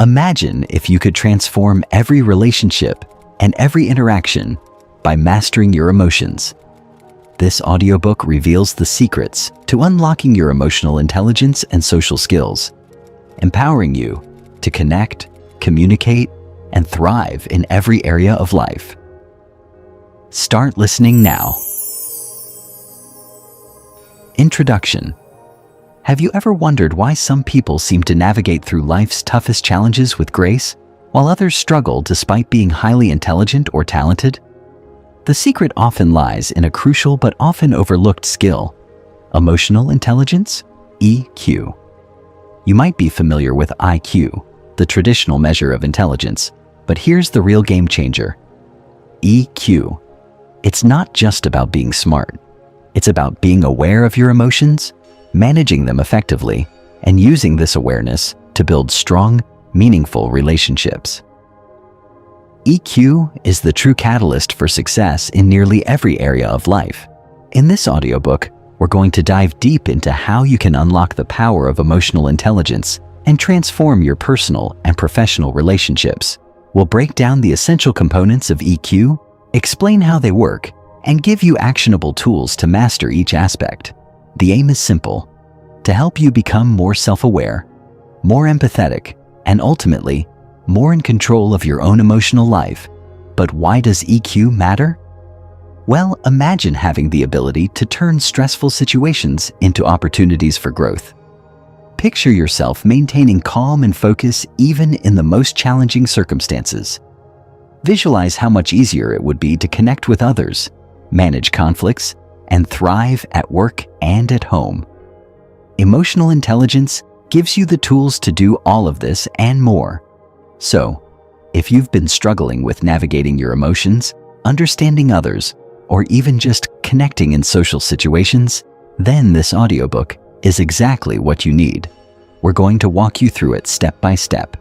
Imagine if you could transform every relationship and every interaction by mastering your emotions. This audiobook reveals the secrets to unlocking your emotional intelligence and social skills, empowering you to connect, communicate, and thrive in every area of life. Start listening now. Introduction. Have you ever wondered why some people seem to navigate through life's toughest challenges with grace, while others struggle despite being highly intelligent or talented? The secret often lies in a crucial but often overlooked skill: emotional intelligence, EQ. You might be familiar with IQ, the traditional measure of intelligence, but here's the real game changer: EQ. It's not just about being smart. It's about being aware of your emotions, managing them effectively, and using this awareness to build strong, meaningful relationships. EQ is the true catalyst for success in nearly every area of life. In this audiobook, we're going to dive deep into how you can unlock the power of emotional intelligence and transform your personal and professional relationships. We'll break down the essential components of EQ, explain how they work, and give you actionable tools to master each aspect. The aim is simple: to help you become more self-aware, more empathetic, and ultimately, more in control of your own emotional life. But why does EQ matter? Well, imagine having the ability to turn stressful situations into opportunities for growth. Picture yourself maintaining calm and focus even in the most challenging circumstances. Visualize how much easier it would be to connect with others, manage conflicts, and thrive at work and at home. Emotional intelligence gives you the tools to do all of this and more. So, if you've been struggling with navigating your emotions, understanding others, or even just connecting in social situations, then this audiobook is exactly what you need. We're going to walk you through it step by step.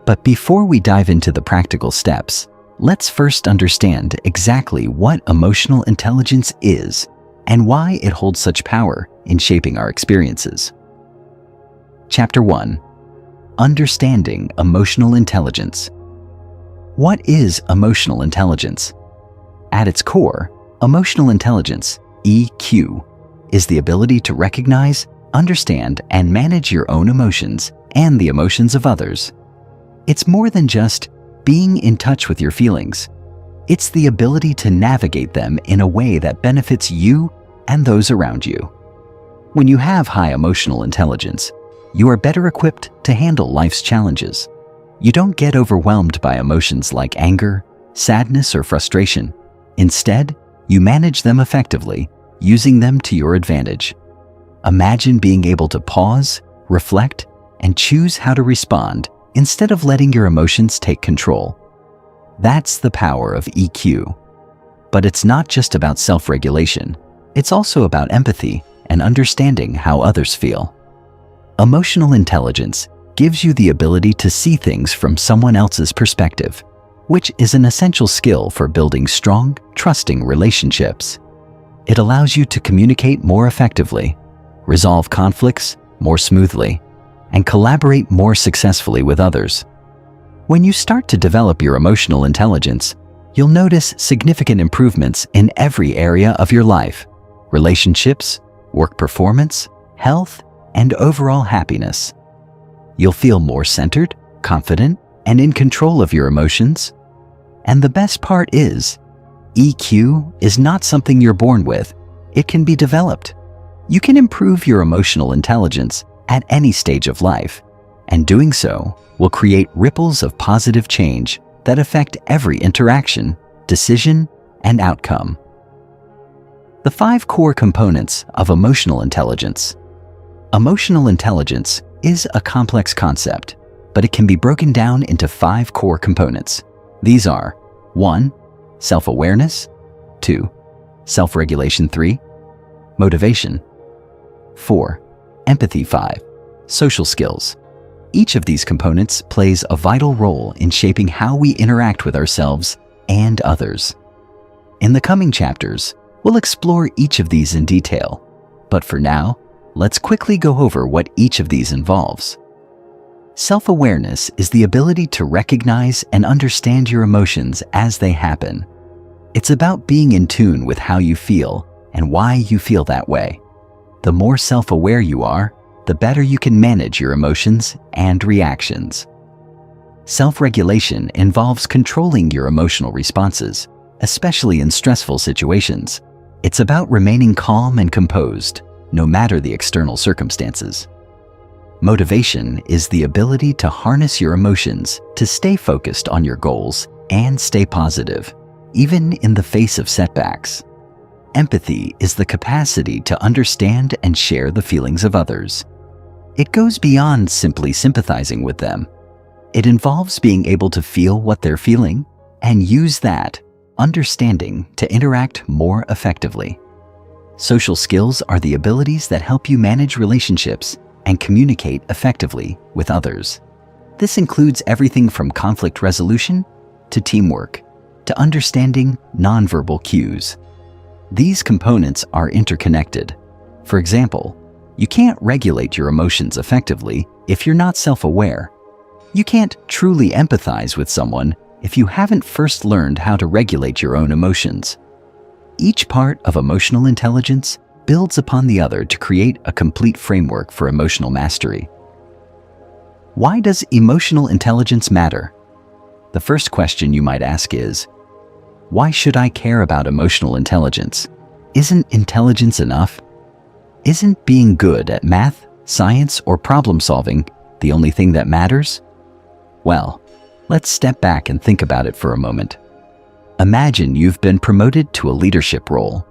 But before we dive into the practical steps, let's first understand exactly what emotional intelligence is and why it holds such power in shaping our experiences. Chapter 1. Understanding emotional intelligence. What is emotional intelligence? At its core, emotional intelligence, EQ, is the ability to recognize, understand, and manage your own emotions and the emotions of others. It's more than just being in touch with your feelings. It's the ability to navigate them in a way that benefits you and those around you. When you have high emotional intelligence, you are better equipped to handle life's challenges. You don't get overwhelmed by emotions like anger, sadness, or frustration. Instead, you manage them effectively, using them to your advantage. Imagine being able to pause, reflect, and choose how to respond instead of letting your emotions take control. That's the power of EQ. But it's not just about self-regulation. It's also about empathy and understanding how others feel. Emotional intelligence gives you the ability to see things from someone else's perspective, which is an essential skill for building strong, trusting relationships. It allows you to communicate more effectively, resolve conflicts more smoothly, and collaborate more successfully with others. When you start to develop your emotional intelligence, you'll notice significant improvements in every area of your life: relationships, work performance, health, and overall happiness. You'll feel more centered, confident, and in control of your emotions. And the best part is, EQ is not something you're born with. It can be developed. You can improve your emotional intelligence at any stage of life, and doing so will create ripples of positive change that affect every interaction, decision, and outcome. The 5 core components of emotional intelligence. Emotional intelligence is a complex concept, but it can be broken down into 5 core components. These are 1. Self-awareness, 2. Self-regulation, 3. Motivation, 4. Empathy, 5. Social skills. Each of these components plays a vital role in shaping how we interact with ourselves and others. In the coming chapters, we'll explore each of these in detail, but for now, let's quickly go over what each of these involves. Self-awareness is the ability to recognize and understand your emotions as they happen. It's about being in tune with how you feel and why you feel that way. The more self-aware you are, the better you can manage your emotions and reactions. Self-regulation involves controlling your emotional responses, especially in stressful situations. It's about remaining calm and composed, no matter the external circumstances. Motivation is the ability to harness your emotions to stay focused on your goals and stay positive, even in the face of setbacks. Empathy is the capacity to understand and share the feelings of others. It goes beyond simply sympathizing with them. It involves being able to feel what they're feeling and use that understanding to interact more effectively. Social skills are the abilities that help you manage relationships and communicate effectively with others. This includes everything from conflict resolution to teamwork to understanding nonverbal cues. These components are interconnected. For example, you can't regulate your emotions effectively if you're not self-aware. You can't truly empathize with someone if you haven't first learned how to regulate your own emotions. Each part of emotional intelligence builds upon the other to create a complete framework for emotional mastery. Why does emotional intelligence matter? The first question you might ask is, why should I care about emotional intelligence? Isn't intelligence enough? Isn't being good at math, science, or problem solving the only thing that matters? Well, let's step back and think about it for a moment. Imagine you've been promoted to a leadership role.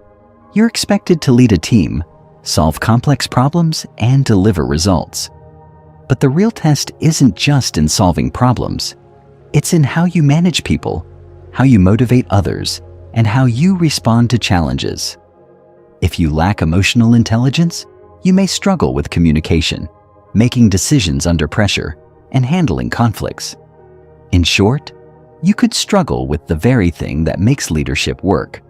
You're expected to lead a team, solve complex problems, and deliver results. But the real test isn't just in solving problems. It's in how you manage people, how you motivate others, and how you respond to challenges. If you lack emotional intelligence, you may struggle with communication, making decisions under pressure, and handling conflicts. In short, you could struggle with the very thing that makes leadership work: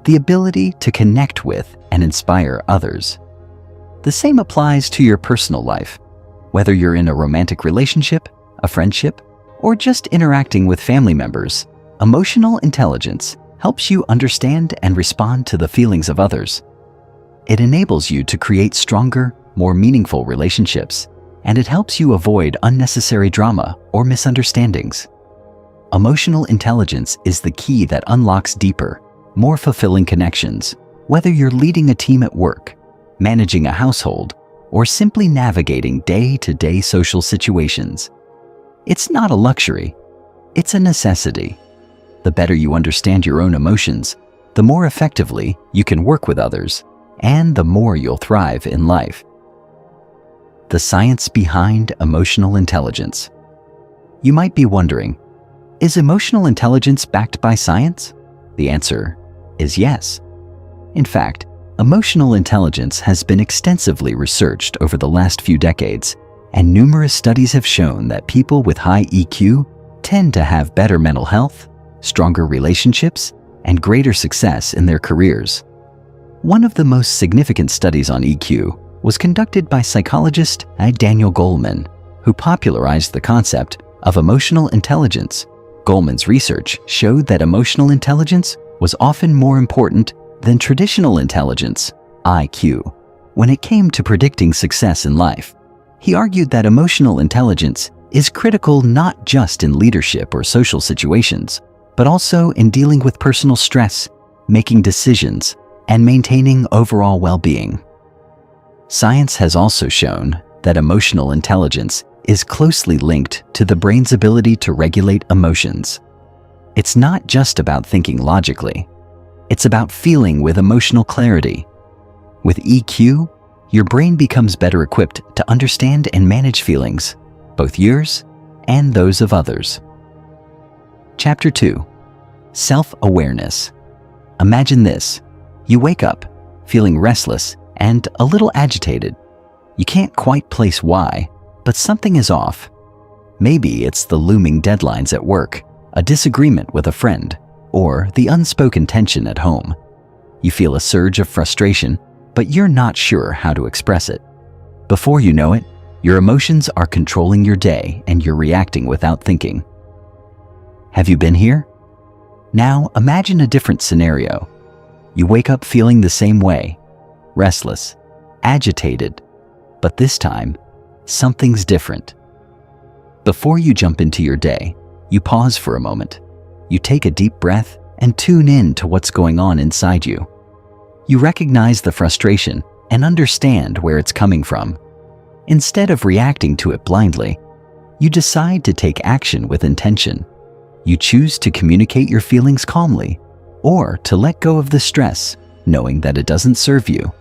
the ability to connect with and inspire others. The same applies to your personal life. Whether you're in a romantic relationship, a friendship, or just interacting with family members, emotional intelligence helps you understand and respond to the feelings of others. It enables you to create stronger, more meaningful relationships, and it helps you avoid unnecessary drama or misunderstandings. Emotional intelligence is the key that unlocks deeper, more fulfilling connections, whether you're leading a team at work, managing a household, or simply navigating day-to-day social situations. It's not a luxury, it's a necessity. The better you understand your own emotions, the more effectively you can work with others, and the more you'll thrive in life. The science behind emotional intelligence. You might be wondering, is emotional intelligence backed by science? The answer is yes. In fact, emotional intelligence has been extensively researched over the last few decades, and numerous studies have shown that people with high EQ tend to have better mental health, stronger relationships, and greater success in their careers. One of the most significant studies on EQ was conducted by psychologist Daniel Goleman, who popularized the concept of emotional intelligence. Goleman's research showed that emotional intelligence was often more important than traditional intelligence, IQ, when it came to predicting success in life. He argued that emotional intelligence is critical not just in leadership or social situations, but also in dealing with personal stress, making decisions, and maintaining overall well-being. Science has also shown that emotional intelligence is closely linked to the brain's ability to regulate emotions. It's not just about thinking logically. It's about feeling with emotional clarity. With EQ, your brain becomes better equipped to understand and manage feelings, both yours and those of others. Chapter 2. Self-awareness. Imagine this. You wake up, feeling restless and a little agitated. You can't quite place why, but something is off. Maybe it's the looming deadlines at work, a disagreement with a friend, or the unspoken tension at home. You feel a surge of frustration, but you're not sure how to express it. Before you know it, Your emotions are controlling your day and you're reacting without thinking. Have you been here? Now imagine a different scenario. You wake up feeling the same way, restless, agitated, but this time, something's different. Before you jump into your day, you pause for a moment. You take a deep breath and tune in to what's going on inside you. You recognize the frustration and understand where it's coming from. Instead of reacting to it blindly, you decide to take action with intention. You choose to communicate your feelings calmly or to let go of the stress, knowing that it doesn't serve you.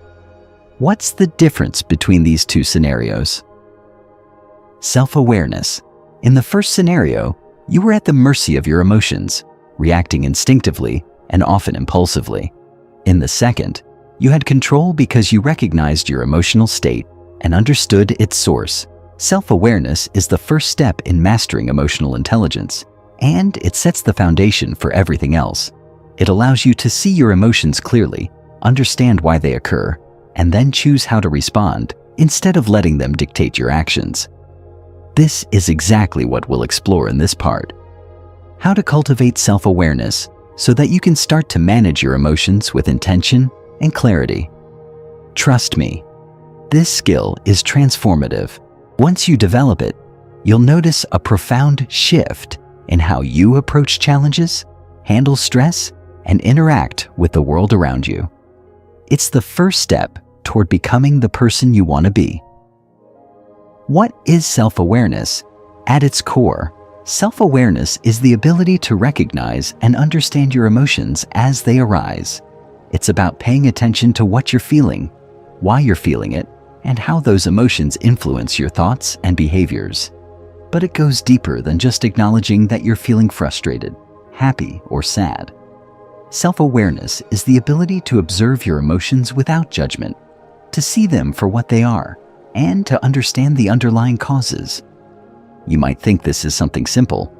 What's the difference between these two scenarios? Self-awareness. In the first scenario, you were at the mercy of your emotions, reacting instinctively and often impulsively. In the second, you had control because you recognized your emotional state and understood its source. Self-awareness is the first step in mastering emotional intelligence, and it sets the foundation for everything else. It allows you to see your emotions clearly, understand why they occur, and then choose how to respond instead of letting them dictate your actions. This is exactly what we'll explore in this part. How to cultivate self-awareness so that you can start to manage your emotions with intention and clarity. Trust me, this skill is transformative. Once you develop it, you'll notice a profound shift in how you approach challenges, handle stress, and interact with the world around you. It's the first step toward becoming the person you want to be. What is self-awareness? At its core, self-awareness is the ability to recognize and understand your emotions as they arise. It's about paying attention to what you're feeling, why you're feeling it, and how those emotions influence your thoughts and behaviors. But it goes deeper than just acknowledging that you're feeling frustrated, happy, or sad. Self-awareness is the ability to observe your emotions without judgment, to see them for what they are, and to understand the underlying causes. You might think this is something simple.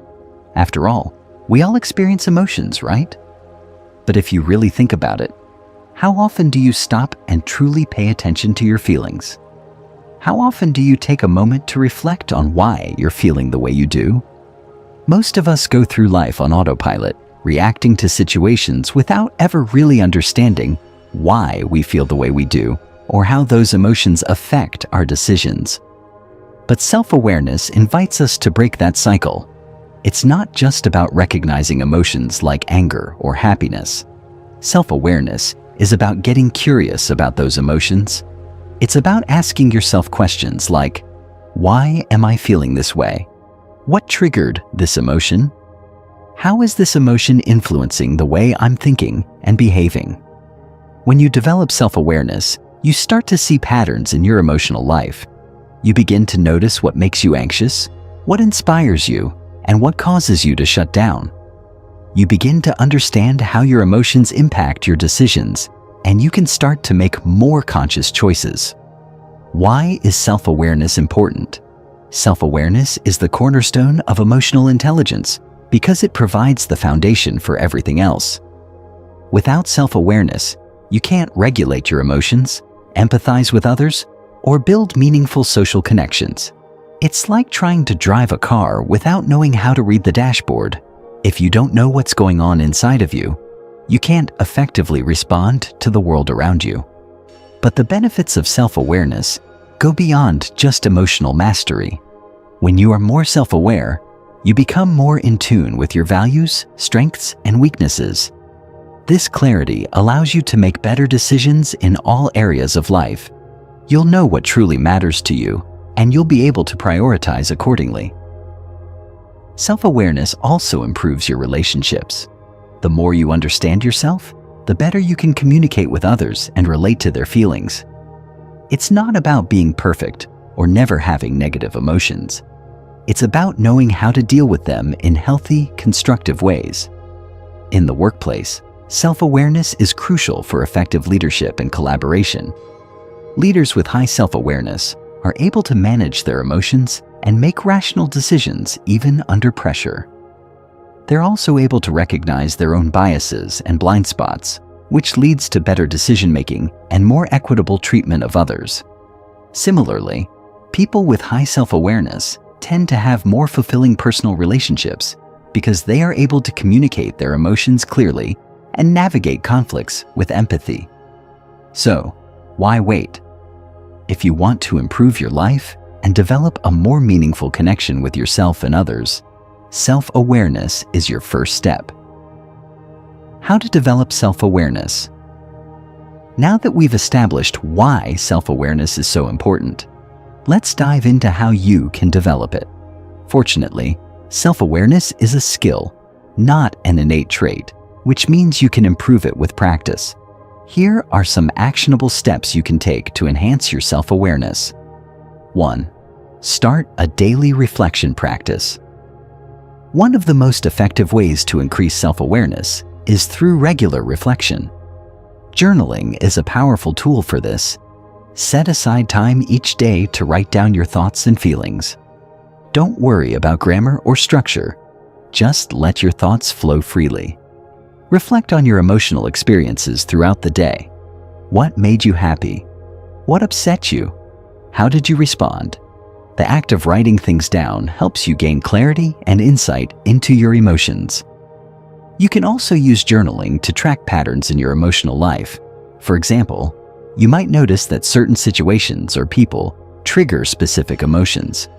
After all, we all experience emotions, right? But if you really think about it, how often do you stop and truly pay attention to your feelings? How often do you take a moment to reflect on why you're feeling the way you do? Most of us go through life on autopilot, reacting to situations without ever really understanding why we feel the way we do or how those emotions affect our decisions. But self-awareness invites us to break that cycle. It's not just about recognizing emotions like anger or happiness. Self-awareness is about getting curious about those emotions. It's about asking yourself questions like, why am I feeling this way? What triggered this emotion? How is this emotion influencing the way I'm thinking and behaving? When you develop self-awareness, you start to see patterns in your emotional life. You begin to notice what makes you anxious, what inspires you, and what causes you to shut down. You begin to understand how your emotions impact your decisions, and you can start to make more conscious choices. Why is self-awareness important? Self-awareness is the cornerstone of emotional intelligence because it provides the foundation for everything else. Without self-awareness, you can't regulate your emotions, empathize with others, or build meaningful social connections. It's like trying to drive a car without knowing how to read the dashboard. If you don't know what's going on inside of you, you can't effectively respond to the world around you. But the benefits of self-awareness go beyond just emotional mastery. When you are more self-aware, you become more in tune with your values, strengths, and weaknesses. This clarity allows you to make better decisions in all areas of life. You'll know what truly matters to you, and you'll be able to prioritize accordingly. Self-awareness also improves your relationships. The more you understand yourself, the better you can communicate with others and relate to their feelings. It's not about being perfect or never having negative emotions. It's about knowing how to deal with them in healthy, constructive ways. In the workplace, self-awareness is crucial for effective leadership and collaboration. Leaders with high self-awareness are able to manage their emotions and make rational decisions even under pressure. They're also able to recognize their own biases and blind spots, which leads to better decision-making and more equitable treatment of others. Similarly, People with high self-awareness tend to have more fulfilling personal relationships because they are able to communicate their emotions clearly and navigate conflicts with empathy. So, why wait? If you want to improve your life and develop a more meaningful connection with yourself and others, self-awareness is your first step. How to develop self-awareness? Now that we've established why self-awareness is so important, let's dive into how you can develop it. Fortunately, self-awareness is a skill, not an innate trait, which means you can improve it with practice. Here are some actionable steps you can take to enhance your self-awareness. 1. Start a daily reflection practice. One of the most effective ways to increase self-awareness is through regular reflection. Journaling is a powerful tool for this. Set aside time each day to write down your thoughts and feelings. Don't worry about grammar or structure. Just let your thoughts flow freely. Reflect on your emotional experiences throughout the day. What made you happy? What upset you? How did you respond? The act of writing things down helps you gain clarity and insight into your emotions. You can also use journaling to track patterns in your emotional life. For example, you might notice that certain situations or people trigger specific emotions.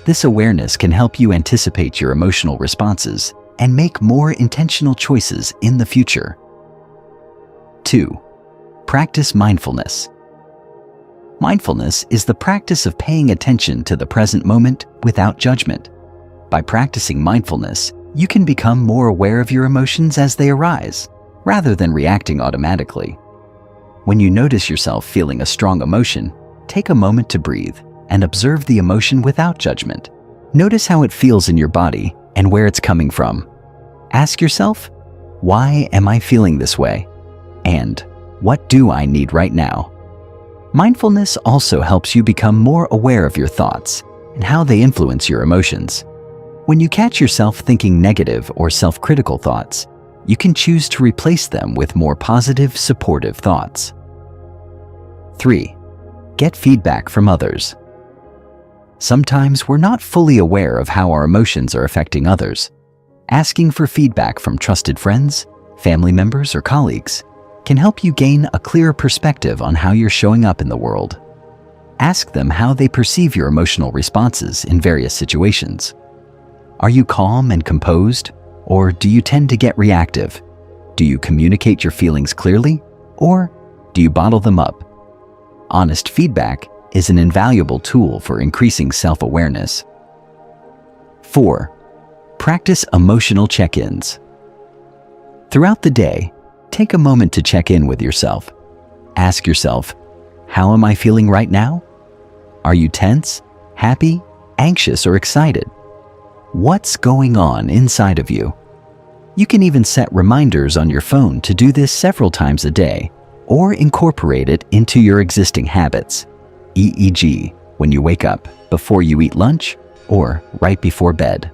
This awareness can help you anticipate your emotional responses and make more intentional choices in the future. 2. Practice mindfulness. Mindfulness is the practice of paying attention to the present moment without judgment. By practicing mindfulness, you can become more aware of your emotions as they arise, rather than reacting automatically. When you notice yourself feeling a strong emotion, take a moment to breathe and observe the emotion without judgment. Notice how it feels in your body and where it's coming from. Ask yourself, why am I feeling this way? And what do I need right now? Mindfulness also helps you become more aware of your thoughts and how they influence your emotions. When you catch yourself thinking negative or self-critical thoughts, you can choose to replace them with more positive, supportive thoughts. 3. Get feedback from others. Sometimes we're not fully aware of how our emotions are affecting others. Asking for feedback from trusted friends, family members, or colleagues can help you gain a clearer perspective on how you're showing up in the world. Ask them how they perceive your emotional responses in various situations. Are you calm and composed, or do you tend to get reactive? Do you communicate your feelings clearly, or do you bottle them up? Honest feedback is an invaluable tool for increasing self-awareness. 4. Practice emotional check-ins. Throughout the day, take a moment to check in with yourself. Ask yourself, how am I feeling right now? Are you tense, happy, anxious, or excited? What's going on inside of you? You can even set reminders on your phone to do this several times a day, or incorporate it into your existing habits, e.g., when you wake up, before you eat lunch, or right before bed.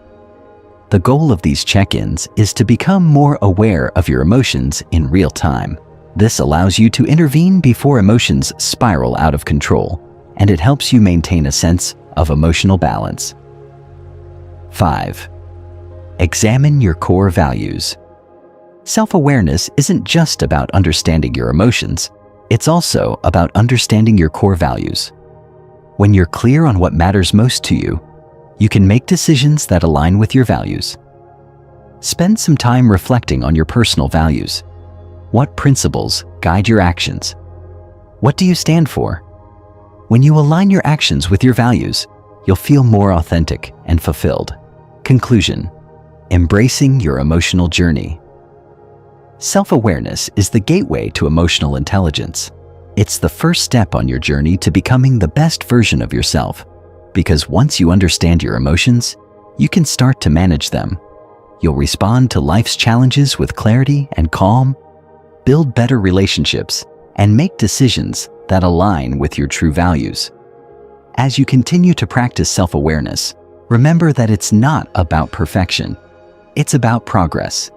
The goal of these check-ins is to become more aware of your emotions in real time. This allows you to intervene before emotions spiral out of control, and it helps you maintain a sense of emotional balance. 5. Examine your core values. Self-awareness isn't just about understanding your emotions, it's also about understanding your core values. When you're clear on what matters most to you, you can make decisions that align with your values. Spend some time reflecting on your personal values. What principles guide your actions? What do you stand for? When you align your actions with your values, you'll feel more authentic and fulfilled. Conclusion: embracing your emotional journey. Self-awareness is the gateway to emotional intelligence. It's the first step on your journey to becoming the best version of yourself, because once you understand your emotions, you can start to manage them. You'll respond to life's challenges with clarity and calm, build better relationships, and make decisions that align with your true values. As you continue to practice self-awareness, remember that it's not about perfection. It's about progress.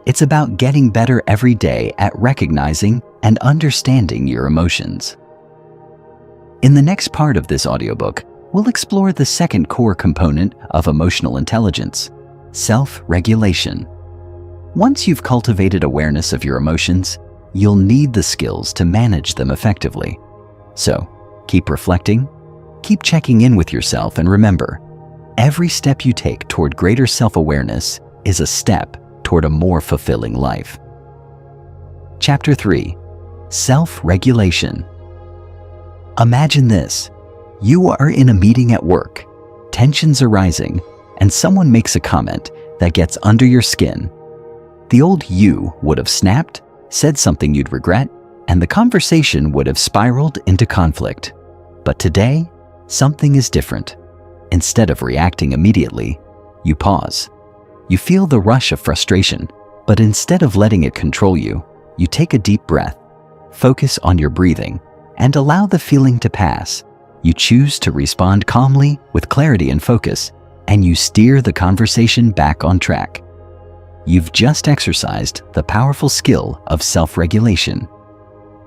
It's about getting better every day at recognizing and understanding your emotions. In the next part of this audiobook, we'll explore the second core component of emotional intelligence, self-regulation. Once you've cultivated awareness of your emotions, you'll need the skills to manage them effectively. So, keep reflecting, keep checking in with yourself, and remember, every step you take toward greater self-awareness is a step toward a more fulfilling life. Chapter 3. Self-regulation. Imagine this. You are in a meeting at work, tensions are rising, and someone makes a comment that gets under your skin. The old you would have snapped, said something you'd regret, and the conversation would have spiraled into conflict. But today, something is different. Instead of reacting immediately, you pause. You feel the rush of frustration, but instead of letting it control you, you take a deep breath, focus on your breathing, and allow the feeling to pass. You choose to respond calmly with clarity and focus, and you steer the conversation back on track. You've just exercised the powerful skill of self-regulation.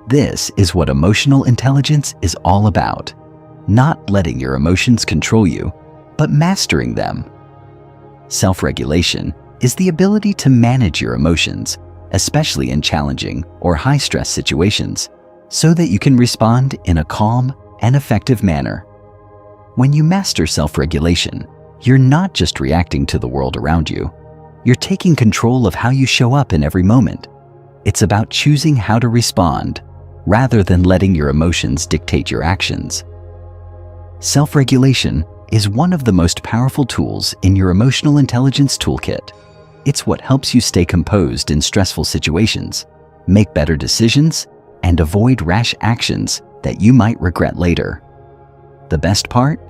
This is what emotional intelligence is all about. Not letting your emotions control you, but mastering them. Self-regulation is the ability to manage your emotions, especially in challenging or high-stress situations, so that you can respond in a calm and effective manner. When you master self-regulation, you're not just reacting to the world around you. You're taking control of how you show up in every moment. It's about choosing how to respond, rather than letting your emotions dictate your actions. Self-regulation is one of the most powerful tools in your emotional intelligence toolkit. It's what helps you stay composed in stressful situations, make better decisions, and avoid rash actions that you might regret later. The best part?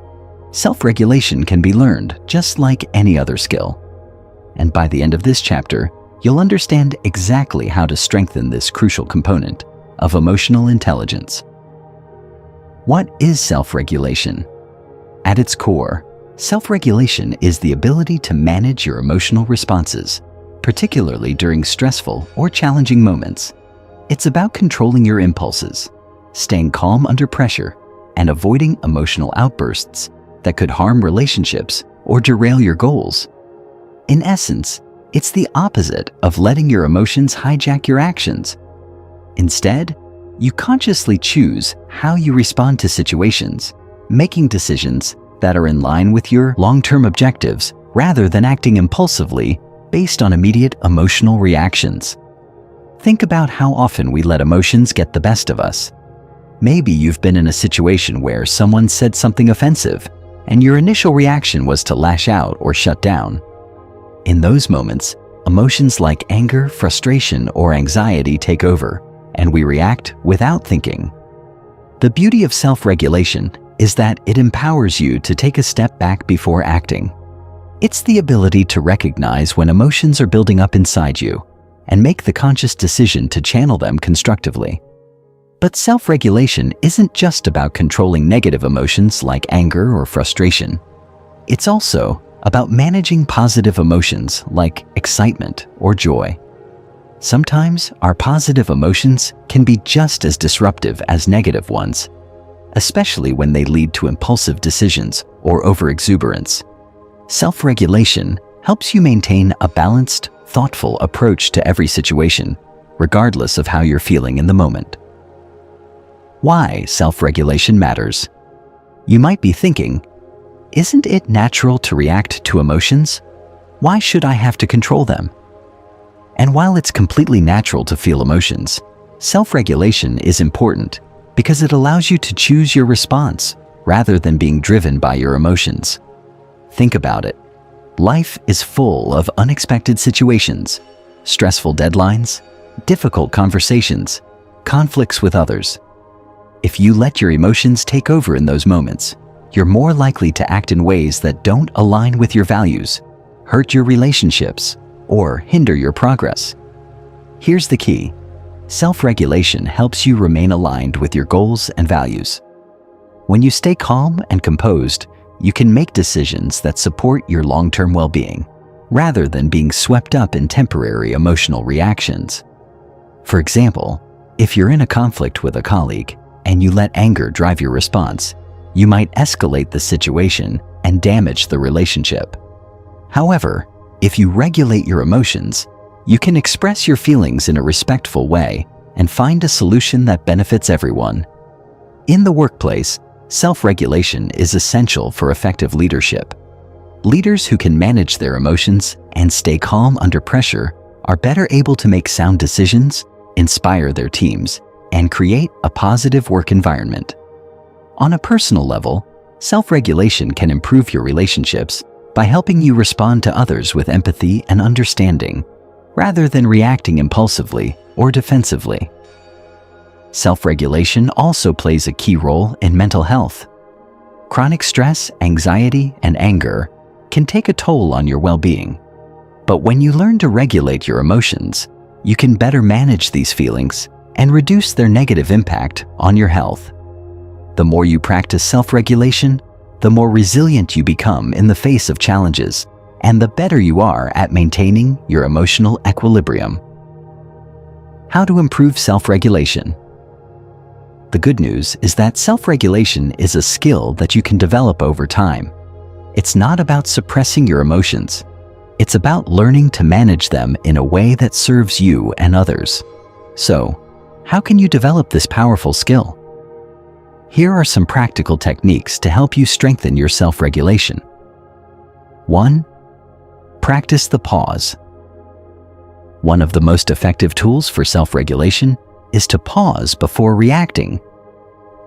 Self-regulation can be learned just like any other skill. And by the end of this chapter, you'll understand exactly how to strengthen this crucial component of emotional intelligence. What is self-regulation? At its core, self-regulation is the ability to manage your emotional responses, particularly during stressful or challenging moments. It's about controlling your impulses, staying calm under pressure, and avoiding emotional outbursts that could harm relationships or derail your goals. In essence, it's the opposite of letting your emotions hijack your actions. Instead, you consciously choose how you respond to situations, making decisions that are in line with your long-term objectives rather than acting impulsively based on immediate emotional reactions. Think about how often we let emotions get the best of us. Maybe you've been in a situation where someone said something offensive, and your initial reaction was to lash out or shut down. In those moments, emotions like anger, frustration, or anxiety take over, and we react without thinking. The beauty of self-regulation is that it empowers you to take a step back before acting. It's the ability to recognize when emotions are building up inside you and make the conscious decision to channel them constructively. But self-regulation isn't just about controlling negative emotions like anger or frustration. It's also about managing positive emotions like excitement or joy. Sometimes our positive emotions can be just as disruptive as negative ones, especially when they lead to impulsive decisions or overexuberance. Self-regulation helps you maintain a balanced, thoughtful approach to every situation, regardless of how you're feeling in the moment. Why self-regulation matters. You might be thinking, isn't it natural to react to emotions? Why should I have to control them? And while it's completely natural to feel emotions, self-regulation is important because it allows you to choose your response rather than being driven by your emotions. Think about it. Life is full of unexpected situations, stressful deadlines, difficult conversations, conflicts with others. If you let your emotions take over in those moments, you're more likely to act in ways that don't align with your values, hurt your relationships, or hinder your progress. Here's the key. Self-regulation helps you remain aligned with your goals and values. When you stay calm and composed, you can make decisions that support your long-term well-being, rather than being swept up in temporary emotional reactions. For example, if you're in a conflict with a colleague and you let anger drive your response, you might escalate the situation and damage the relationship. However, if you regulate your emotions, you can express your feelings in a respectful way and find a solution that benefits everyone. In the workplace, self-regulation is essential for effective leadership. Leaders who can manage their emotions and stay calm under pressure are better able to make sound decisions, inspire their teams, and create a positive work environment. On a personal level, self-regulation can improve your relationships by helping you respond to others with empathy and understanding, rather than reacting impulsively or defensively. Self-regulation also plays a key role in mental health. Chronic stress, anxiety, and anger can take a toll on your well-being. But when you learn to regulate your emotions, you can better manage these feelings and reduce their negative impact on your health. The more you practice self-regulation, the more resilient you become in the face of challenges, and the better you are at maintaining your emotional equilibrium. How to improve self-regulation? The good news is that self-regulation is a skill that you can develop over time. It's not about suppressing your emotions. It's about learning to manage them in a way that serves you and others. So, how can you develop this powerful skill? Here are some practical techniques to help you strengthen your self-regulation. 1. Practice the pause. One of the most effective tools for self-regulation is to pause before reacting.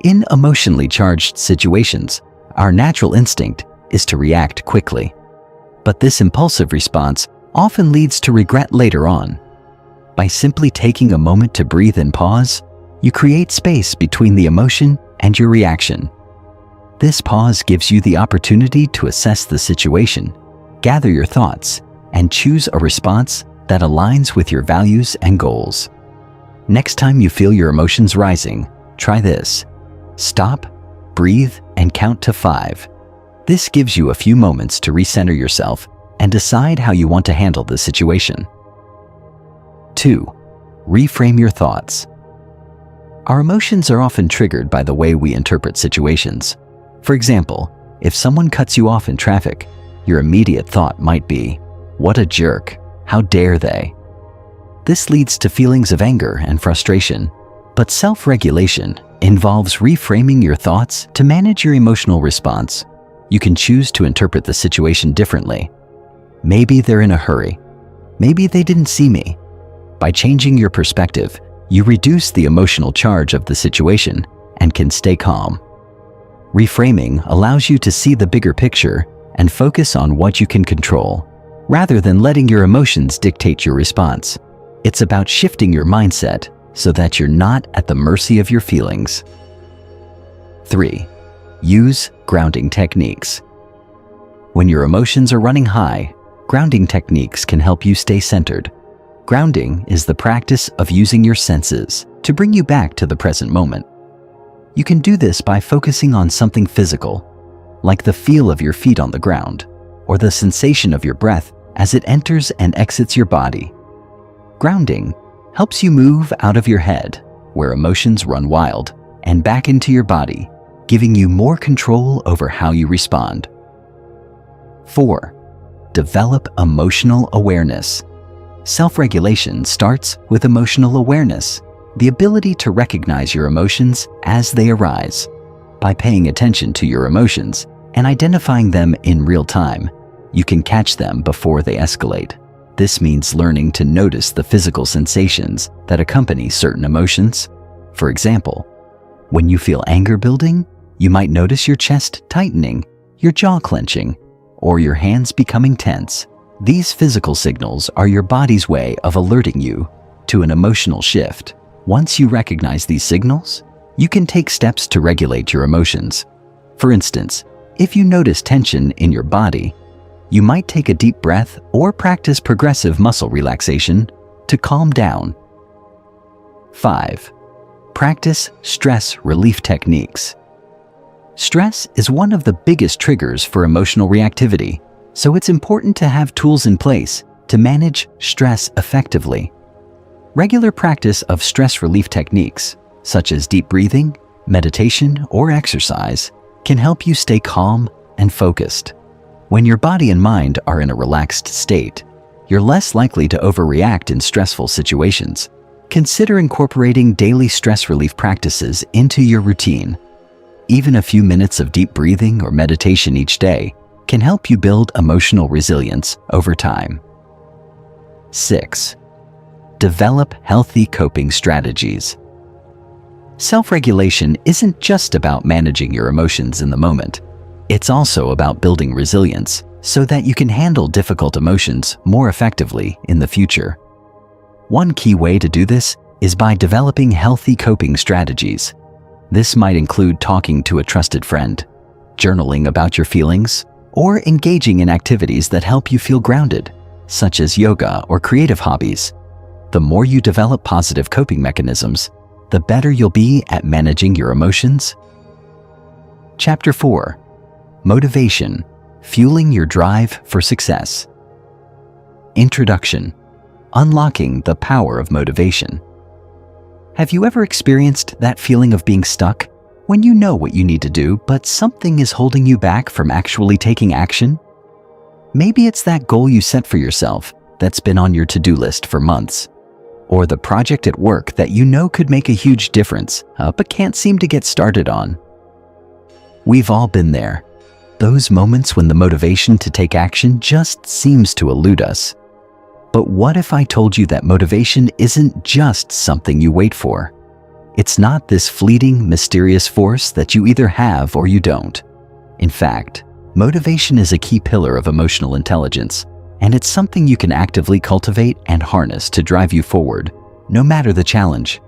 In emotionally charged situations, our natural instinct is to react quickly. But this impulsive response often leads to regret later on. By simply taking a moment to breathe and pause, you create space between the emotion and your reaction. This pause gives you the opportunity to assess the situation, gather your thoughts, and choose a response that aligns with your values and goals. Next time you feel your emotions rising, try this. Stop, breathe, and count to 5. This gives you a few moments to recenter yourself and decide how you want to handle the situation. 2. Reframe your thoughts. Our emotions are often triggered by the way we interpret situations. For example, if someone cuts you off in traffic, your immediate thought might be, "What a jerk, how dare they?" This leads to feelings of anger and frustration, but self-regulation involves reframing your thoughts to manage your emotional response. You can choose to interpret the situation differently. Maybe they're in a hurry. Maybe they didn't see me. By changing your perspective, you reduce the emotional charge of the situation and can stay calm. Reframing allows you to see the bigger picture and focus on what you can control, rather than letting your emotions dictate your response. It's about shifting your mindset so that you're not at the mercy of your feelings. 3. Use grounding techniques. When your emotions are running high, grounding techniques can help you stay centered. Grounding is the practice of using your senses to bring you back to the present moment. You can do this by focusing on something physical, like the feel of your feet on the ground, or the sensation of your breath as it enters and exits your body. Grounding helps you move out of your head, where emotions run wild, and back into your body, giving you more control over how you respond. 4. Develop emotional awareness. Self-regulation starts with emotional awareness, the ability to recognize your emotions as they arise. By paying attention to your emotions and identifying them in real time, you can catch them before they escalate. This means learning to notice the physical sensations that accompany certain emotions. For example, when you feel anger building, you might notice your chest tightening, your jaw clenching, or your hands becoming tense. These physical signals are your body's way of alerting you to an emotional shift. Once you recognize these signals, you can take steps to regulate your emotions. For instance, if you notice tension in your body, you might take a deep breath or practice progressive muscle relaxation to calm down. 5. Practice stress relief techniques. Stress is one of the biggest triggers for emotional reactivity, so it's important to have tools in place to manage stress effectively. Regular practice of stress relief techniques, such as deep breathing, meditation, or exercise, can help you stay calm and focused. When your body and mind are in a relaxed state, you're less likely to overreact in stressful situations. Consider incorporating daily stress relief practices into your routine. Even a few minutes of deep breathing or meditation each day can help you build emotional resilience over time. 6. Develop healthy coping strategies. Self-regulation isn't just about managing your emotions in the moment. It's also about building resilience so that you can handle difficult emotions more effectively in the future. One key way to do this is by developing healthy coping strategies. This might include talking to a trusted friend, journaling about your feelings, or engaging in activities that help you feel grounded, such as yoga or creative hobbies. The more you develop positive coping mechanisms, the better you'll be at managing your emotions. Chapter 4. Motivation: Fueling Your Drive for Success. Introduction: Unlocking the power of motivation. Have you ever experienced that feeling of being stuck, when you know what you need to do, but something is holding you back from actually taking action? Maybe it's that goal you set for yourself that's been on your to-do list for months, or the project at work that you know could make a huge difference, but can't seem to get started on. We've all been there. Those moments when the motivation to take action just seems to elude us. But what if I told you that motivation isn't just something you wait for? It's not this fleeting, mysterious force that you either have or you don't. In fact, motivation is a key pillar of emotional intelligence, and it's something you can actively cultivate and harness to drive you forward, no matter the challenge.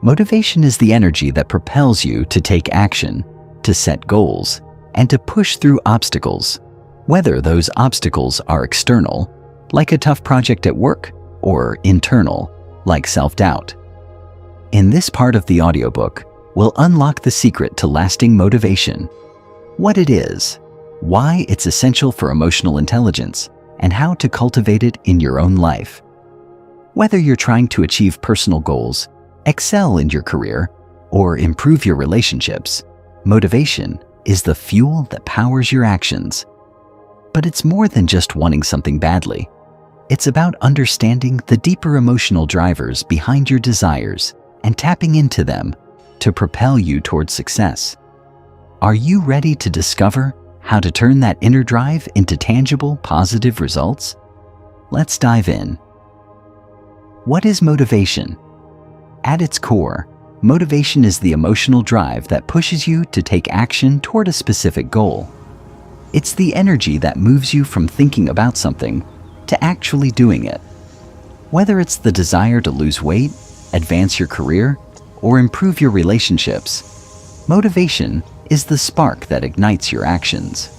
Motivation is the energy that propels you to take action, to set goals, and to push through obstacles, whether those obstacles are external, like a tough project at work, or internal, like self-doubt. In this part of the audiobook, we'll unlock the secret to lasting motivation, what it is, why it's essential for emotional intelligence, and how to cultivate it in your own life. Whether you're trying to achieve personal goals, excel in your career, or improve your relationships, motivation is the fuel that powers your actions. But it's more than just wanting something badly. It's about understanding the deeper emotional drivers behind your desires and tapping into them to propel you towards success. Are you ready to discover how to turn that inner drive into tangible, positive results? Let's dive in. What is motivation? At its core, motivation is the emotional drive that pushes you to take action toward a specific goal. It's the energy that moves you from thinking about something to actually doing it. Whether it's the desire to lose weight, advance your career, or improve your relationships, motivation is the spark that ignites your actions.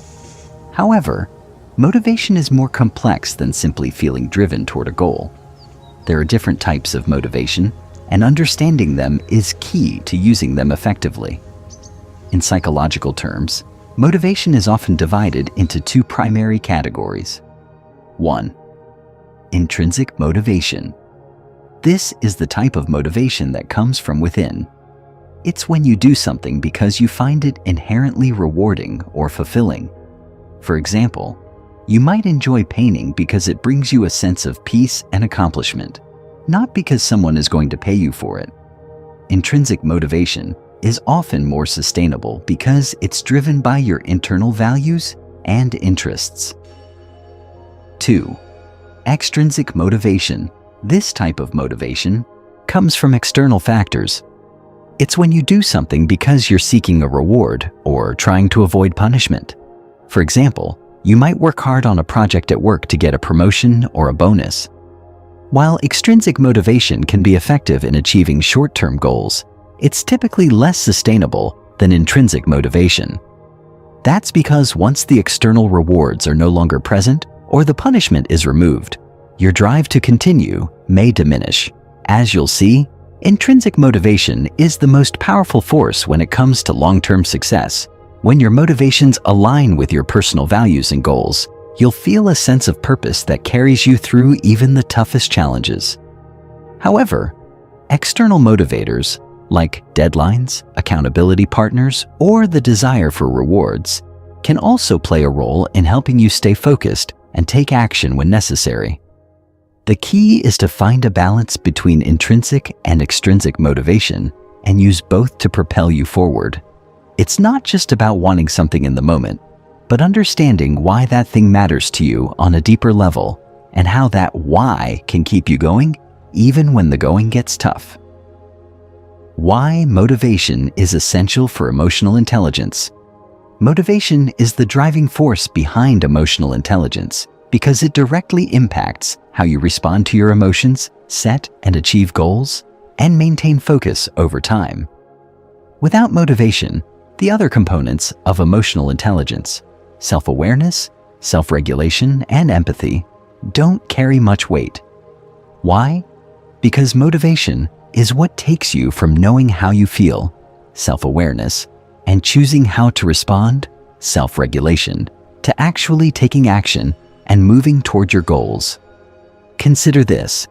However, motivation is more complex than simply feeling driven toward a goal. There are different types of motivation, and understanding them is key to using them effectively. In psychological terms, motivation is often divided into two primary categories. 1. Intrinsic motivation. This is the type of motivation that comes from within. It's when you do something because you find it inherently rewarding or fulfilling. For example, you might enjoy painting because it brings you a sense of peace and accomplishment, not because someone is going to pay you for it. Intrinsic motivation is often more sustainable because it's driven by your internal values and interests. 2. Extrinsic motivation. This type of motivation comes from external factors. It's when you do something because you're seeking a reward or trying to avoid punishment. For example, you might work hard on a project at work to get a promotion or a bonus. While extrinsic motivation can be effective in achieving short-term goals, it's typically less sustainable than intrinsic motivation. That's because once the external rewards are no longer present or the punishment is removed, your drive to continue may diminish. As you'll see, intrinsic motivation is the most powerful force when it comes to long-term success. When your motivations align with your personal values and goals, you'll feel a sense of purpose that carries you through even the toughest challenges. However, external motivators, like deadlines, accountability partners, or the desire for rewards, can also play a role in helping you stay focused and take action when necessary. The key is to find a balance between intrinsic and extrinsic motivation and use both to propel you forward. It's not just about wanting something in the moment, but understanding why that thing matters to you on a deeper level and how that why can keep you going even when the going gets tough. Why motivation is essential for emotional intelligence. Motivation is the driving force behind emotional intelligence because it directly impacts how you respond to your emotions, set and achieve goals, and maintain focus over time. Without motivation, the other components of emotional intelligence, self-awareness, self-regulation, and empathy, don't carry much weight. Why? Because motivation is what takes you from knowing how you feel, self-awareness, and choosing how to respond, self-regulation, to actually taking action and moving toward your goals. Consider this.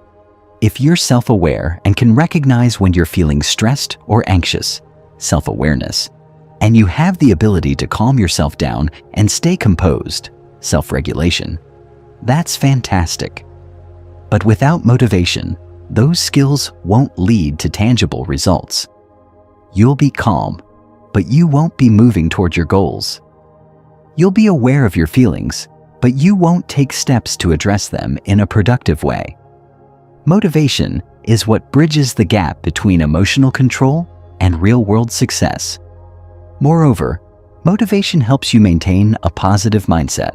If you're self-aware and can recognize when you're feeling stressed or anxious, self-awareness, and you have the ability to calm yourself down and stay composed, self-regulation, that's fantastic. But without motivation, those skills won't lead to tangible results. You'll be calm, but you won't be moving toward your goals. You'll be aware of your feelings, but you won't take steps to address them in a productive way. Motivation is what bridges the gap between emotional control and real-world success. Moreover, motivation helps you maintain a positive mindset.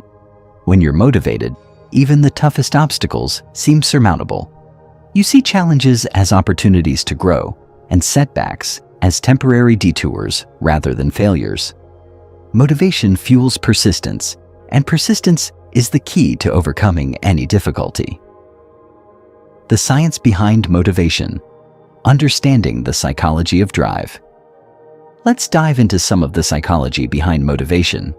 When you're motivated, even the toughest obstacles seem surmountable. You see challenges as opportunities to grow and setbacks as temporary detours rather than failures. Motivation fuels persistence, and persistence is the key to overcoming any difficulty. The science behind motivation. Understanding the psychology of drive. Let's dive into some of the psychology behind motivation.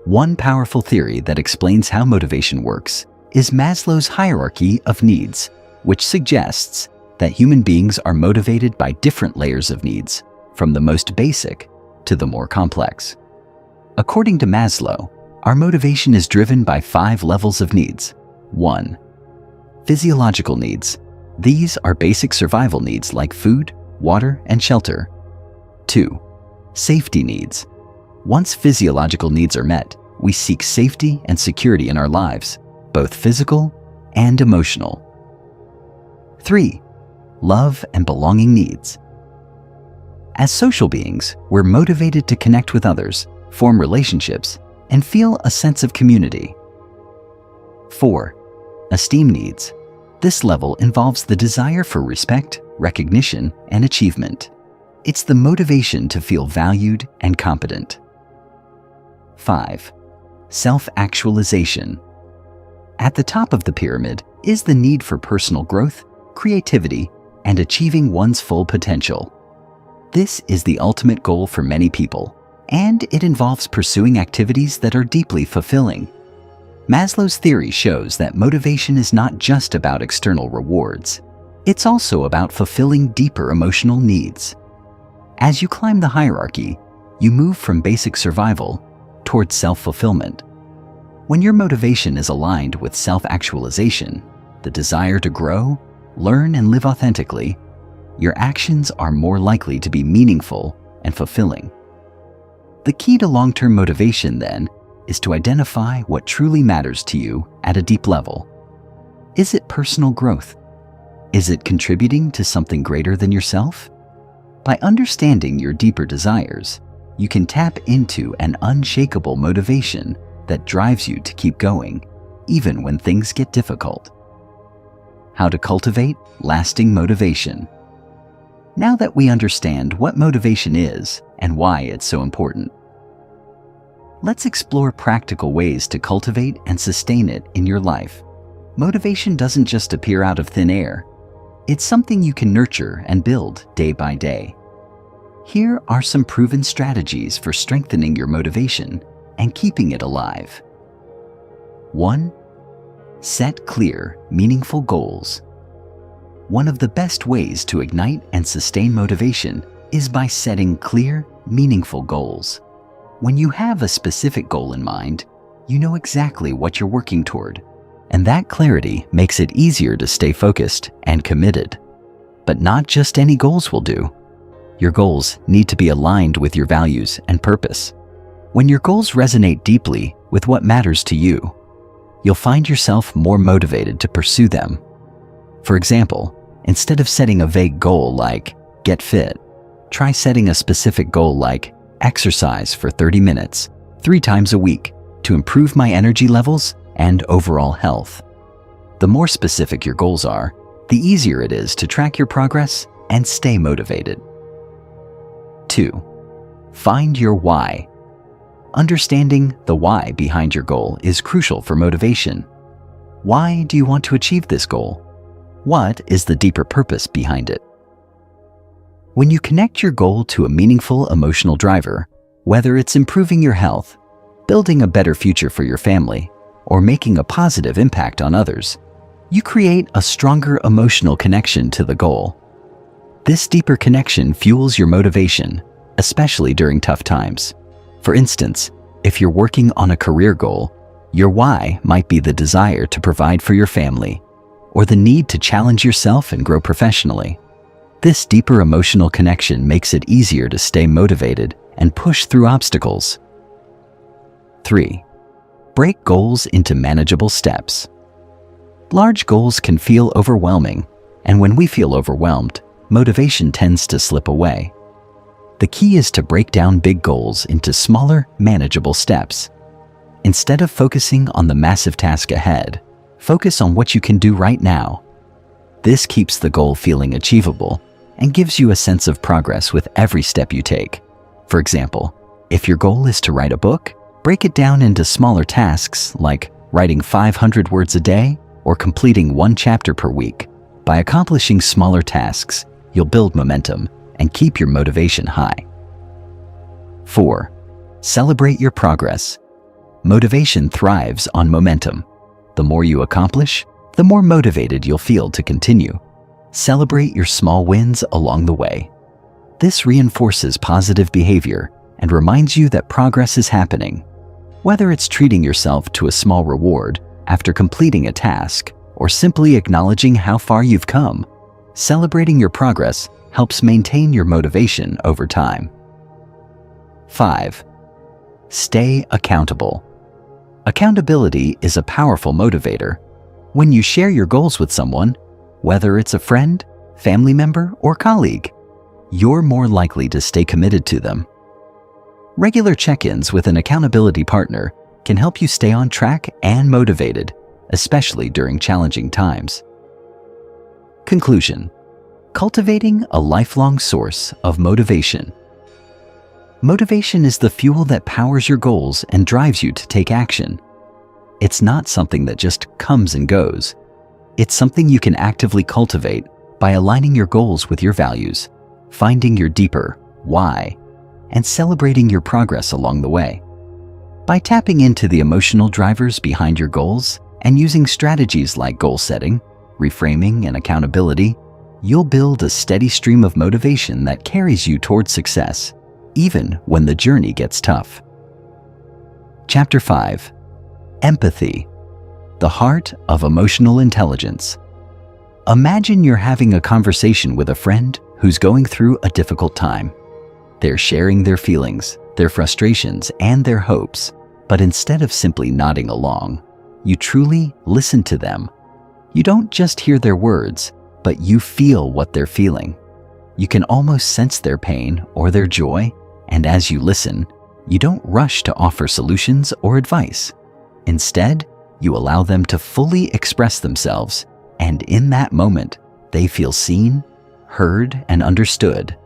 One powerful theory that explains how motivation works is Maslow's hierarchy of needs, which suggests that human beings are motivated by different layers of needs, from the most basic to the more complex. According to Maslow, our motivation is driven by 5 levels of needs. 1. Physiological needs. These are basic survival needs like food, water, and shelter. 2. Safety needs. Once physiological needs are met, we seek safety and security in our lives, both physical and emotional. 3. Love and belonging needs. As social beings, we're motivated to connect with others, form relationships, and feel a sense of community. 4. Esteem needs. This level involves the desire for respect, recognition, and achievement. It's the motivation to feel valued and competent. 5. Self-actualization. At the top of the pyramid is the need for personal growth, creativity, and achieving one's full potential. This is the ultimate goal for many people, and it involves pursuing activities that are deeply fulfilling. Maslow's theory shows that motivation is not just about external rewards. It's also about fulfilling deeper emotional needs. As you climb the hierarchy, you move from basic survival towards self-fulfillment. When your motivation is aligned with self-actualization, the desire to grow, learn, and live authentically, your actions are more likely to be meaningful and fulfilling. The key to long-term motivation, then, is to identify what truly matters to you at a deep level. Is it personal growth? Is it contributing to something greater than yourself? By understanding your deeper desires, you can tap into an unshakable motivation that drives you to keep going, even when things get difficult. How to cultivate lasting motivation. Now that we understand what motivation is and why it's so important, let's explore practical ways to cultivate and sustain it in your life. Motivation doesn't just appear out of thin air. It's something you can nurture and build day by day. Here are some proven strategies for strengthening your motivation and keeping it alive. 1. Set clear, meaningful goals. One of the best ways to ignite and sustain motivation is by setting clear, meaningful goals. When you have a specific goal in mind, you know exactly what you're working toward, and that clarity makes it easier to stay focused and committed. But not just any goals will do. Your goals need to be aligned with your values and purpose. When your goals resonate deeply with what matters to you, you'll find yourself more motivated to pursue them. For example, instead of setting a vague goal like get fit, try setting a specific goal like exercise for 30 minutes, 3 times a week to improve my energy levels and overall health. The more specific your goals are, the easier it is to track your progress and stay motivated. 2. Find your why. Understanding the why behind your goal is crucial for motivation. Why do you want to achieve this goal? What is the deeper purpose behind it? When you connect your goal to a meaningful emotional driver, whether it's improving your health, building a better future for your family, or making a positive impact on others, you create a stronger emotional connection to the goal. This deeper connection fuels your motivation, especially during tough times. For instance, if you're working on a career goal, your why might be the desire to provide for your family, or the need to challenge yourself and grow professionally. This deeper emotional connection makes it easier to stay motivated and push through obstacles. 3. Break goals into manageable steps. Large goals can feel overwhelming, and when we feel overwhelmed, motivation tends to slip away. The key is to break down big goals into smaller, manageable steps. Instead of focusing on the massive task ahead, focus on what you can do right now. This keeps the goal feeling achievable and gives you a sense of progress with every step you take. For example, if your goal is to write a book, break it down into smaller tasks like writing 500 words a day or completing 1 chapter per week. By accomplishing smaller tasks, you'll build momentum and keep your motivation high. 4. Celebrate your progress. Motivation thrives on momentum. The more you accomplish, the more motivated you'll feel to continue. Celebrate your small wins along the way. This reinforces positive behavior and reminds you that progress is happening. Whether it's treating yourself to a small reward after completing a task or simply acknowledging how far you've come, celebrating your progress helps maintain your motivation over time. 5. Stay accountable. Accountability is a powerful motivator. When you share your goals with someone, whether it's a friend, family member, or colleague, you're more likely to stay committed to them. Regular check-ins with an accountability partner can help you stay on track and motivated, especially during challenging times. Conclusion: cultivating a lifelong source of motivation. Motivation is the fuel that powers your goals and drives you to take action. It's not something that just comes and goes. It's something you can actively cultivate by aligning your goals with your values, finding your deeper why, and celebrating your progress along the way. By tapping into the emotional drivers behind your goals and using strategies like goal setting, reframing, and accountability, you'll build a steady stream of motivation that carries you towards success, even when the journey gets tough. Chapter 5. Empathy, the heart of emotional intelligence. Imagine you're having a conversation with a friend who's going through a difficult time. They're sharing their feelings, their frustrations, and their hopes, but instead of simply nodding along, you truly listen to them. You don't just hear their words, but you feel what they're feeling. You can almost sense their pain or their joy, and as you listen, you don't rush to offer solutions or advice. Instead, you allow them to fully express themselves, and in that moment, they feel seen, heard, and understood.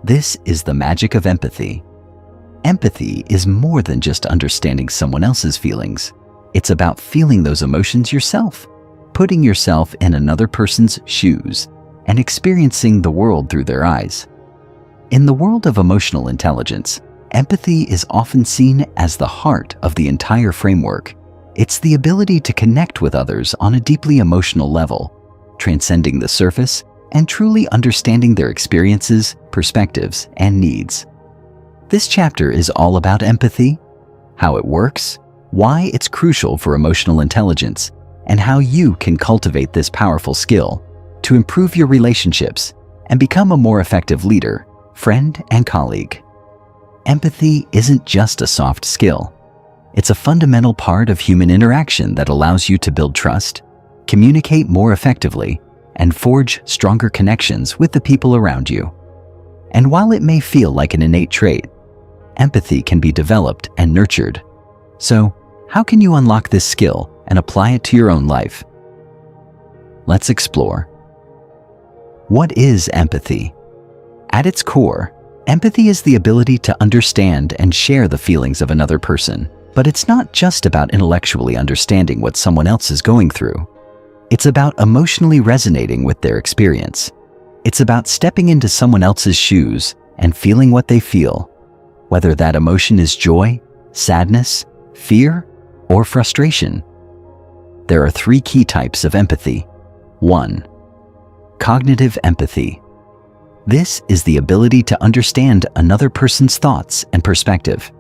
This is the magic of empathy. Empathy is more than just understanding someone else's feelings. It's about feeling those emotions yourself, putting yourself in another person's shoes, and experiencing the world through their eyes. In the world of emotional intelligence, empathy is often seen as the heart of the entire framework. It's the ability to connect with others on a deeply emotional level, transcending the surface and truly understanding their experiences, perspectives, and needs. This chapter is all about empathy, how it works, why it's crucial for emotional intelligence, and how you can cultivate this powerful skill to improve your relationships and become a more effective leader, friend, and colleague. Empathy isn't just a soft skill. It's a fundamental part of human interaction that allows you to build trust, communicate more effectively, and forge stronger connections with the people around you. And while it may feel like an innate trait, empathy can be developed and nurtured. So, how can you unlock this skill and apply it to your own life? Let's explore. What is empathy? At its core, empathy is the ability to understand and share the feelings of another person. But it's not just about intellectually understanding what someone else is going through. It's about emotionally resonating with their experience. It's about stepping into someone else's shoes and feeling what they feel, whether that emotion is joy, sadness, fear, or frustration. There are 3 key types of empathy. 1. Cognitive empathy. This is the ability to understand another person's thoughts and perspective.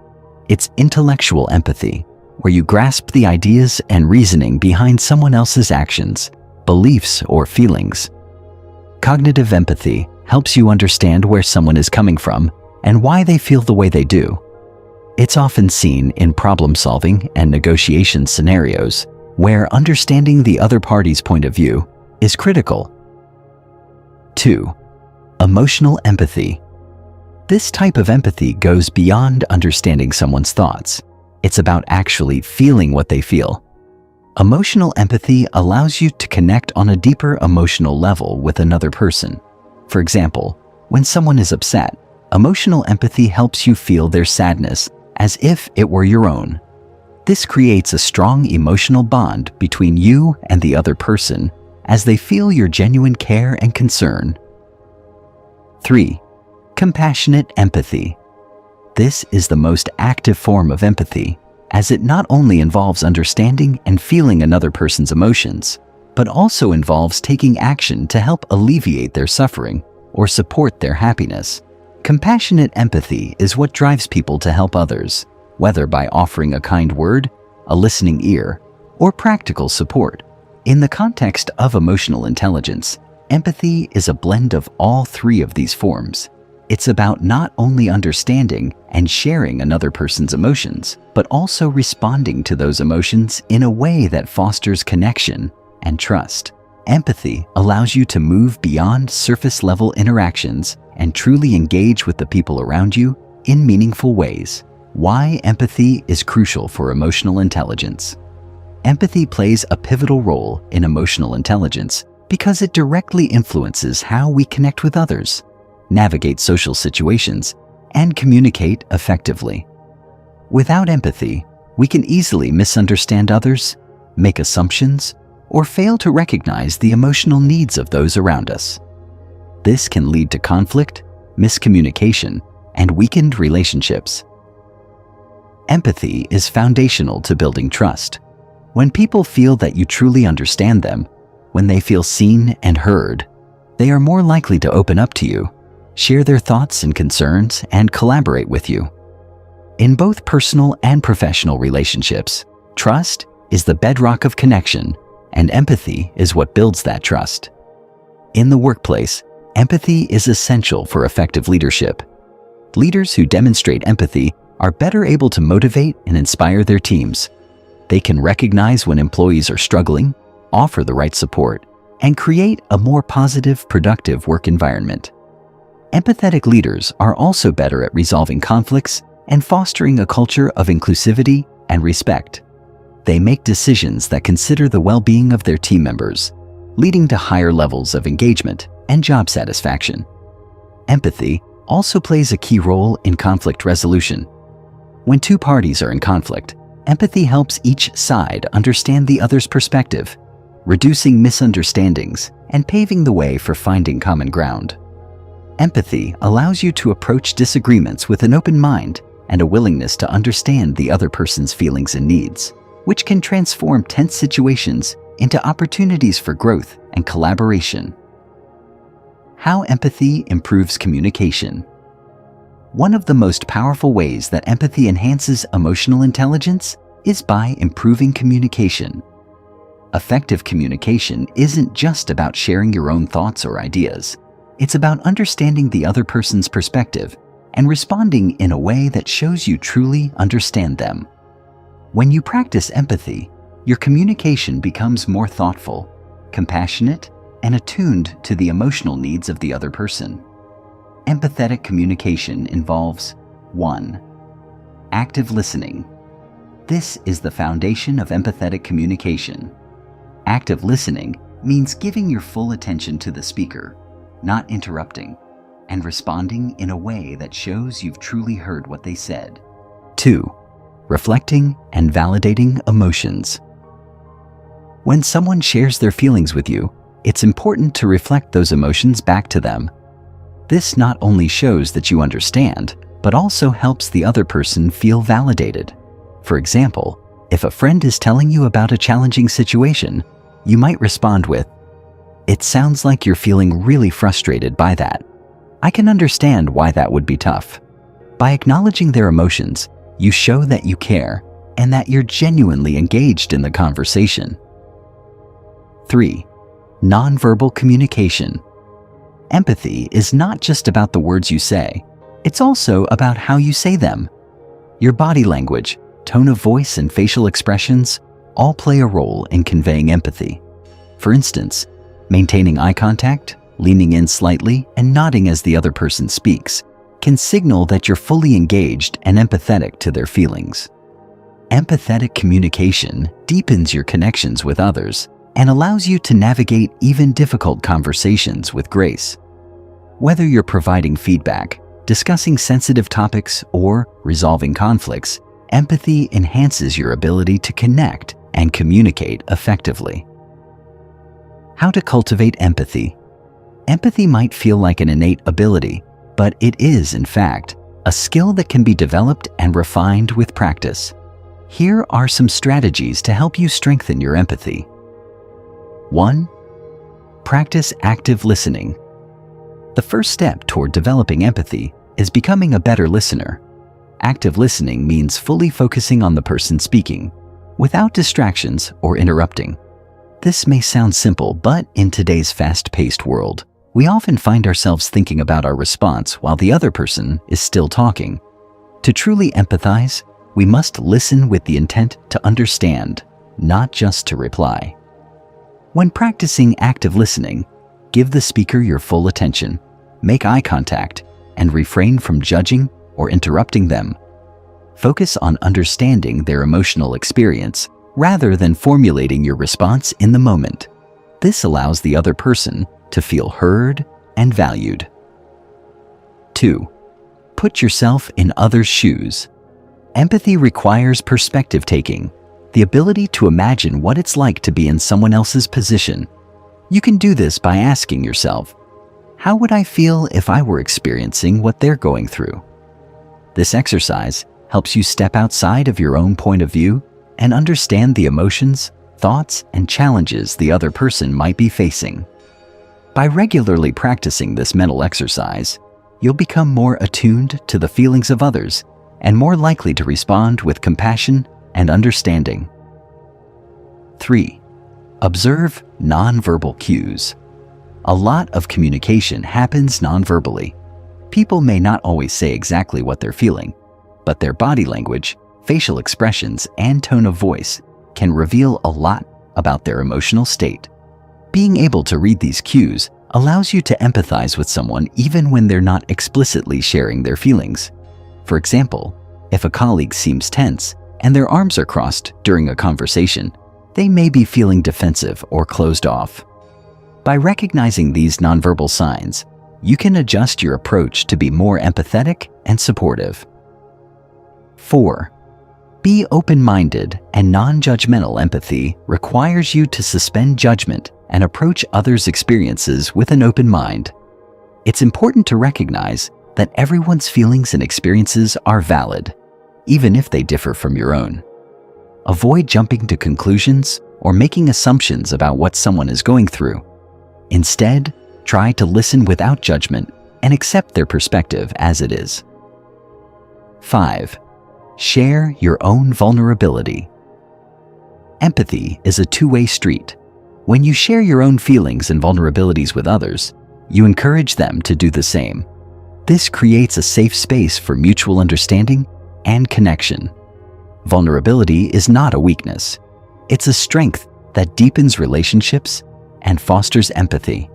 It's intellectual empathy, where you grasp the ideas and reasoning behind someone else's actions, beliefs, or feelings. Cognitive empathy helps you understand where someone is coming from and why they feel the way they do. It's often seen in problem-solving and negotiation scenarios, where understanding the other party's point of view is critical. 2. Emotional empathy. This type of empathy goes beyond understanding someone's thoughts. It's about actually feeling what they feel. Emotional empathy allows you to connect on a deeper emotional level with another person. For example, when someone is upset, emotional empathy helps you feel their sadness as if it were your own. This creates a strong emotional bond between you and the other person as they feel your genuine care and concern. 3. Compassionate empathy. This is the most active form of empathy, as it not only involves understanding and feeling another person's emotions, but also involves taking action to help alleviate their suffering or support their happiness. Compassionate empathy is what drives people to help others, whether by offering a kind word, a listening ear, or practical support. In the context of emotional intelligence, empathy is a blend of all 3 of these forms. It's about not only understanding and sharing another person's emotions, but also responding to those emotions in a way that fosters connection and trust. Empathy allows you to move beyond surface-level interactions and truly engage with the people around you in meaningful ways. Why empathy is crucial for emotional intelligence. Empathy plays a pivotal role in emotional intelligence because it directly influences how we connect with others, navigate social situations, and communicate effectively. Without empathy, we can easily misunderstand others, make assumptions, or fail to recognize the emotional needs of those around us. This can lead to conflict, miscommunication, and weakened relationships. Empathy is foundational to building trust. When people feel that you truly understand them, when they feel seen and heard, they are more likely to open up to you, share their thoughts and concerns, and collaborate with you. In both personal and professional relationships, trust is the bedrock of connection, and empathy is what builds that trust. In the workplace, empathy is essential for effective leadership. Leaders who demonstrate empathy are better able to motivate and inspire their teams. They can recognize when employees are struggling, offer the right support, and create a more positive, productive work environment. Empathetic leaders are also better at resolving conflicts and fostering a culture of inclusivity and respect. They make decisions that consider the well-being of their team members, leading to higher levels of engagement and job satisfaction. Empathy also plays a key role in conflict resolution. When 2 parties are in conflict, empathy helps each side understand the other's perspective, reducing misunderstandings and paving the way for finding common ground. Empathy allows you to approach disagreements with an open mind and a willingness to understand the other person's feelings and needs, which can transform tense situations into opportunities for growth and collaboration. How empathy improves communication. One of the most powerful ways that empathy enhances emotional intelligence is by improving communication. Effective communication isn't just about sharing your own thoughts or ideas. It's about understanding the other person's perspective and responding in a way that shows you truly understand them. When you practice empathy, your communication becomes more thoughtful, compassionate, and attuned to the emotional needs of the other person. Empathetic communication involves 1. Active listening. This is the foundation of empathetic communication. Active listening means giving your full attention to the speaker, not interrupting, and responding in a way that shows you've truly heard what they said. 2. Reflecting and validating emotions. When someone shares their feelings with you, it's important to reflect those emotions back to them. This not only shows that you understand, but also helps the other person feel validated. For example, if a friend is telling you about a challenging situation, you might respond with, "It sounds like you're feeling really frustrated by that. I can understand why that would be tough." By acknowledging their emotions, you show that you care and that you're genuinely engaged in the conversation. 3. Nonverbal communication. Empathy is not just about the words you say, it's also about how you say them. Your body language, tone of voice, and facial expressions all play a role in conveying empathy. For instance, maintaining eye contact, leaning in slightly, and nodding as the other person speaks can signal that you're fully engaged and empathetic to their feelings. Empathetic communication deepens your connections with others and allows you to navigate even difficult conversations with grace. Whether you're providing feedback, discussing sensitive topics, or resolving conflicts, empathy enhances your ability to connect and communicate effectively. How to cultivate empathy. Empathy might feel like an innate ability, but it is, in fact, a skill that can be developed and refined with practice. Here are some strategies to help you strengthen your empathy. 1. Practice active listening. The first step toward developing empathy is becoming a better listener. Active listening means fully focusing on the person speaking, without distractions or interrupting. This may sound simple, but in today's fast-paced world, we often find ourselves thinking about our response while the other person is still talking. To truly empathize, we must listen with the intent to understand, not just to reply. When practicing active listening, give the speaker your full attention, make eye contact, and refrain from judging or interrupting them. Focus on understanding their emotional experience rather than formulating your response in the moment. This allows the other person to feel heard and valued. 2. Put yourself in others' shoes. Empathy requires perspective taking, the ability to imagine what it's like to be in someone else's position. You can do this by asking yourself, how would I feel if I were experiencing what they're going through? This exercise helps you step outside of your own point of view and understand the emotions, thoughts, and challenges the other person might be facing. By regularly practicing this mental exercise, you'll become more attuned to the feelings of others and more likely to respond with compassion and understanding. 3. Observe nonverbal cues. A lot of communication happens nonverbally. People may not always say exactly what they're feeling, but their body language, facial expressions, and tone of voice can reveal a lot about their emotional state. Being able to read these cues allows you to empathize with someone even when they're not explicitly sharing their feelings. For example, if a colleague seems tense and their arms are crossed during a conversation, they may be feeling defensive or closed off. By recognizing these nonverbal signs, you can adjust your approach to be more empathetic and supportive. 4. Be open-minded and non-judgmental. Empathy requires you to suspend judgment and approach others' experiences with an open mind. It's important to recognize that everyone's feelings and experiences are valid, even if they differ from your own. Avoid jumping to conclusions or making assumptions about what someone is going through. Instead, try to listen without judgment and accept their perspective as it is. 5. Share your own vulnerability. Empathy is a two-way street. When you share your own feelings and vulnerabilities with others, you encourage them to do the same. This creates a safe space for mutual understanding and connection. Vulnerability is not a weakness. It's a strength that deepens relationships and fosters empathy.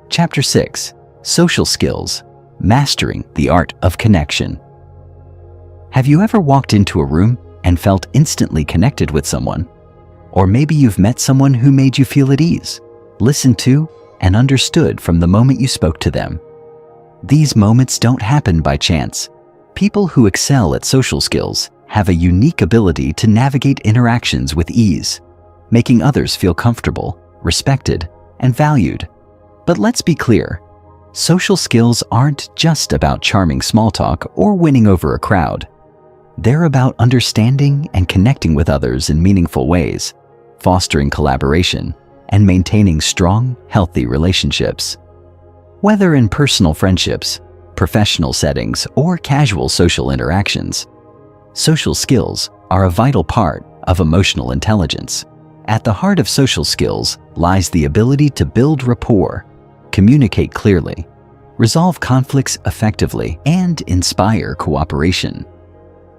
Chapter 6. Social Skills: Mastering the Art of Connection. Have you ever walked into a room and felt instantly connected with someone? Or maybe you've met someone who made you feel at ease, listened to, and understood from the moment you spoke to them. These moments don't happen by chance. People who excel at social skills have a unique ability to navigate interactions with ease, making others feel comfortable, respected, and valued. But let's be clear, social skills aren't just about charming small talk or winning over a crowd. They're about understanding and connecting with others in meaningful ways, fostering collaboration, and maintaining strong, healthy relationships. Whether in personal friendships, professional settings, or casual social interactions, social skills are a vital part of emotional intelligence. At the heart of social skills lies the ability to build rapport, communicate clearly, resolve conflicts effectively, and inspire cooperation.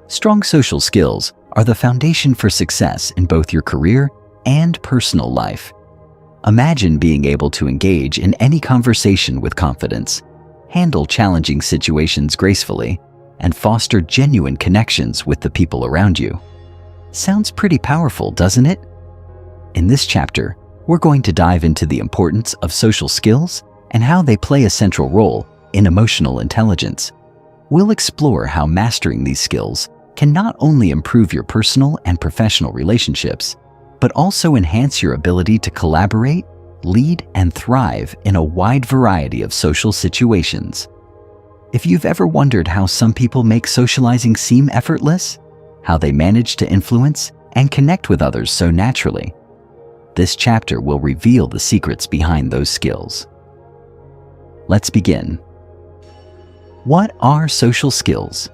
Strong social skills are the foundation for success in both your career and personal life. Imagine being able to engage in any conversation with confidence, handle challenging situations gracefully, and foster genuine connections with the people around you. Sounds pretty powerful, doesn't it? In this chapter, we're going to dive into the importance of social skills and how they play a central role in emotional intelligence. We'll explore how mastering these skills can not only improve your personal and professional relationships, but also enhance your ability to collaborate, lead, and thrive in a wide variety of social situations. If you've ever wondered how some people make socializing seem effortless, how they manage to influence and connect with others so naturally, this chapter will reveal the secrets behind those skills. Let's begin. What are social skills?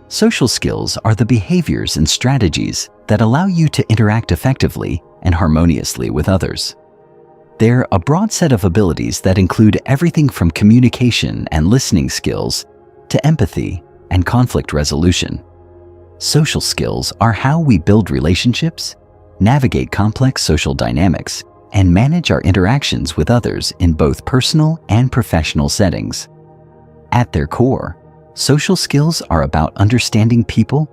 Social skills are the behaviors and strategies that allow you to interact effectively and harmoniously with others. They're a broad set of abilities that include everything from communication and listening skills to empathy and conflict resolution. Social skills are how we build relationships, navigate complex social dynamics, and manage our interactions with others in both personal and professional settings. At their core, social skills are about understanding people,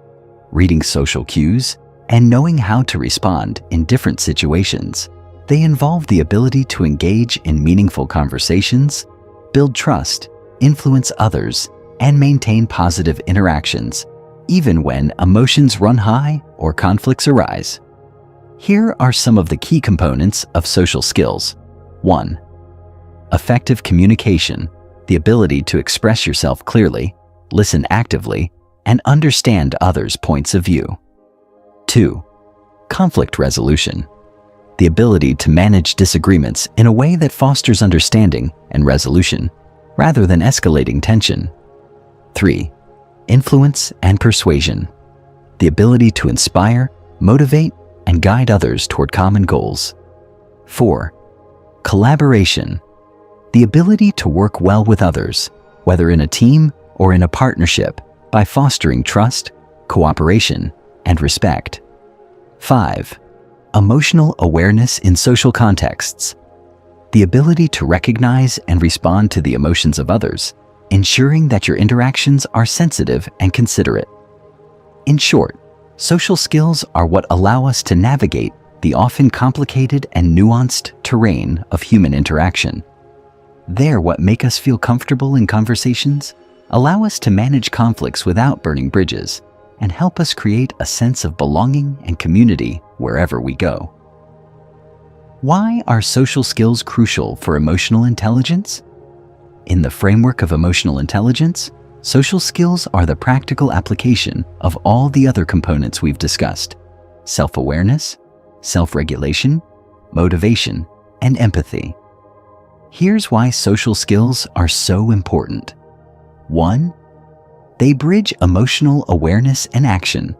reading social cues, and knowing how to respond in different situations. They involve the ability to engage in meaningful conversations, build trust, influence others, and maintain positive interactions, even when emotions run high or conflicts arise. Here are some of the key components of social skills. 1. Effective communication, the ability to express yourself clearly, listen actively, and understand others' points of view. 2. Conflict resolution, the ability to manage disagreements in a way that fosters understanding and resolution, rather than escalating tension. 3. Influence and persuasion, the ability to inspire, motivate, and guide others toward common goals. 4. Collaboration, the ability to work well with others, whether in a team or in a partnership, by fostering trust, cooperation, and respect. 5. Emotional awareness in social contexts, the ability to recognize and respond to the emotions of others, ensuring that your interactions are sensitive and considerate. In short, social skills are what allow us to navigate the often complicated and nuanced terrain of human interaction. They're what make us feel comfortable in conversations, allow us to manage conflicts without burning bridges, and help us create a sense of belonging and community wherever we go. Why are social skills crucial for emotional intelligence? In the framework of emotional intelligence, social skills are the practical application of all the other components we've discussed: self-awareness, self-regulation, motivation, and empathy. Here's why social skills are so important. 1. They bridge emotional awareness and action.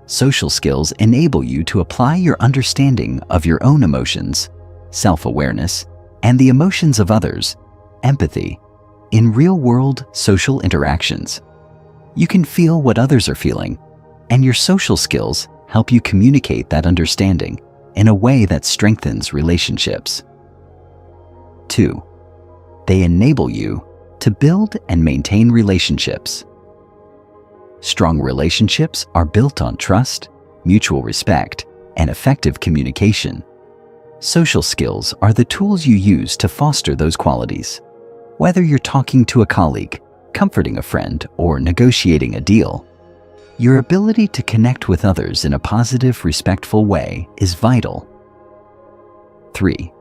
Social skills enable you to apply your understanding of your own emotions, self-awareness, and the emotions of others, empathy, in real-world social interactions. You can feel what others are feeling, and your social skills help you communicate that understanding in a way that strengthens relationships. 2. They enable you to build and maintain relationships. Strong relationships are built on trust, mutual respect, and effective communication. Social skills are the tools you use to foster those qualities. Whether you're talking to a colleague, comforting a friend, or negotiating a deal, your ability to connect with others in a positive, respectful way is vital. 3.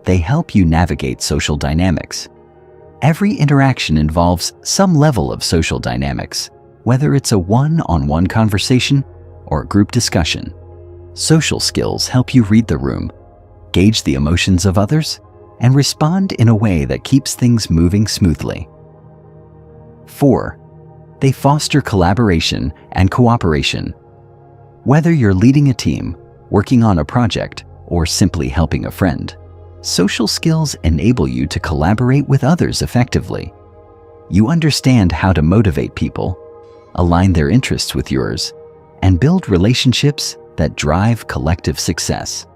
They help you navigate social dynamics. Every interaction involves some level of social dynamics, whether it's a one-on-one conversation or a group discussion. Social skills help you read the room, gauge the emotions of others, and respond in a way that keeps things moving smoothly. 4. They foster collaboration and cooperation. Whether you're leading a team, working on a project, or simply helping a friend, social skills enable you to collaborate with others effectively. You understand how to motivate people, align their interests with yours, and build relationships that drive collective success.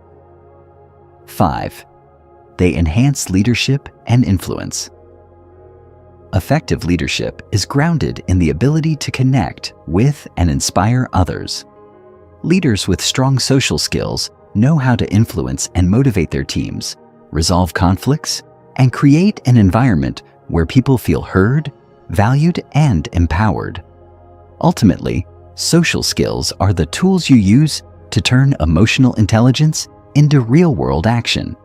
5. They enhance leadership and influence. Effective leadership is grounded in the ability to connect with and inspire others. Leaders with strong social skills know how to influence and motivate their teams, resolve conflicts, and create an environment where people feel heard, valued, and empowered. Ultimately, social skills are the tools you use to turn emotional intelligence into real-world action.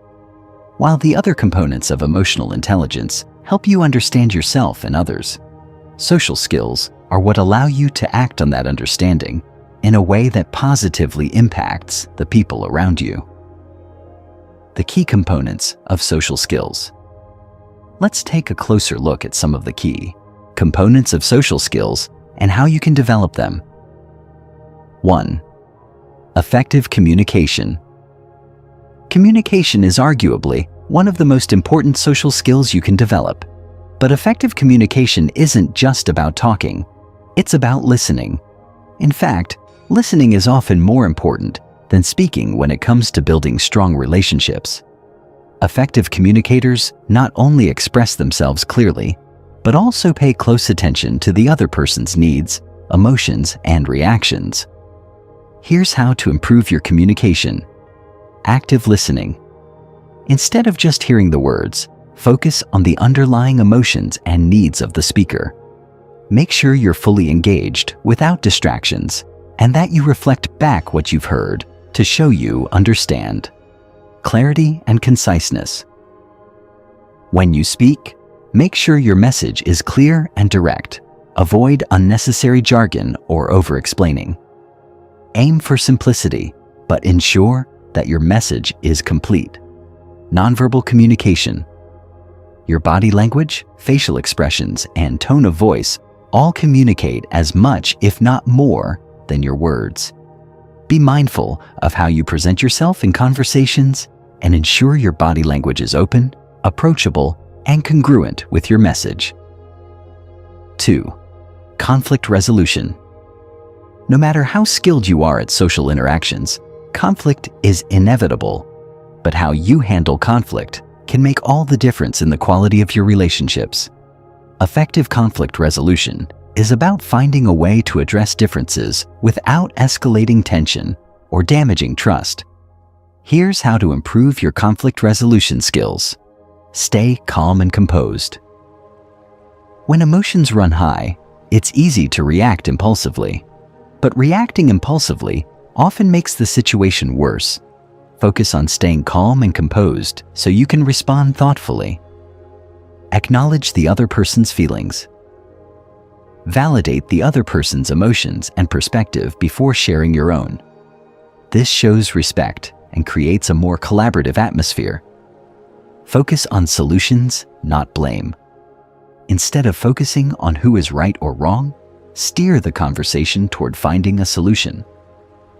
While the other components of emotional intelligence help you understand yourself and others, social skills are what allow you to act on that understanding in a way that positively impacts the people around you. The key components of social skills. Let's take a closer look at some of the key components of social skills and how you can develop them. 1. Effective communication. Communication is arguably one of the most important social skills you can develop. But effective communication isn't just about talking. It's about listening. In fact, listening is often more important than speaking when it comes to building strong relationships. Effective communicators not only express themselves clearly, but also pay close attention to the other person's needs, emotions, and reactions. Here's how to improve your communication. Active listening. Instead of just hearing the words, focus on the underlying emotions and needs of the speaker. Make sure you're fully engaged without distractions, and that you reflect back what you've heard to show you understand. Clarity and conciseness. When you speak, make sure your message is clear and direct. Avoid unnecessary jargon or over-explaining. Aim for simplicity, but ensure that your message is complete. Nonverbal communication. Your body language, facial expressions, and tone of voice all communicate as much, if not more, than your words. Be mindful of how you present yourself in conversations and ensure your body language is open, approachable, and congruent with your message. 2. Conflict resolution. No matter how skilled you are at social interactions, conflict is inevitable, but how you handle conflict can make all the difference in the quality of your relationships. Effective conflict resolution is about finding a way to address differences without escalating tension or damaging trust. Here's how to improve your conflict resolution skills. Stay calm and composed. When emotions run high, it's easy to react impulsively. But reacting impulsively often makes the situation worse. Focus on staying calm and composed so you can respond thoughtfully. Acknowledge the other person's feelings. Validate the other person's emotions and perspective before sharing your own. This shows respect and creates a more collaborative atmosphere. Focus on solutions, not blame. Instead of focusing on who is right or wrong, steer the conversation toward finding a solution.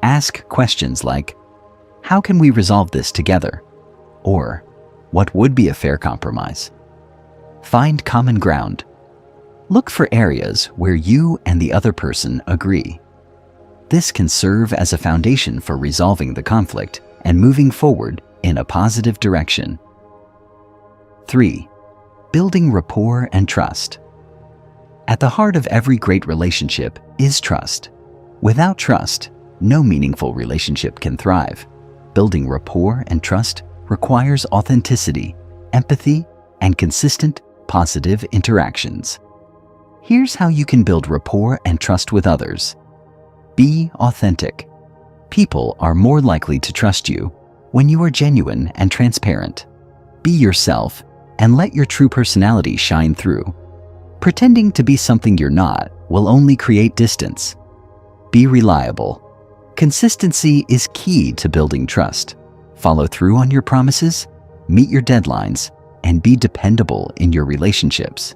Ask questions like, "How can we resolve this together?" Or, "What would be a fair compromise?" Find common ground. Look for areas where you and the other person agree. This can serve as a foundation for resolving the conflict and moving forward in a positive direction. 3. Building rapport and trust. At the heart of every great relationship is trust. Without trust, no meaningful relationship can thrive. Building rapport and trust requires authenticity, empathy, and consistent, positive interactions. Here's how you can build rapport and trust with others. Be authentic. People are more likely to trust you when you are genuine and transparent. Be yourself and let your true personality shine through. Pretending to be something you're not will only create distance. Be reliable. Consistency is key to building trust. Follow through on your promises, meet your deadlines, and be dependable in your relationships.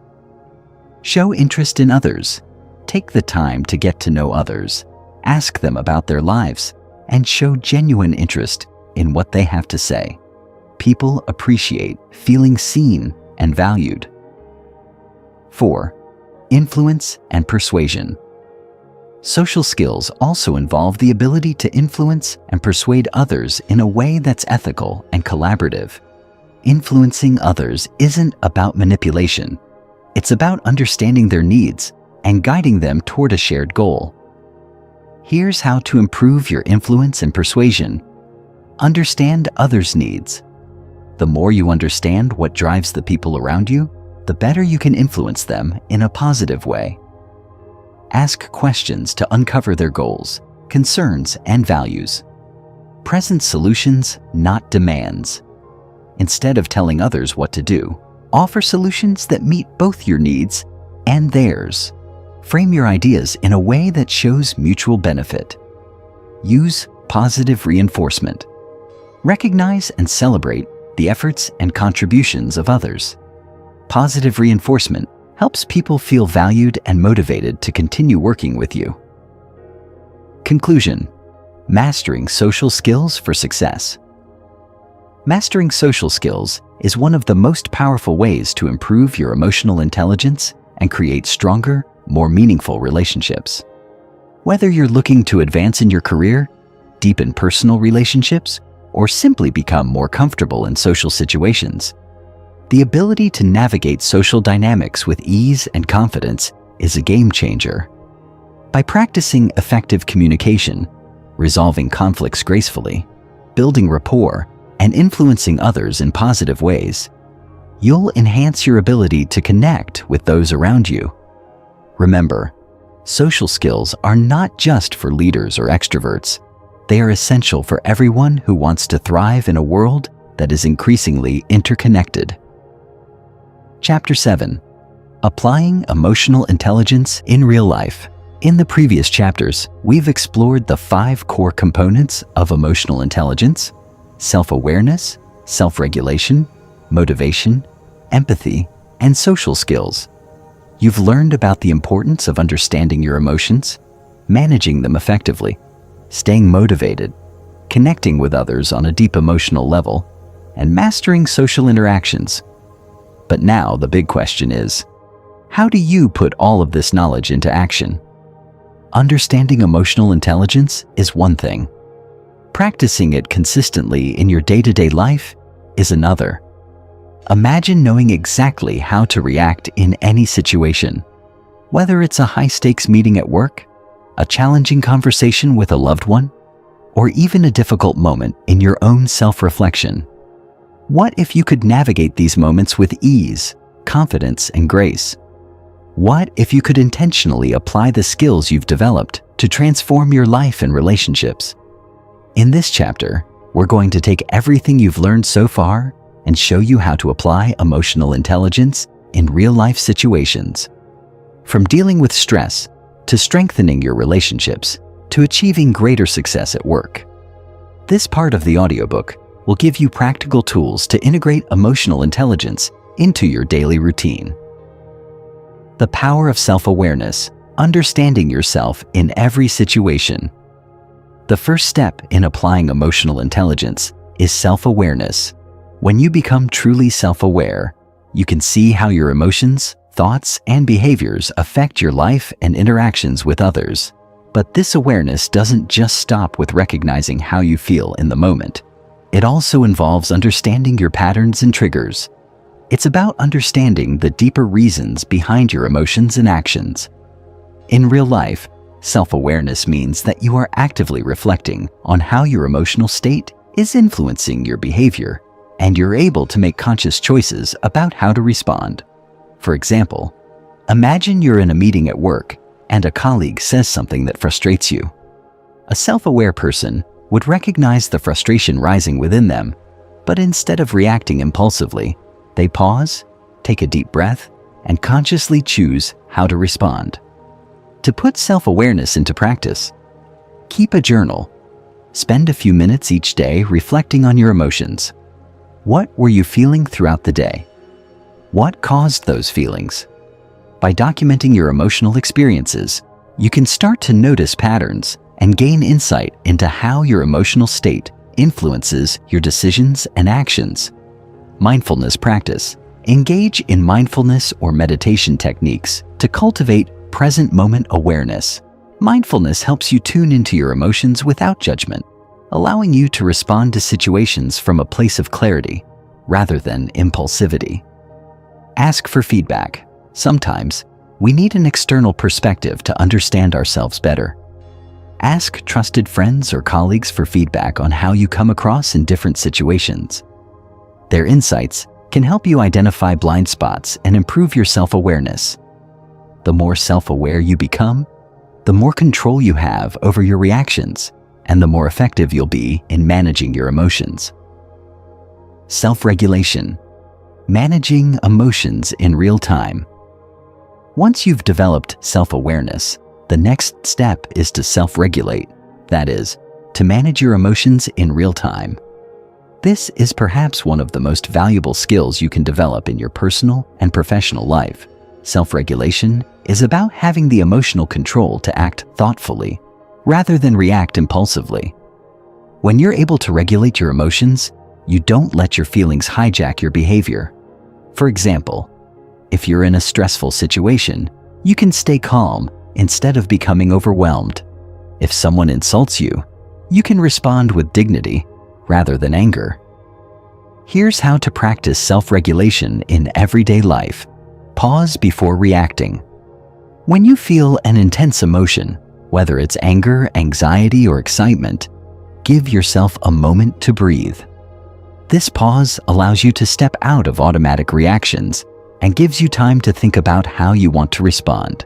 Show interest in others. Take the time to get to know others. Ask them about their lives and show genuine interest in what they have to say. People appreciate feeling seen and valued. 4. Influence and persuasion. Social skills also involve the ability to influence and persuade others in a way that's ethical and collaborative. Influencing others isn't about manipulation. It's about understanding their needs and guiding them toward a shared goal. Here's how to improve your influence and persuasion. Understand others' needs. The more you understand what drives the people around you, the better you can influence them in a positive way. Ask questions to uncover their goals, concerns, and values. Present solutions, not demands. Instead of telling others what to do, offer solutions that meet both your needs and theirs. Frame your ideas in a way that shows mutual benefit. Use positive reinforcement. Recognize and celebrate the efforts and contributions of others. Positive reinforcement helps people feel valued and motivated to continue working with you. Conclusion: mastering social skills for success. Mastering social skills is one of the most powerful ways to improve your emotional intelligence and create stronger, more meaningful relationships. Whether you're looking to advance in your career, deepen personal relationships, or simply become more comfortable in social situations, the ability to navigate social dynamics with ease and confidence is a game changer. By practicing effective communication, resolving conflicts gracefully, building rapport, and influencing others in positive ways, you'll enhance your ability to connect with those around you. Remember, social skills are not just for leaders or extroverts. They are essential for everyone who wants to thrive in a world that is increasingly interconnected. Chapter 7. Applying Emotional Intelligence in Real Life. In the previous chapters, we've explored the 5 core components of emotional intelligence: self-awareness, self-regulation, motivation, empathy, and social skills. You've learned about the importance of understanding your emotions, managing them effectively, staying motivated, connecting with others on a deep emotional level, and mastering social interactions. But now the big question is, how do you put all of this knowledge into action? Understanding emotional intelligence is one thing. Practicing it consistently in your day-to-day life is another. Imagine knowing exactly how to react in any situation, whether it's a high-stakes meeting at work, a challenging conversation with a loved one, or even a difficult moment in your own self-reflection. What if you could navigate these moments with ease, confidence, and grace? What if you could intentionally apply the skills you've developed to transform your life and relationships? In this chapter, we're going to take everything you've learned so far and show you how to apply emotional intelligence in real-life situations. From dealing with stress, to strengthening your relationships, to achieving greater success at work. This part of the audiobook will give you practical tools to integrate emotional intelligence into your daily routine. The power of self-awareness, understanding yourself in every situation. The first step in applying emotional intelligence is self-awareness. When you become truly self-aware, you can see how your emotions, thoughts, and behaviors affect your life and interactions with others. But this awareness doesn't just stop with recognizing how you feel in the moment. It also involves understanding your patterns and triggers. It's about understanding the deeper reasons behind your emotions and actions. In real life, self-awareness means that you are actively reflecting on how your emotional state is influencing your behavior, and you're able to make conscious choices about how to respond. For example, imagine you're in a meeting at work and a colleague says something that frustrates you. A self-aware person would recognize the frustration rising within them, but instead of reacting impulsively, they pause, take a deep breath, and consciously choose how to respond. To put self-awareness into practice, keep a journal. Spend a few minutes each day reflecting on your emotions. What were you feeling throughout the day? What caused those feelings? By documenting your emotional experiences, you can start to notice patterns and gain insight into how your emotional state influences your decisions and actions. Mindfulness practice. Engage in mindfulness or meditation techniques to cultivate present moment awareness. Mindfulness helps you tune into your emotions without judgment, allowing you to respond to situations from a place of clarity rather than impulsivity. Ask for feedback. Sometimes, we need an external perspective to understand ourselves better. Ask trusted friends or colleagues for feedback on how you come across in different situations. Their insights can help you identify blind spots and improve your self-awareness. The more self-aware you become, the more control you have over your reactions, and the more effective you'll be in managing your emotions. Self-regulation. Managing emotions in real time. Once you've developed self-awareness, the next step is to self-regulate, that is, to manage your emotions in real time. This is perhaps one of the most valuable skills you can develop in your personal and professional life. Self-regulation is about having the emotional control to act thoughtfully, rather than react impulsively. When you're able to regulate your emotions, you don't let your feelings hijack your behavior. For example, if you're in a stressful situation, you can stay calm instead of becoming overwhelmed. If someone insults you, you can respond with dignity rather than anger. Here's how to practice self-regulation in everyday life. Pause before reacting. When you feel an intense emotion, whether it's anger, anxiety, or excitement, give yourself a moment to breathe. This pause allows you to step out of automatic reactions and gives you time to think about how you want to respond.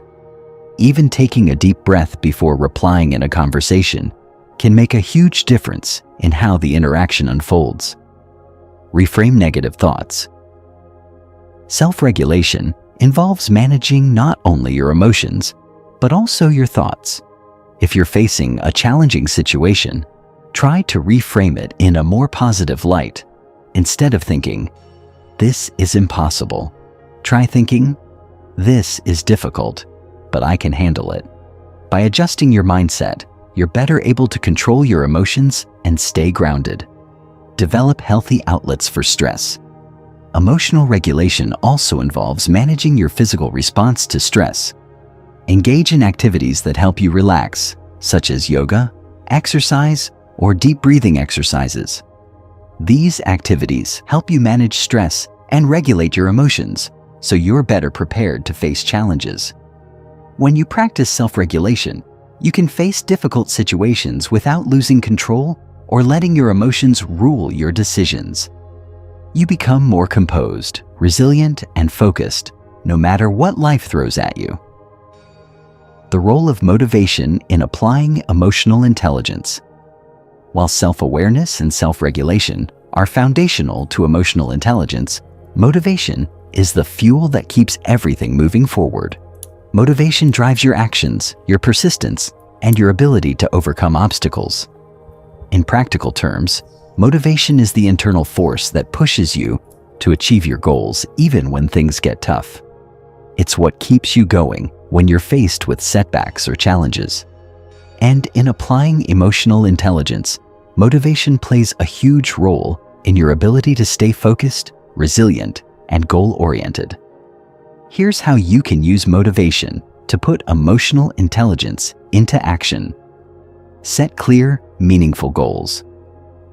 Even taking a deep breath before replying in a conversation can make a huge difference in how the interaction unfolds. Reframe negative thoughts. Self-regulation involves managing not only your emotions, but also your thoughts. If you're facing a challenging situation, try to reframe it in a more positive light. Instead of thinking, "This is impossible," try thinking, "This is difficult, but I can handle it." By adjusting your mindset, you're better able to control your emotions and stay grounded. Develop healthy outlets for stress. Emotional regulation also involves managing your physical response to stress. Engage in activities that help you relax, such as yoga, exercise, or deep breathing exercises. These activities help you manage stress and regulate your emotions, so you're better prepared to face challenges. When you practice self-regulation, you can face difficult situations without losing control or letting your emotions rule your decisions. You become more composed, resilient, and focused, no matter what life throws at you. The role of motivation in applying emotional intelligence. While self-awareness and self-regulation are foundational to emotional intelligence, motivation is the fuel that keeps everything moving forward. Motivation drives your actions, your persistence, and your ability to overcome obstacles. In practical terms, motivation is the internal force that pushes you to achieve your goals even when things get tough. It's what keeps you going when you're faced with setbacks or challenges. And in applying emotional intelligence, motivation plays a huge role in your ability to stay focused, resilient, and goal-oriented. Here's how you can use motivation to put emotional intelligence into action. Set clear, meaningful goals.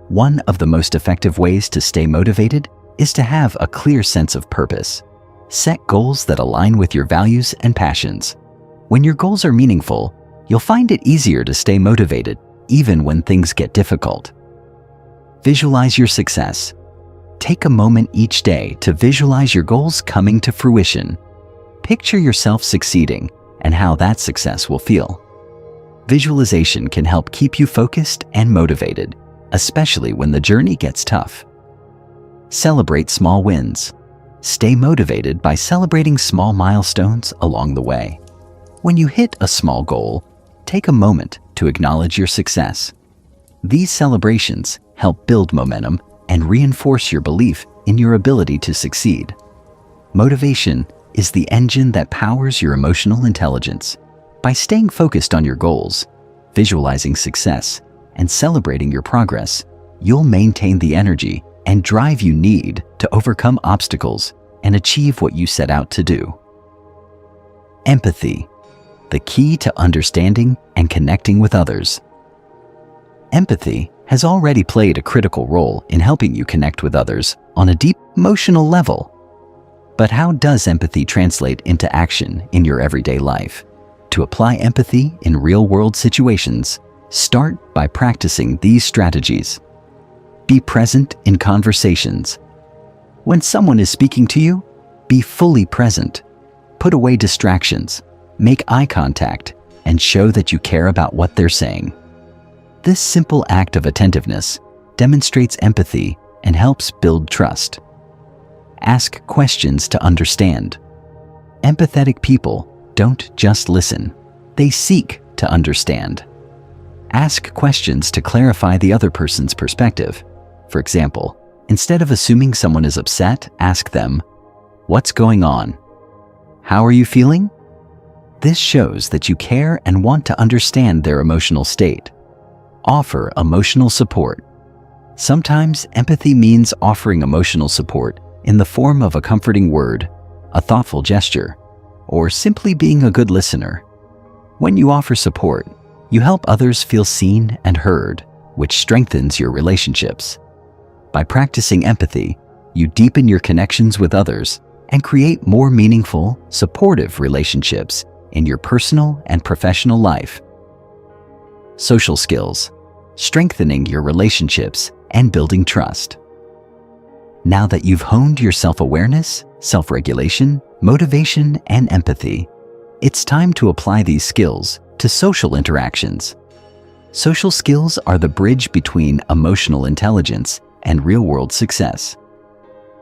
One of the most effective ways to stay motivated is to have a clear sense of purpose. Set goals that align with your values and passions. When your goals are meaningful, you'll find it easier to stay motivated even when things get difficult. Visualize your success. Take a moment each day to visualize your goals coming to fruition. Picture yourself succeeding and how that success will feel. Visualization can help keep you focused and motivated, especially when the journey gets tough. Celebrate small wins. Stay motivated by celebrating small milestones along the way. When you hit a small goal, take a moment to acknowledge your success. These celebrations help build momentum and reinforce your belief in your ability to succeed. Motivation is the engine that powers your emotional intelligence. By staying focused on your goals, visualizing success, and celebrating your progress, you'll maintain the energy and drive you need to overcome obstacles and achieve what you set out to do. Empathy, the key to understanding and connecting with others. Empathy has already played a critical role in helping you connect with others on a deep emotional level. But how does empathy translate into action in your everyday life? To apply empathy in real-world situations, start by practicing these strategies. Be present in conversations. When someone is speaking to you, be fully present. Put away distractions, make eye contact, and show that you care about what they're saying. This simple act of attentiveness demonstrates empathy and helps build trust. Ask questions to understand. Empathetic people don't just listen, they seek to understand. Ask questions to clarify the other person's perspective. For example, instead of assuming someone is upset, ask them, "What's going on? How are you feeling?" This shows that you care and want to understand their emotional state. Offer emotional support. Sometimes empathy means offering emotional support in the form of a comforting word, a thoughtful gesture, or simply being a good listener. When you offer support, you help others feel seen and heard, which strengthens your relationships. By practicing empathy, you deepen your connections with others and create more meaningful, supportive relationships in your personal and professional life. Social skills, strengthening your relationships and building trust. Now that you've honed your self-awareness, self-regulation, motivation, and empathy, it's time to apply these skills to social interactions. Social skills are the bridge between emotional intelligence and real-world success.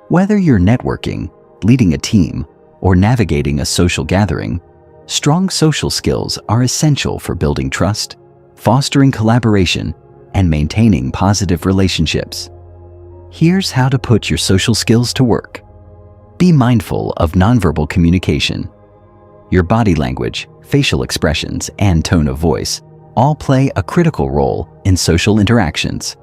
Whether you're networking, leading a team, or navigating a social gathering, strong social skills are essential for building trust, fostering collaboration, and maintaining positive relationships. Here's how to put your social skills to work. Be mindful of nonverbal communication. Your body language, facial expressions, and tone of voice all play a critical role in social interactions.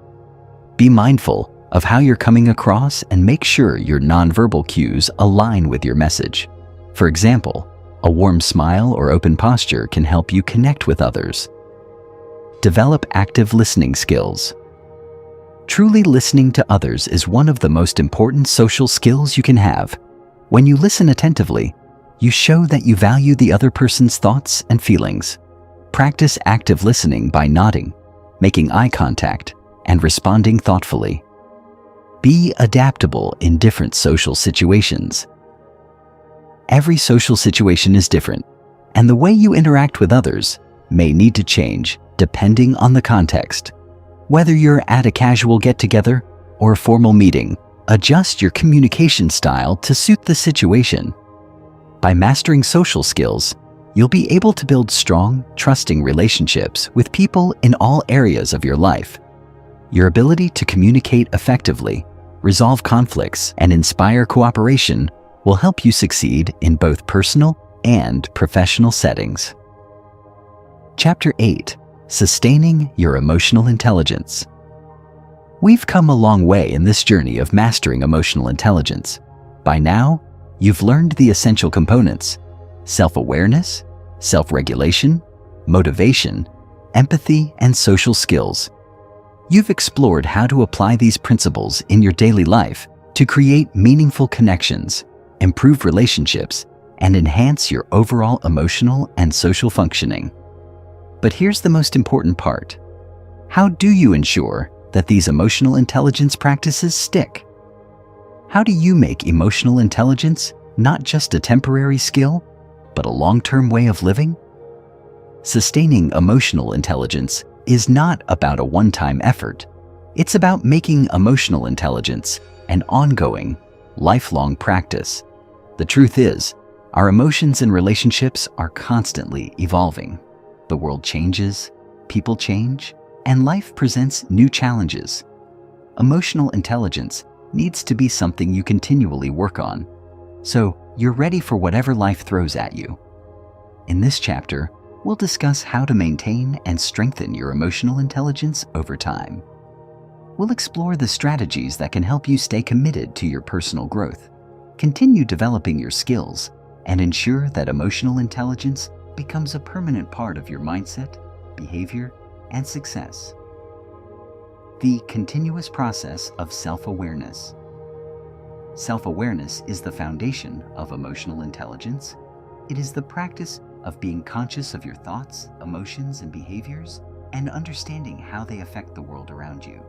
Be mindful of how you're coming across and make sure your nonverbal cues align with your message. For example, a warm smile or open posture can help you connect with others. Develop active listening skills. Truly listening to others is one of the most important social skills you can have. When you listen attentively, you show that you value the other person's thoughts and feelings. Practice active listening by nodding, making eye contact, and responding thoughtfully. Be adaptable in different social situations. Every social situation is different, and the way you interact with others may need to change depending on the context. Whether you're at a casual get-together or a formal meeting, adjust your communication style to suit the situation. By mastering social skills, you'll be able to build strong, trusting relationships with people in all areas of your life. Your ability to communicate effectively, resolve conflicts, and inspire cooperation will help you succeed in both personal and professional settings. Chapter 8: Sustaining Your Emotional Intelligence. We've come a long way in this journey of mastering emotional intelligence. By now, you've learned the essential components: self-awareness, self-regulation, motivation, empathy, and social skills. You've explored how to apply these principles in your daily life to create meaningful connections, improve relationships, and enhance your overall emotional and social functioning. But here's the most important part. How do you ensure that these emotional intelligence practices stick? How do you make emotional intelligence not just a temporary skill, but a long-term way of living? Sustaining emotional intelligence is not about a one-time effort. It's about making emotional intelligence an ongoing, lifelong practice. The truth is, our emotions and relationships are constantly evolving. The world changes, people change, and life presents new challenges. Emotional intelligence needs to be something you continually work on, so you're ready for whatever life throws at you. In this chapter, we'll discuss how to maintain and strengthen your emotional intelligence over time. We'll explore the strategies that can help you stay committed to your personal growth, continue developing your skills, and ensure that emotional intelligence becomes a permanent part of your mindset, behavior, and success. The continuous process of self-awareness. Self-awareness is the foundation of emotional intelligence. It is the practice of being conscious of your thoughts, emotions, and behaviors, and understanding how they affect the world around you.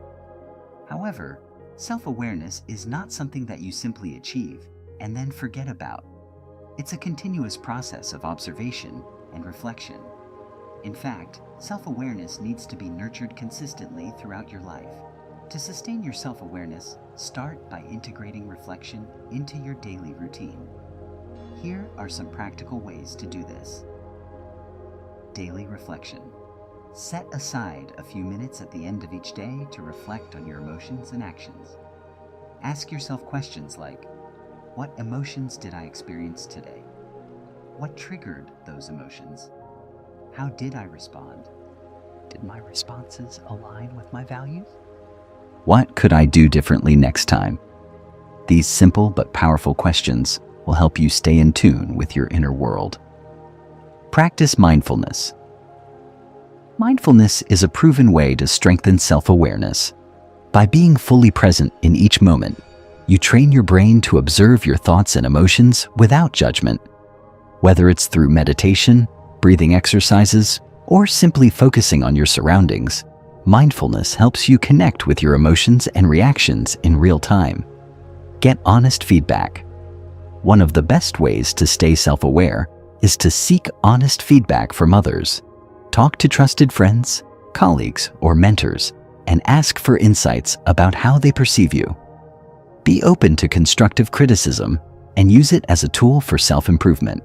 However, self-awareness is not something that you simply achieve and then forget about. It's a continuous process of observation and reflection. In fact, self-awareness needs to be nurtured consistently throughout your life. To sustain your self-awareness, start by integrating reflection into your daily routine. Here are some practical ways to do this. Daily reflection. Set aside a few minutes at the end of each day to reflect on your emotions and actions. Ask yourself questions like, what emotions did I experience today? What triggered those emotions? How did I respond? Did my responses align with my values? What could I do differently next time? These simple but powerful questions will help you stay in tune with your inner world. Practice mindfulness. Mindfulness is a proven way to strengthen self-awareness. By being fully present in each moment, you train your brain to observe your thoughts and emotions without judgment. Whether it's through meditation, breathing exercises, or simply focusing on your surroundings, mindfulness helps you connect with your emotions and reactions in real time. Get honest feedback. One of the best ways to stay self-aware is to seek honest feedback from others. Talk to trusted friends, colleagues, or mentors, and ask for insights about how they perceive you. Be open to constructive criticism and use it as a tool for self-improvement.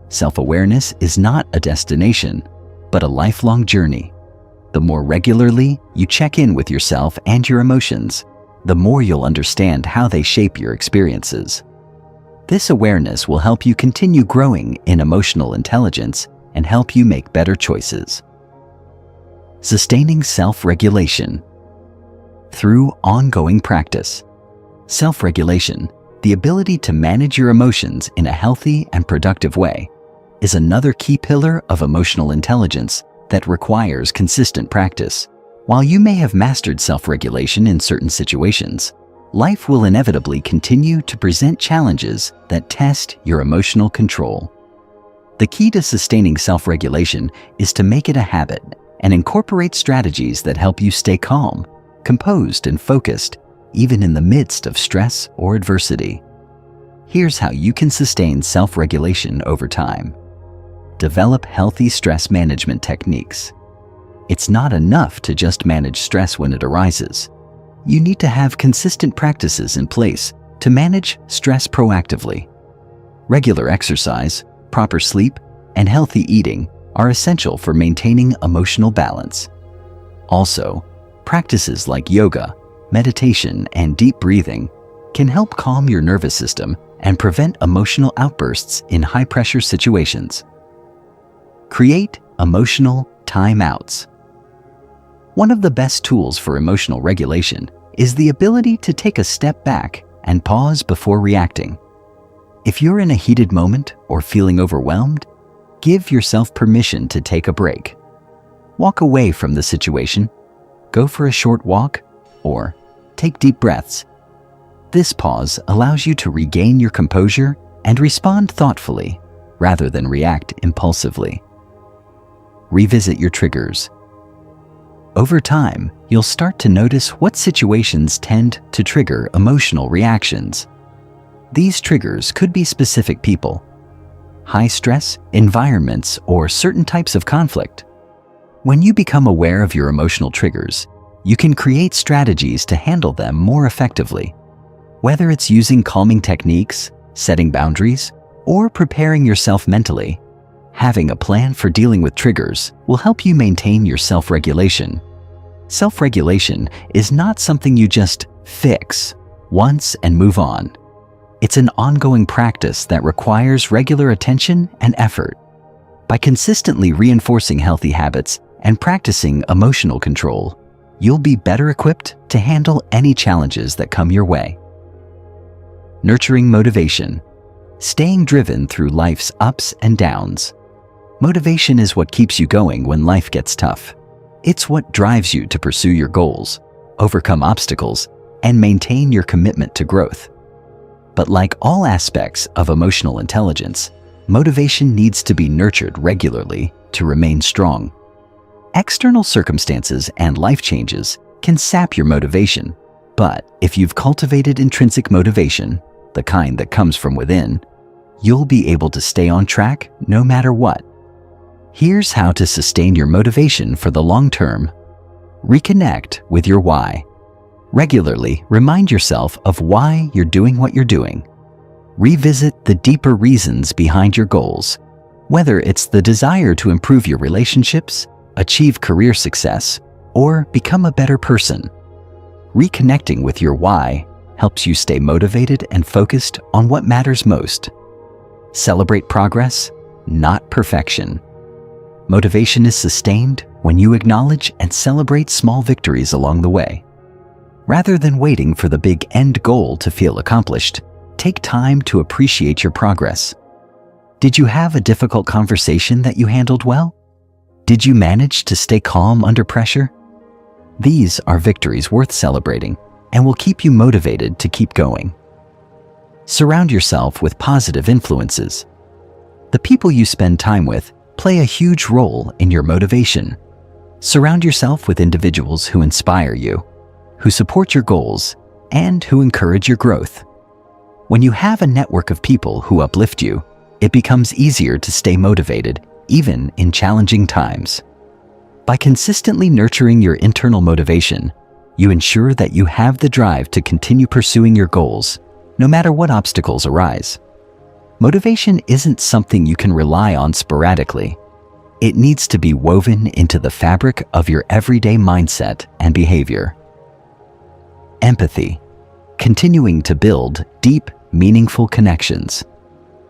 Self-awareness is not a destination, but a lifelong journey. The more regularly you check in with yourself and your emotions, the more you'll understand how they shape your experiences. This awareness will help you continue growing in emotional intelligence and help you make better choices. Sustaining self-regulation. Through ongoing practice. Self-regulation, the ability to manage your emotions in a healthy and productive way, is another key pillar of emotional intelligence that requires consistent practice. While you may have mastered self-regulation in certain situations, life will inevitably continue to present challenges that test your emotional control. The key to sustaining self-regulation is to make it a habit and incorporate strategies that help you stay calm, composed, and focused, even in the midst of stress or adversity. Here's how you can sustain self-regulation over time. Develop healthy stress management techniques. It's not enough to just manage stress when it arises. You need to have consistent practices in place to manage stress proactively. Regular exercise, proper sleep, and healthy eating are essential for maintaining emotional balance. Also, Practices like yoga, meditation, and deep breathing can help calm your nervous system and prevent emotional outbursts in high-pressure situations. Create emotional timeouts. One of the best tools for emotional regulation is the ability to take a step back and pause before reacting. If you're in a heated moment or feeling overwhelmed, give yourself permission to take a break. Walk away from the situation, go for a short walk, or take deep breaths. This pause allows you to regain your composure and respond thoughtfully rather than react impulsively. Revisit your triggers. Over time, you'll start to notice what situations tend to trigger emotional reactions. These triggers could be specific people, high-stress environments, or certain types of conflict. When you become aware of your emotional triggers, you can create strategies to handle them more effectively. Whether it's using calming techniques, setting boundaries, or preparing yourself mentally, having a plan for dealing with triggers will help you maintain your self-regulation. Self-regulation is not something you just fix once and move on. It's an ongoing practice that requires regular attention and effort. By consistently reinforcing healthy habits and practicing emotional control, you'll be better equipped to handle any challenges that come your way. Nurturing motivation. Staying driven through life's ups and downs. Motivation is what keeps you going when life gets tough. It's what drives you to pursue your goals, overcome obstacles, and maintain your commitment to growth. But like all aspects of emotional intelligence, motivation needs to be nurtured regularly to remain strong. External circumstances and life changes can sap your motivation, but if you've cultivated intrinsic motivation, the kind that comes from within, you'll be able to stay on track no matter what. Here's how to sustain your motivation for the long term. Reconnect with your why. Regularly remind yourself of why you're doing what you're doing. Revisit the deeper reasons behind your goals, whether it's the desire to improve your relationships, achieve career success, or become a better person. Reconnecting with your why helps you stay motivated and focused on what matters most. Celebrate progress, not perfection. Motivation is sustained when you acknowledge and celebrate small victories along the way. Rather than waiting for the big end goal to feel accomplished, take time to appreciate your progress. Did you have a difficult conversation that you handled well? Did you manage to stay calm under pressure? These are victories worth celebrating and will keep you motivated to keep going. Surround yourself with positive influences. The people you spend time with play a huge role in your motivation. Surround yourself with individuals who inspire you, who support your goals, and who encourage your growth. When you have a network of people who uplift you, it becomes easier to stay motivated even in challenging times. By consistently nurturing your internal motivation, you ensure that you have the drive to continue pursuing your goals, no matter what obstacles arise. Motivation isn't something you can rely on sporadically. It needs to be woven into the fabric of your everyday mindset and behavior. Empathy. Continuing to build deep, meaningful connections.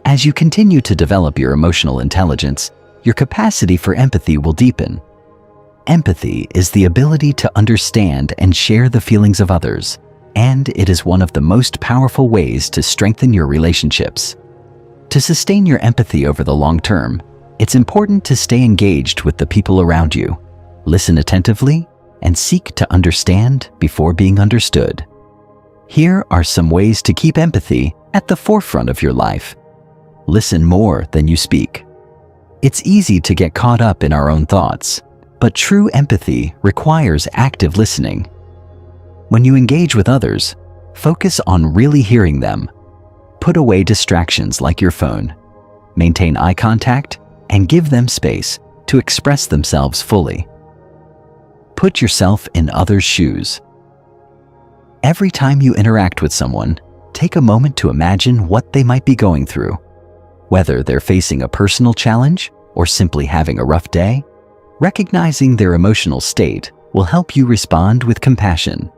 As you continue to develop your emotional intelligence, your capacity for empathy will deepen. Empathy is the ability to understand and share the feelings of others, and it is one of the most powerful ways to strengthen your relationships. To sustain your empathy over the long term, it's important to stay engaged with the people around you, listen attentively, and seek to understand before being understood. Here are some ways to keep empathy at the forefront of your life. Listen more than you speak. It's easy to get caught up in our own thoughts, but true empathy requires active listening. When you engage with others, focus on really hearing them. Put away distractions like your phone. Maintain eye contact and give them space to express themselves fully. Put yourself in others' shoes. Every time you interact with someone, take a moment to imagine what they might be going through. Whether they're facing a personal challenge or simply having a rough day, recognizing their emotional state will help you respond with compassion.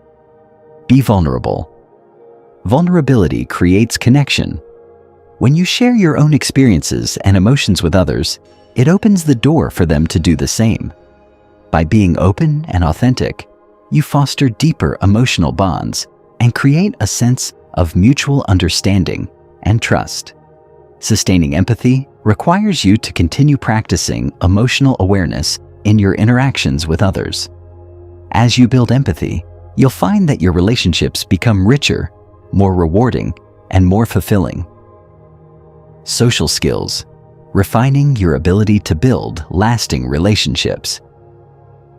Be vulnerable. Vulnerability creates connection. When you share your own experiences and emotions with others, it opens the door for them to do the same. By being open and authentic, you foster deeper emotional bonds and create a sense of mutual understanding and trust. Sustaining empathy requires you to continue practicing emotional awareness in your interactions with others. As you build empathy, you'll find that your relationships become richer, more rewarding, and more fulfilling. Social skills, refining your ability to build lasting relationships.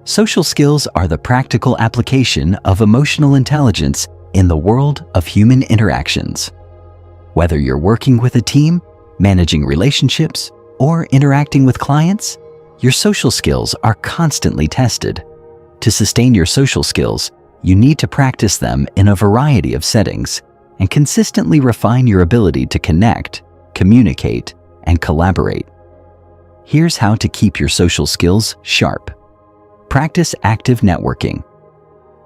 Social skills are the practical application of emotional intelligence in the world of human interactions. Whether you're working with a team, managing relationships, or interacting with clients, your social skills are constantly tested. To sustain your social skills, you need to practice them in a variety of settings and consistently refine your ability to connect, communicate, and collaborate. Here's how to keep your social skills sharp. Practice active networking.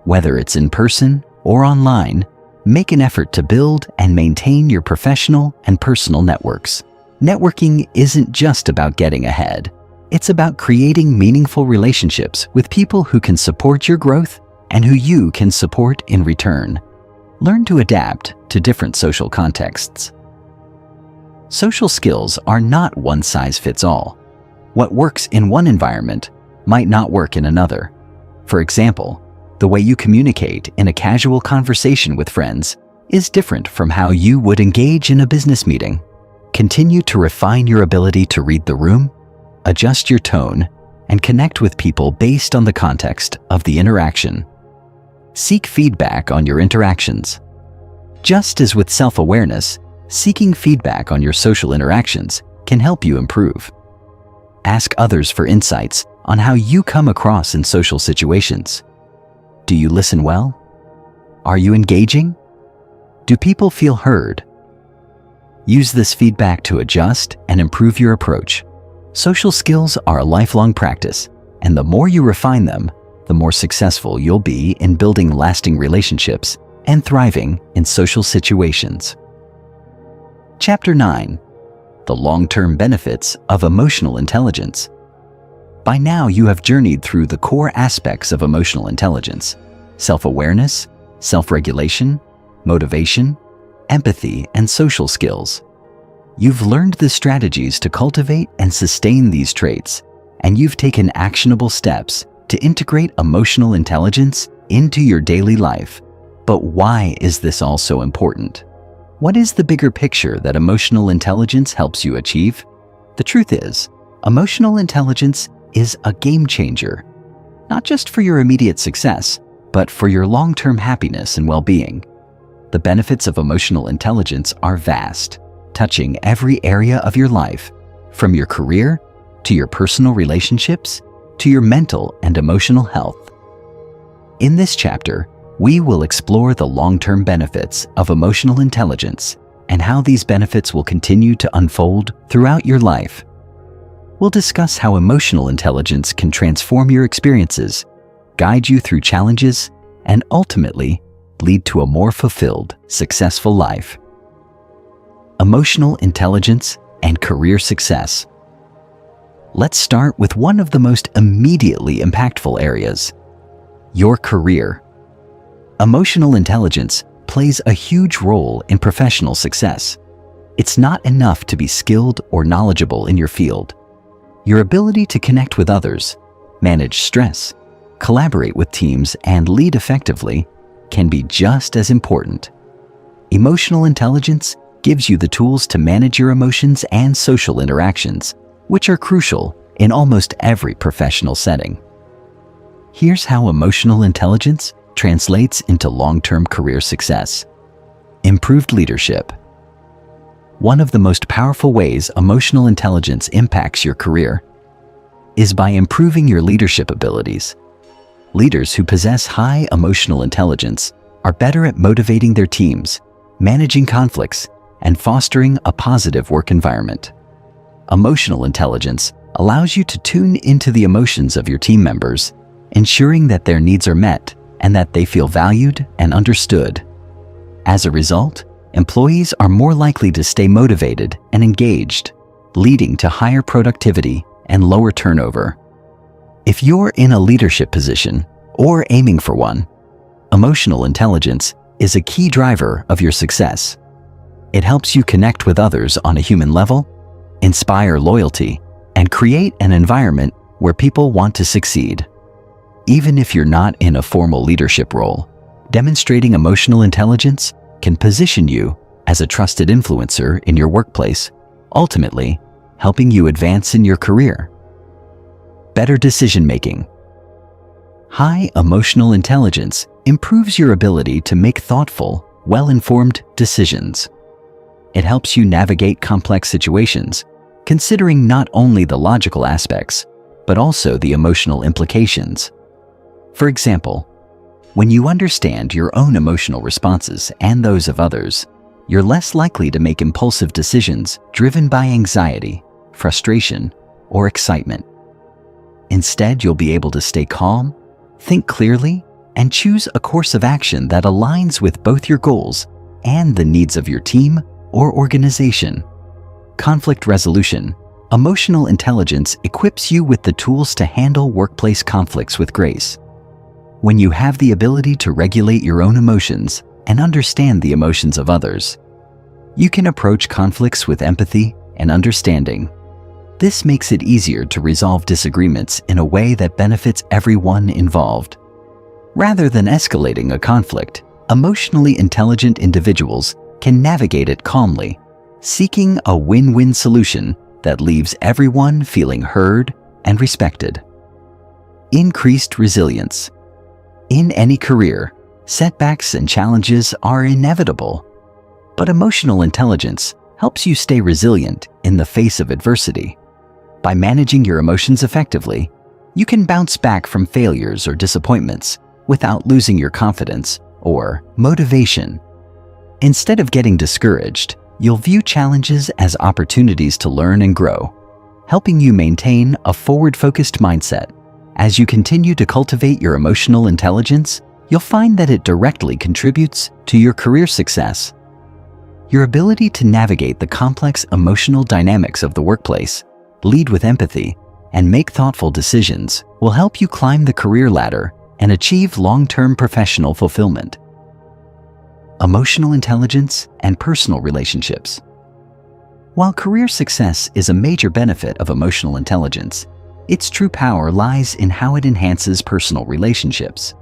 Whether it's in person or online, make an effort to build and maintain your professional and personal networks. Networking isn't just about getting ahead. It's about creating meaningful relationships with people who can support your growth and who you can support in return. Learn to adapt to different social contexts. Social skills are not one size fits all. What works in one environment might not work in another. For example, the way you communicate in a casual conversation with friends is different from how you would engage in a business meeting. Continue to refine your ability to read the room, adjust your tone, and connect with people based on the context of the interaction. Seek feedback on your interactions. Just as with self-awareness, seeking feedback on your social interactions can help you improve. Ask others for insights on how you come across in social situations. Do you listen well? Are you engaging? Do people feel heard? Use this feedback to adjust and improve your approach. Social skills are a lifelong practice, and the more you refine them, the more successful you'll be in building lasting relationships and thriving in social situations. Chapter 9. The long-term benefits of emotional intelligence. By now, you have journeyed through the core aspects of emotional intelligence: self-awareness, self-regulation, motivation, empathy, and social skills. You've learned the strategies to cultivate and sustain these traits, and you've taken actionable steps to integrate emotional intelligence into your daily life. But why is this all so important? What is the bigger picture that emotional intelligence helps you achieve? The truth is, emotional intelligence is a game changer, not just for your immediate success, but for your long-term happiness and well-being. The benefits of emotional intelligence are vast, touching every area of your life, from your career to your personal relationships to your mental and emotional health. In this chapter, we will explore the long-term benefits of emotional intelligence and how these benefits will continue to unfold throughout your life. We'll discuss how emotional intelligence can transform your experiences, guide you through challenges, and ultimately lead to a more fulfilled, successful life. Emotional intelligence and career success. Let's start with one of the most immediately impactful areas: your career. Emotional intelligence plays a huge role in professional success. It's not enough to be skilled or knowledgeable in your field. Your ability to connect with others, manage stress, collaborate with teams, and lead effectively can be just as important. Emotional intelligence gives you the tools to manage your emotions and social interactions, which are crucial in almost every professional setting. Here's how emotional intelligence translates into long-term career success. Improved leadership. One of the most powerful ways emotional intelligence impacts your career is by improving your leadership abilities. Leaders who possess high emotional intelligence are better at motivating their teams, managing conflicts, and fostering a positive work environment. Emotional intelligence allows you to tune into the emotions of your team members ensuring that their needs are met and that they feel valued and understood. As a result, employees are more likely to stay motivated and engaged, leading to higher productivity and lower turnover. If you're in a leadership position or aiming for one, emotional intelligence is a key driver of your success. It helps you connect with others on a human level, inspire loyalty, and create an environment where people want to succeed. Even if you're not in a formal leadership role, demonstrating emotional intelligence can position you as a trusted influencer in your workplace, ultimately helping you advance in your career. Better decision-making. High emotional intelligence improves your ability to make thoughtful, well-informed decisions. It helps you navigate complex situations, considering not only the logical aspects, but also the emotional implications. For example, when you understand your own emotional responses and those of others, you're less likely to make impulsive decisions driven by anxiety, frustration, or excitement. Instead, you'll be able to stay calm, think clearly, and choose a course of action that aligns with both your goals and the needs of your team or organization. Conflict resolution. Emotional intelligence equips you with the tools to handle workplace conflicts with grace. When you have the ability to regulate your own emotions and understand the emotions of others, you can approach conflicts with empathy and understanding. This makes it easier to resolve disagreements in a way that benefits everyone involved. Rather than escalating a conflict, emotionally intelligent individuals can navigate it calmly, seeking a win-win solution that leaves everyone feeling heard and respected. Increased resilience. In any career, setbacks and challenges are inevitable, but emotional intelligence helps you stay resilient in the face of adversity. By managing your emotions effectively, you can bounce back from failures or disappointments without losing your confidence or motivation. Instead of getting discouraged, you'll view challenges as opportunities to learn and grow, helping you maintain a forward-focused mindset. As you continue to cultivate your emotional intelligence, you'll find that it directly contributes to your career success. Your ability to navigate the complex emotional dynamics of the workplace, lead with empathy, and make thoughtful decisions will help you climb the career ladder and achieve long-term professional fulfillment. Emotional intelligence and personal relationships. While career success is a major benefit of emotional intelligence, its true power lies in how it enhances personal relationships.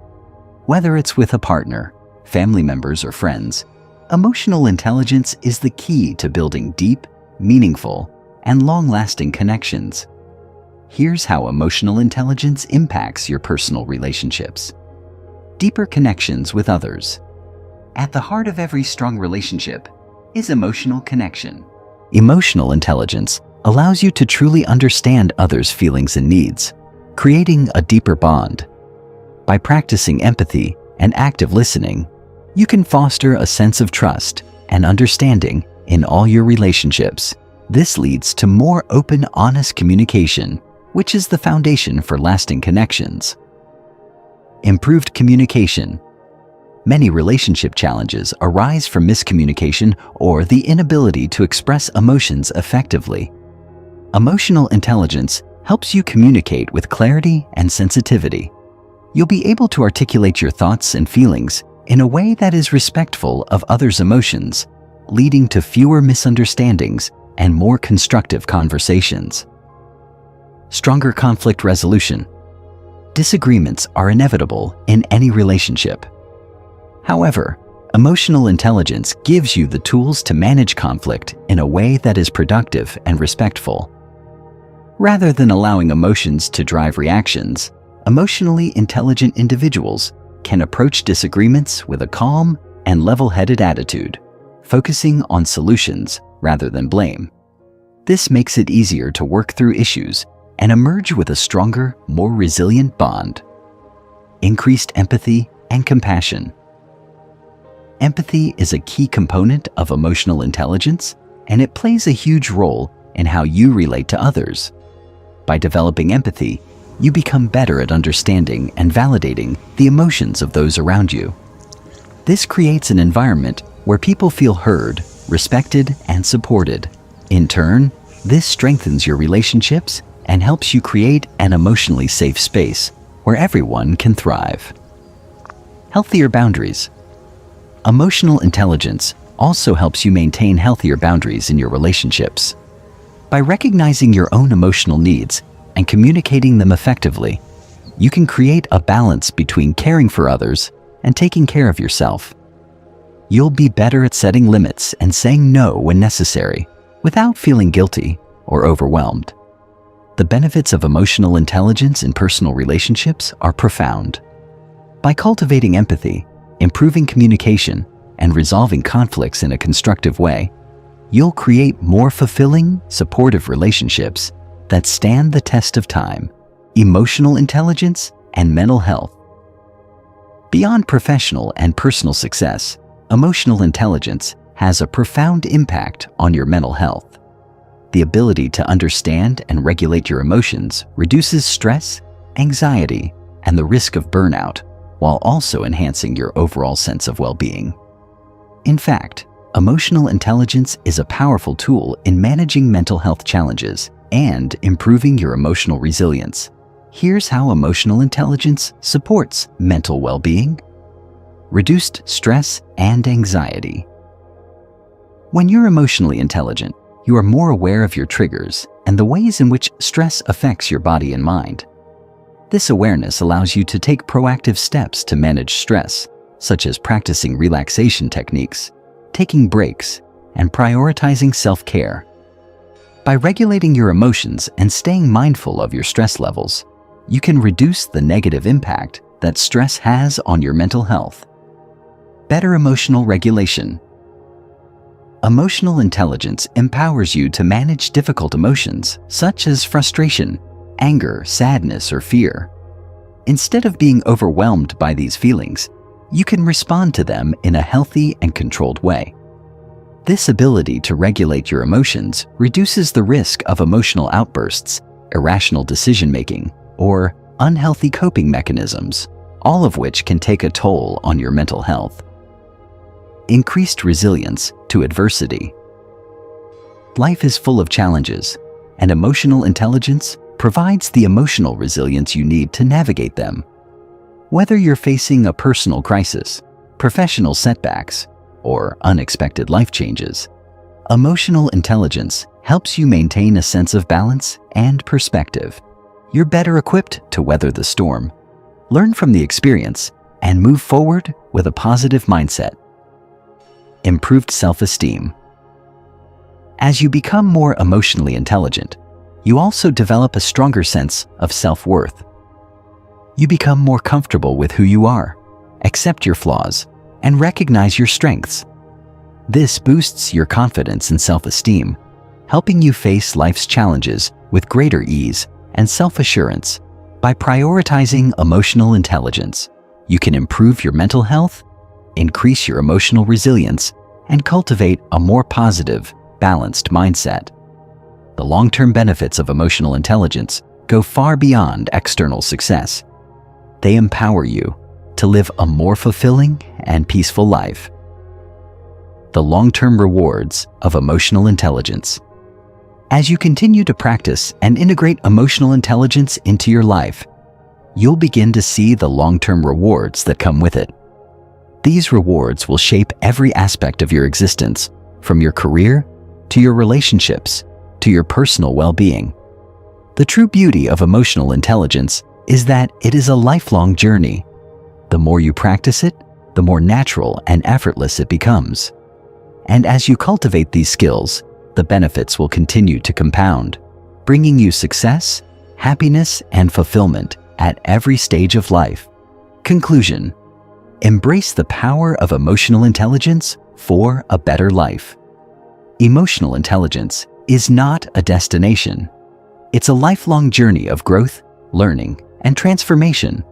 Whether it's with a partner, family members, or friends, emotional intelligence is the key to building deep, meaningful, and long-lasting connections. Here's how emotional intelligence impacts your personal relationships. Deeper connections with others. At the heart of every strong relationship is emotional connection. Emotional intelligence allows you to truly understand others' feelings and needs, creating a deeper bond. By practicing empathy and active listening, you can foster a sense of trust and understanding in all your relationships. This leads to more open, honest communication, which is the foundation for lasting connections. Improved communication. Many relationship challenges arise from miscommunication or the inability to express emotions effectively. Emotional intelligence helps you communicate with clarity and sensitivity. You'll be able to articulate your thoughts and feelings in a way that is respectful of others' emotions, leading to fewer misunderstandings and more constructive conversations. Stronger conflict resolution. Disagreements are inevitable in any relationship. However, emotional intelligence gives you the tools to manage conflict in a way that is productive and respectful. Rather than allowing emotions to drive reactions, emotionally intelligent individuals can approach disagreements with a calm and level-headed attitude, focusing on solutions rather than blame. This makes it easier to work through issues and emerge with a stronger, more resilient bond. Increased empathy and compassion. Empathy is a key component of emotional intelligence, and it plays a huge role in how you relate to others. By developing empathy, you become better at understanding and validating the emotions of those around you. This creates an environment where people feel heard, respected, and supported. In turn, this strengthens your relationships and helps you create an emotionally safe space where everyone can thrive. Healthier boundaries. Emotional intelligence also helps you maintain healthier boundaries in your relationships. By recognizing your own emotional needs and communicating them effectively, you can create a balance between caring for others and taking care of yourself. You'll be better at setting limits and saying no when necessary, without feeling guilty or overwhelmed. The benefits of emotional intelligence in personal relationships are profound. By cultivating empathy, improving communication, and resolving conflicts in a constructive way, you'll create more fulfilling, supportive relationships that stand the test of time, emotional intelligence, and mental health. Beyond professional and personal success, emotional intelligence has a profound impact on your mental health. The ability to understand and regulate your emotions reduces stress, anxiety, and the risk of burnout, while also enhancing your overall sense of well-being. In fact, emotional intelligence is a powerful tool in managing mental health challenges and improving your emotional resilience. Here's how emotional intelligence supports mental well-being. Reduced stress and anxiety. When you're emotionally intelligent, you are more aware of your triggers and the ways in which stress affects your body and mind. This awareness allows you to take proactive steps to manage stress, such as practicing relaxation techniques, taking breaks, and prioritizing self-care. By regulating your emotions and staying mindful of your stress levels, you can reduce the negative impact that stress has on your mental health. Better emotional regulation. Emotional intelligence empowers you to manage difficult emotions, such as frustration, anger, sadness, or fear. Instead of being overwhelmed by these feelings, you can respond to them in a healthy and controlled way. This ability to regulate your emotions reduces the risk of emotional outbursts, irrational decision-making, or unhealthy coping mechanisms, all of which can take a toll on your mental health. Increased resilience to adversity. Life is full of challenges, and emotional intelligence provides the emotional resilience you need to navigate them. Whether you're facing a personal crisis, professional setbacks, or unexpected life changes, emotional intelligence helps you maintain a sense of balance and perspective. You're better equipped to weather the storm, learn from the experience, and move forward with a positive mindset. Improved self-esteem. As you become more emotionally intelligent, you also develop a stronger sense of self-worth. You become more comfortable with who you are, accept your flaws, and recognize your strengths. This boosts your confidence and self-esteem, helping you face life's challenges with greater ease and self-assurance. By prioritizing emotional intelligence, you can improve your mental health, increase your emotional resilience, and cultivate a more positive, balanced mindset. The long-term benefits of emotional intelligence go far beyond external success. They empower you to live a more fulfilling and peaceful life. The long-term rewards of emotional intelligence. As you continue to practice and integrate emotional intelligence into your life, you'll begin to see the long-term rewards that come with it. These rewards will shape every aspect of your existence, from your career to your relationships to your personal well-being. The true beauty of emotional intelligence is that it is a lifelong journey. The more you practice it, the more natural and effortless it becomes. And as you cultivate these skills, the benefits will continue to compound, bringing you success, happiness, and fulfillment at every stage of life. Conclusion: embrace the power of emotional intelligence for a better life. Emotional intelligence is not a destination. It's a lifelong journey of growth, learning, and transformation.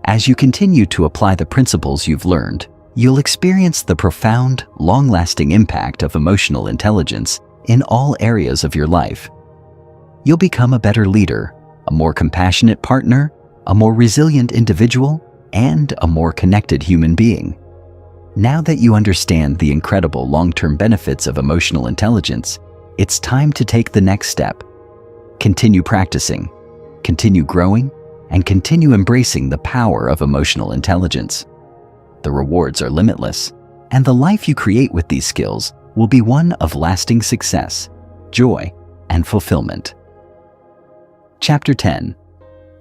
As you continue to apply the principles you've learned, you'll experience the profound, long-lasting impact of emotional intelligence in all areas of your life. You'll become a better leader, a more compassionate partner, a more resilient individual, and a more connected human being. Now that you understand the incredible long-term benefits of emotional intelligence, it's time to take the next step. Continue practicing, continue growing, and continue embracing the power of emotional intelligence. The rewards are limitless, and the life you create with these skills will be one of lasting success, joy, and fulfillment. Chapter 10.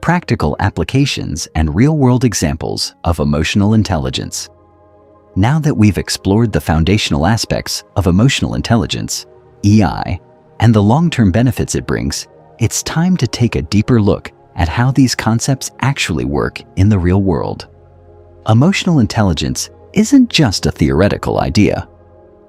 Practical Applications and Real-World Examples of Emotional Intelligence. Now that we've explored the foundational aspects of emotional intelligence, EI, and the long-term benefits it brings, it's time to take a deeper look at how these concepts actually work in the real world. Emotional intelligence isn't just a theoretical idea.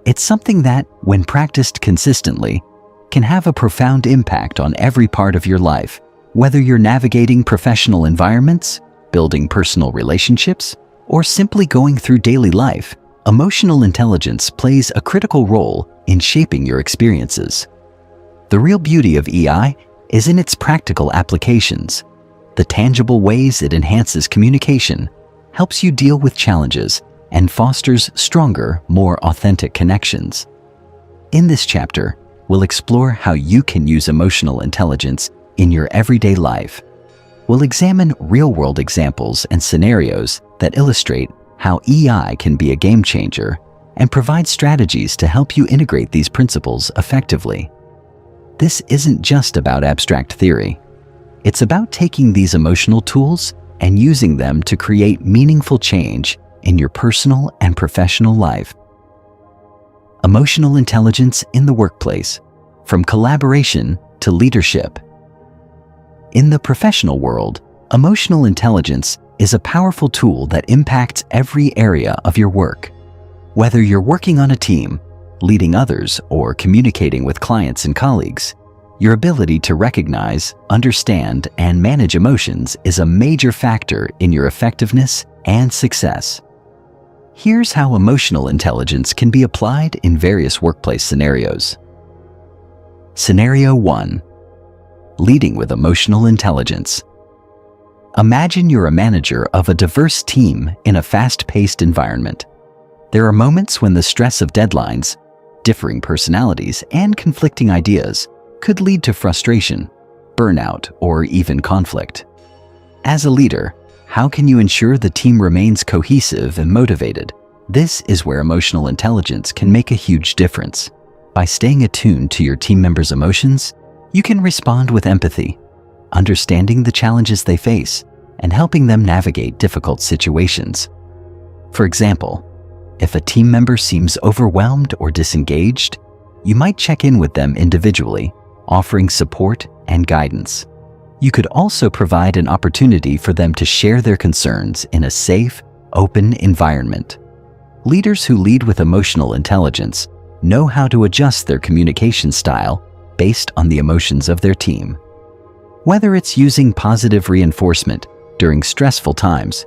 It's something that, when practiced consistently, can have a profound impact on every part of your life, whether you're navigating professional environments, building personal relationships, or simply going through daily life. Emotional intelligence plays a critical role in shaping your experiences. The real beauty of EI is in its practical applications. The tangible ways it enhances communication, helps you deal with challenges, and fosters stronger, more authentic connections. In this chapter, we'll explore how you can use emotional intelligence in your everyday life. We'll examine real-world examples and scenarios that illustrate how EI can be a game changer and provide strategies to help you integrate these principles effectively. This isn't just about abstract theory. It's about taking these emotional tools and using them to create meaningful change in your personal and professional life. Emotional intelligence in the workplace, from collaboration to leadership. In the professional world, emotional intelligence is a powerful tool that impacts every area of your work. Whether you're working on a team, leading others, or communicating with clients and colleagues, your ability to recognize, understand, and manage emotions is a major factor in your effectiveness and success. Here's how emotional intelligence can be applied in various workplace scenarios. Scenario 1. Leading with emotional intelligence. Imagine you're a manager of a diverse team in a fast-paced environment. There are moments when the stress of deadlines, differing personalities, and conflicting ideas could lead to frustration, burnout, or even conflict. As a leader, how can you ensure the team remains cohesive and motivated? This is where emotional intelligence can make a huge difference. By staying attuned to your team members' emotions, you can respond with empathy, understanding the challenges they face, and helping them navigate difficult situations. For example, if a team member seems overwhelmed or disengaged, you might check in with them individually, offering support and guidance. You could also provide an opportunity for them to share their concerns in a safe, open environment. Leaders who lead with emotional intelligence know how to adjust their communication style based on the emotions of their team. Whether it's using positive reinforcement during stressful times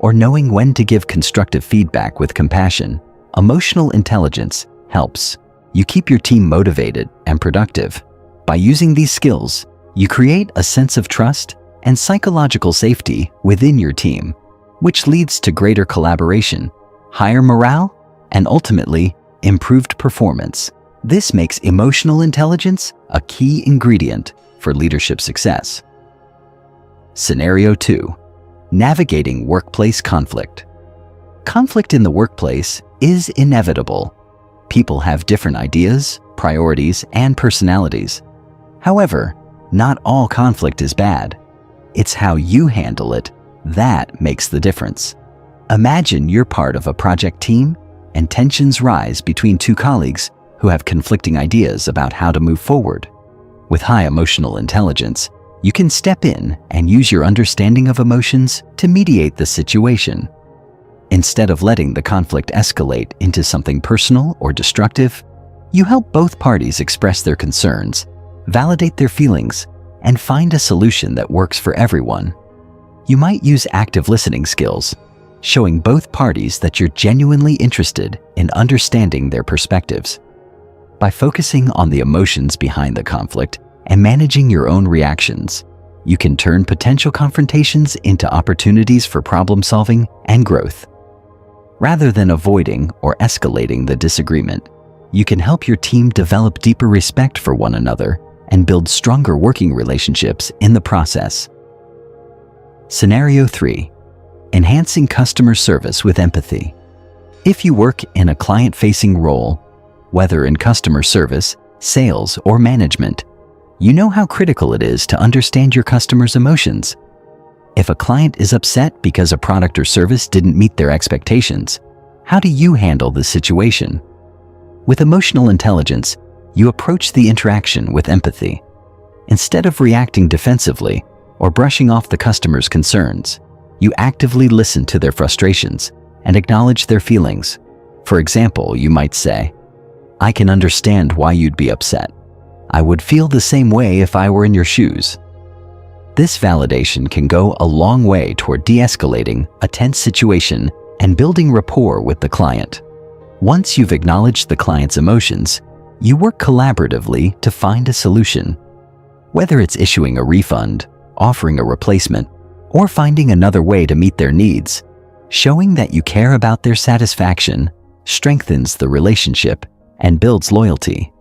or knowing when to give constructive feedback with compassion, emotional intelligence helps you keep your team motivated and productive. By using these skills, you create a sense of trust and psychological safety within your team, which leads to greater collaboration, higher morale, and ultimately, improved performance. This makes emotional intelligence a key ingredient for leadership success. Scenario 2. Navigating workplace conflict. Conflict in the workplace is inevitable. People have different ideas, priorities, and personalities. However, not all conflict is bad. It's how you handle it that makes the difference. Imagine you're part of a project team and tensions rise between two colleagues who have conflicting ideas about how to move forward. With high emotional intelligence, you can step in and use your understanding of emotions to mediate the situation. Instead of letting the conflict escalate into something personal or destructive, you help both parties express their concerns, validate their feelings, and find a solution that works for everyone. You might use active listening skills, showing both parties that you're genuinely interested in understanding their perspectives. By focusing on the emotions behind the conflict and managing your own reactions, you can turn potential confrontations into opportunities for problem solving and growth. Rather than avoiding or escalating the disagreement, you can help your team develop deeper respect for one another and build stronger working relationships in the process. Scenario 3. Enhancing customer service with empathy. If you work in a client-facing role, whether in customer service, sales, or management, you know how critical it is to understand your customers' emotions. If a client is upset because a product or service didn't meet their expectations, how do you handle the situation? With emotional intelligence, you approach the interaction with empathy. Instead of reacting defensively or brushing off the customer's concerns, you actively listen to their frustrations and acknowledge their feelings. For example, you might say, "I can understand why you'd be upset. I would feel the same way if I were in your shoes." This validation can go a long way toward de-escalating a tense situation and building rapport with the client. Once you've acknowledged the client's emotions, you work collaboratively to find a solution. Whether it's issuing a refund, offering a replacement, or finding another way to meet their needs, showing that you care about their satisfaction strengthens the relationship and builds loyalty.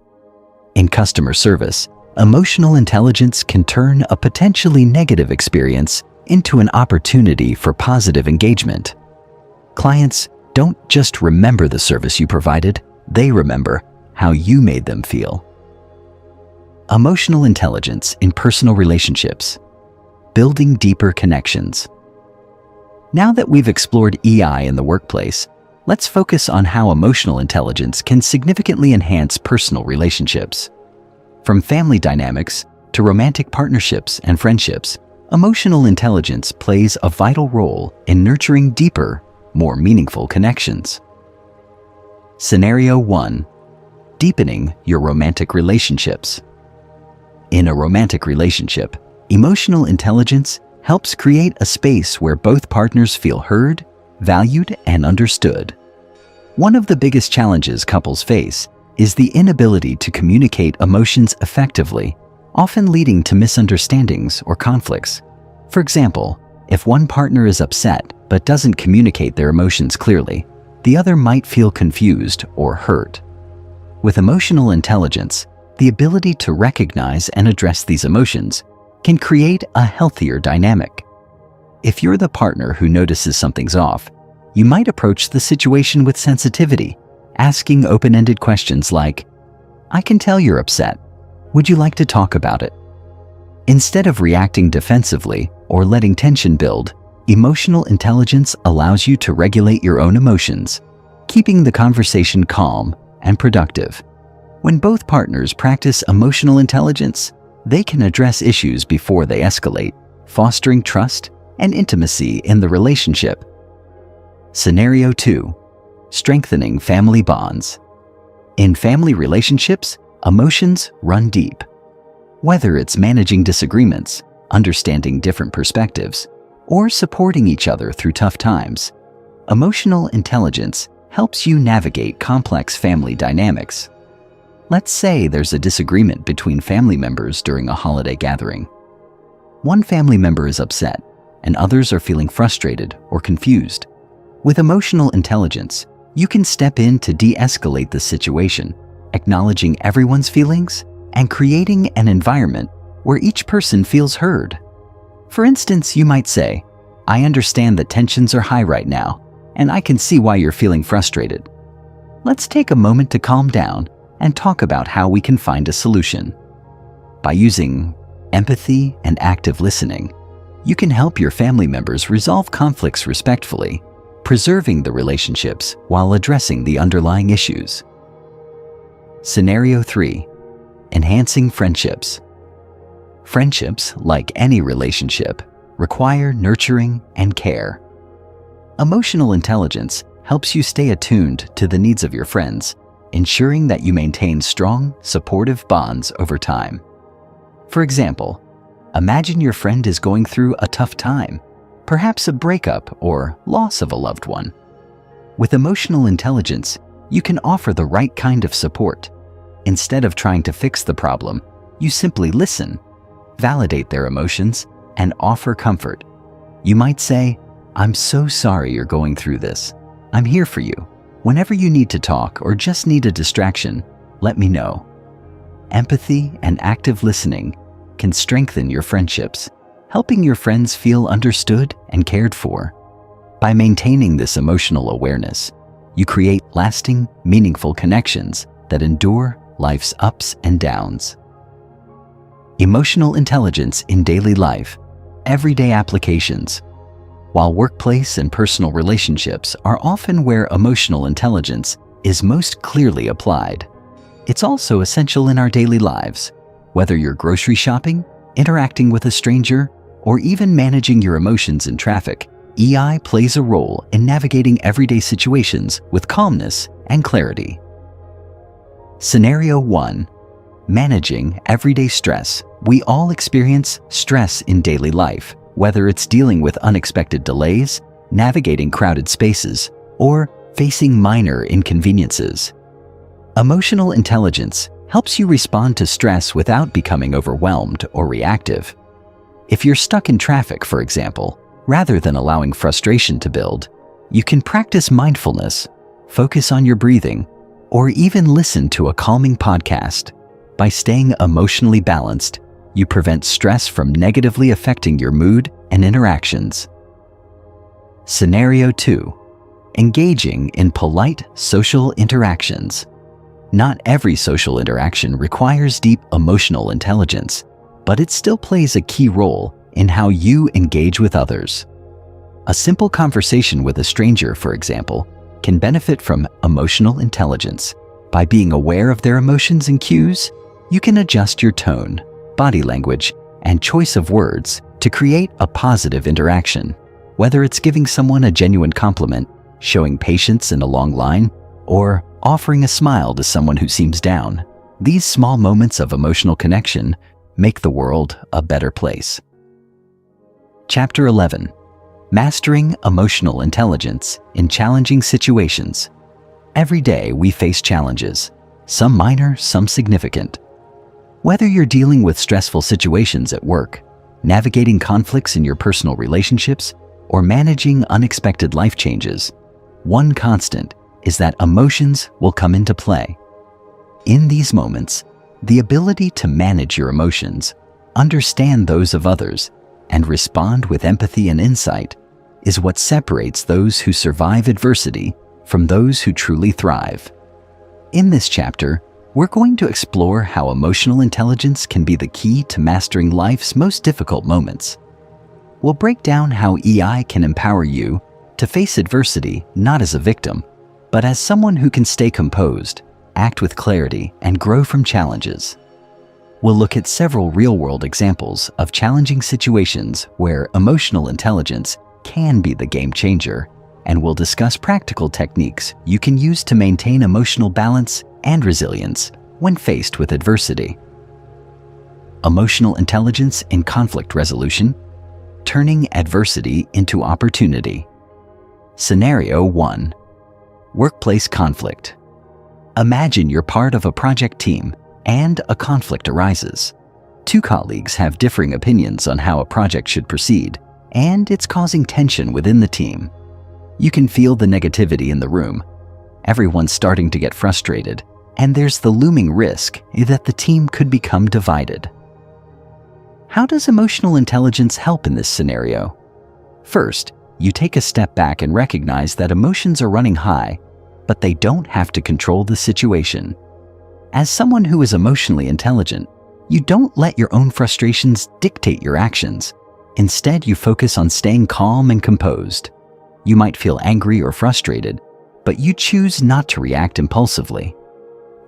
In customer service, emotional intelligence can turn a potentially negative experience into an opportunity for positive engagement. Clients don't just remember the service you provided, they remember how you made them feel. Emotional intelligence in personal relationships. Building deeper connections. Now that we've explored EI in the workplace, let's focus on how emotional intelligence can significantly enhance personal relationships. From family dynamics to romantic partnerships and friendships, emotional intelligence plays a vital role in nurturing deeper, more meaningful connections. Scenario 1. Deepening your romantic relationships. In a romantic relationship, emotional intelligence helps create a space where both partners feel heard, valued, and understood. One of the biggest challenges couples face is the inability to communicate emotions effectively, often leading to misunderstandings or conflicts. For example, if one partner is upset but doesn't communicate their emotions clearly, the other might feel confused or hurt. With emotional intelligence, the ability to recognize and address these emotions can create a healthier dynamic. If you're the partner who notices something's off, you might approach the situation with sensitivity, asking open-ended questions like, "I can tell you're upset. Would you like to talk about it?" Instead of reacting defensively or letting tension build, emotional intelligence allows you to regulate your own emotions, keeping the conversation calm and productive. When both partners practice emotional intelligence, they can address issues before they escalate, fostering trust and intimacy in the relationship. Scenario 2. Strengthening family bonds. In family relationships, emotions run deep. Whether it's managing disagreements, understanding different perspectives, or supporting each other through tough times, emotional intelligence helps you navigate complex family dynamics. Let's say there's a disagreement between family members during a holiday gathering. One family member is upset, and others are feeling frustrated or confused. With emotional intelligence, you can step in to de-escalate the situation, acknowledging everyone's feelings and creating an environment where each person feels heard. For instance, you might say, "I understand that tensions are high right now, and I can see why you're feeling frustrated. Let's take a moment to calm down and talk about how we can find a solution." By using empathy and active listening, you can help your family members resolve conflicts respectfully, preserving the relationships while addressing the underlying issues. Scenario 3. Enhancing friendships. Friendships, like any relationship, require nurturing and care. Emotional intelligence helps you stay attuned to the needs of your friends, ensuring that you maintain strong, supportive bonds over time. For example, imagine your friend is going through a tough time, perhaps a breakup or loss of a loved one. With emotional intelligence, you can offer the right kind of support. Instead of trying to fix the problem, you simply listen. validate their emotions, and offer comfort. You might say, "I'm so sorry you're going through this. I'm here for you. Whenever you need to talk or just need a distraction, let me know." Empathy and active listening can strengthen your friendships, helping your friends feel understood and cared for. By maintaining this emotional awareness, you create lasting, meaningful connections that endure life's ups and downs. Emotional intelligence in daily life, everyday applications. While workplace and personal relationships are often where emotional intelligence is most clearly applied, it's also essential in our daily lives. Whether you're grocery shopping, interacting with a stranger, or even managing your emotions in traffic, EI plays a role in navigating everyday situations with calmness and clarity. Scenario 1. Managing everyday stress. We all experience stress in daily life, whether it's dealing with unexpected delays, navigating crowded spaces, or facing minor inconveniences. Emotional intelligence helps you respond to stress without becoming overwhelmed or reactive. If you're stuck in traffic, for example, rather than allowing frustration to build, you can practice mindfulness, focus on your breathing, or even listen to a calming podcast. By staying emotionally balanced, you prevent stress from negatively affecting your mood and interactions. Scenario 2. Engaging in polite social interactions. Not every social interaction requires deep emotional intelligence, but it still plays a key role in how you engage with others. A simple conversation with a stranger, for example, can benefit from emotional intelligence. By being aware of their emotions and cues, you can adjust your tone, body language, and choice of words to create a positive interaction. Whether it's giving someone a genuine compliment, showing patience in a long line, or offering a smile to someone who seems down, these small moments of emotional connection make the world a better place. Chapter 11. Mastering emotional intelligence in challenging situations. Every day we face challenges, some minor, some significant. Whether you're dealing with stressful situations at work, navigating conflicts in your personal relationships, or managing unexpected life changes, one constant is that emotions will come into play. In these moments, the ability to manage your emotions, understand those of others, and respond with empathy and insight is what separates those who survive adversity from those who truly thrive. In this chapter, we're going to explore how emotional intelligence can be the key to mastering life's most difficult moments. We'll break down how EI can empower you to face adversity not as a victim, but as someone who can stay composed, act with clarity, and grow from challenges. We'll look at several real-world examples of challenging situations where emotional intelligence can be the game changer, and we'll discuss practical techniques you can use to maintain emotional balance and resilience when faced with adversity. Emotional intelligence in conflict resolution, turning adversity into opportunity. Scenario 1. Workplace conflict. Imagine you're part of a project team and a conflict arises. Two colleagues have differing opinions on how a project should proceed, and it's causing tension within the team. You can feel the negativity in the room. Everyone's starting to get frustrated, and there's the looming risk that the team could become divided. How does emotional intelligence help in this scenario? First, you take a step back and recognize that emotions are running high, but they don't have to control the situation. As someone who is emotionally intelligent, you don't let your own frustrations dictate your actions. Instead, you focus on staying calm and composed. You might feel angry or frustrated, but you choose not to react impulsively.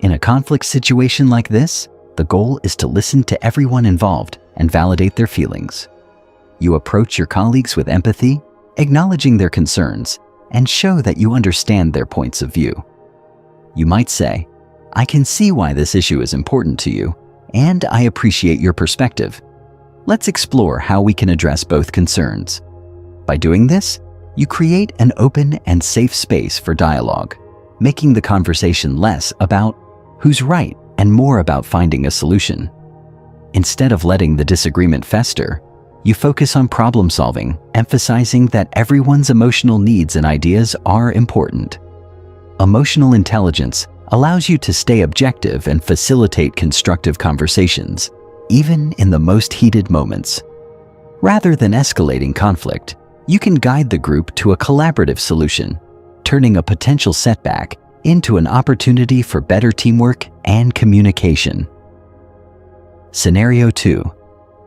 In a conflict situation like this, the goal is to listen to everyone involved and validate their feelings. You approach your colleagues with empathy, acknowledging their concerns, and show that you understand their points of view. You might say, "I can see why this issue is important to you, and I appreciate your perspective. Let's explore how we can address both concerns." By doing this, you create an open and safe space for dialogue, making the conversation less about who's right and more about finding a solution. Instead of letting the disagreement fester, you focus on problem solving, emphasizing that everyone's emotional needs and ideas are important. Emotional intelligence allows you to stay objective and facilitate constructive conversations, even in the most heated moments. Rather than escalating conflict, you can guide the group to a collaborative solution, turning a potential setback into an opportunity for better teamwork and communication. Scenario 2.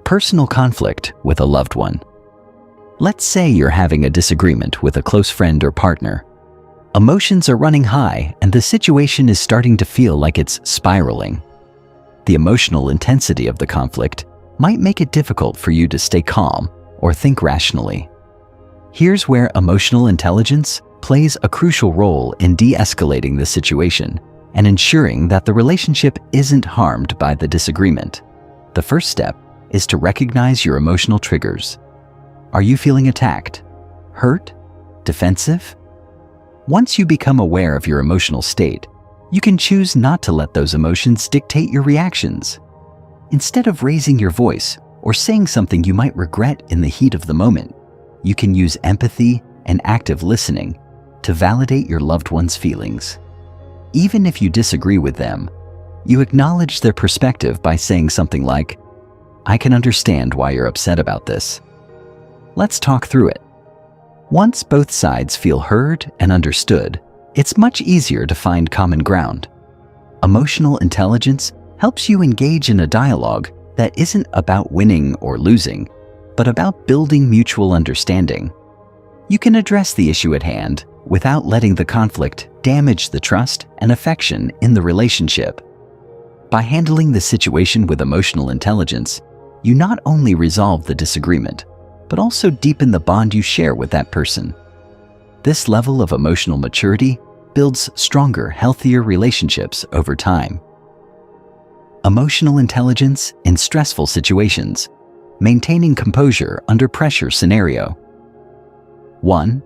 Personal conflict with a loved one. Let's say you're having a disagreement with a close friend or partner. Emotions are running high and the situation is starting to feel like it's spiraling. The emotional intensity of the conflict might make it difficult for you to stay calm or think rationally. Here's where emotional intelligence plays a crucial role in de-escalating the situation and ensuring that the relationship isn't harmed by the disagreement. The first step is to recognize your emotional triggers. Are you feeling attacked, hurt, defensive? Once you become aware of your emotional state, you can choose not to let those emotions dictate your reactions. Instead of raising your voice or saying something you might regret in the heat of the moment, you can use empathy and active listening to validate your loved one's feelings. Even if you disagree with them, you acknowledge their perspective by saying something like, "I can understand why you're upset about this. Let's talk through it." Once both sides feel heard and understood, it's much easier to find common ground. Emotional intelligence helps you engage in a dialogue that isn't about winning or losing, but about building mutual understanding. You can address the issue at hand without letting the conflict damage the trust and affection in the relationship. By handling the situation with emotional intelligence, you not only resolve the disagreement, but also deepen the bond you share with that person. This level of emotional maturity builds stronger, healthier relationships over time. Emotional intelligence in stressful situations. Maintaining composure under pressure scenario. 1.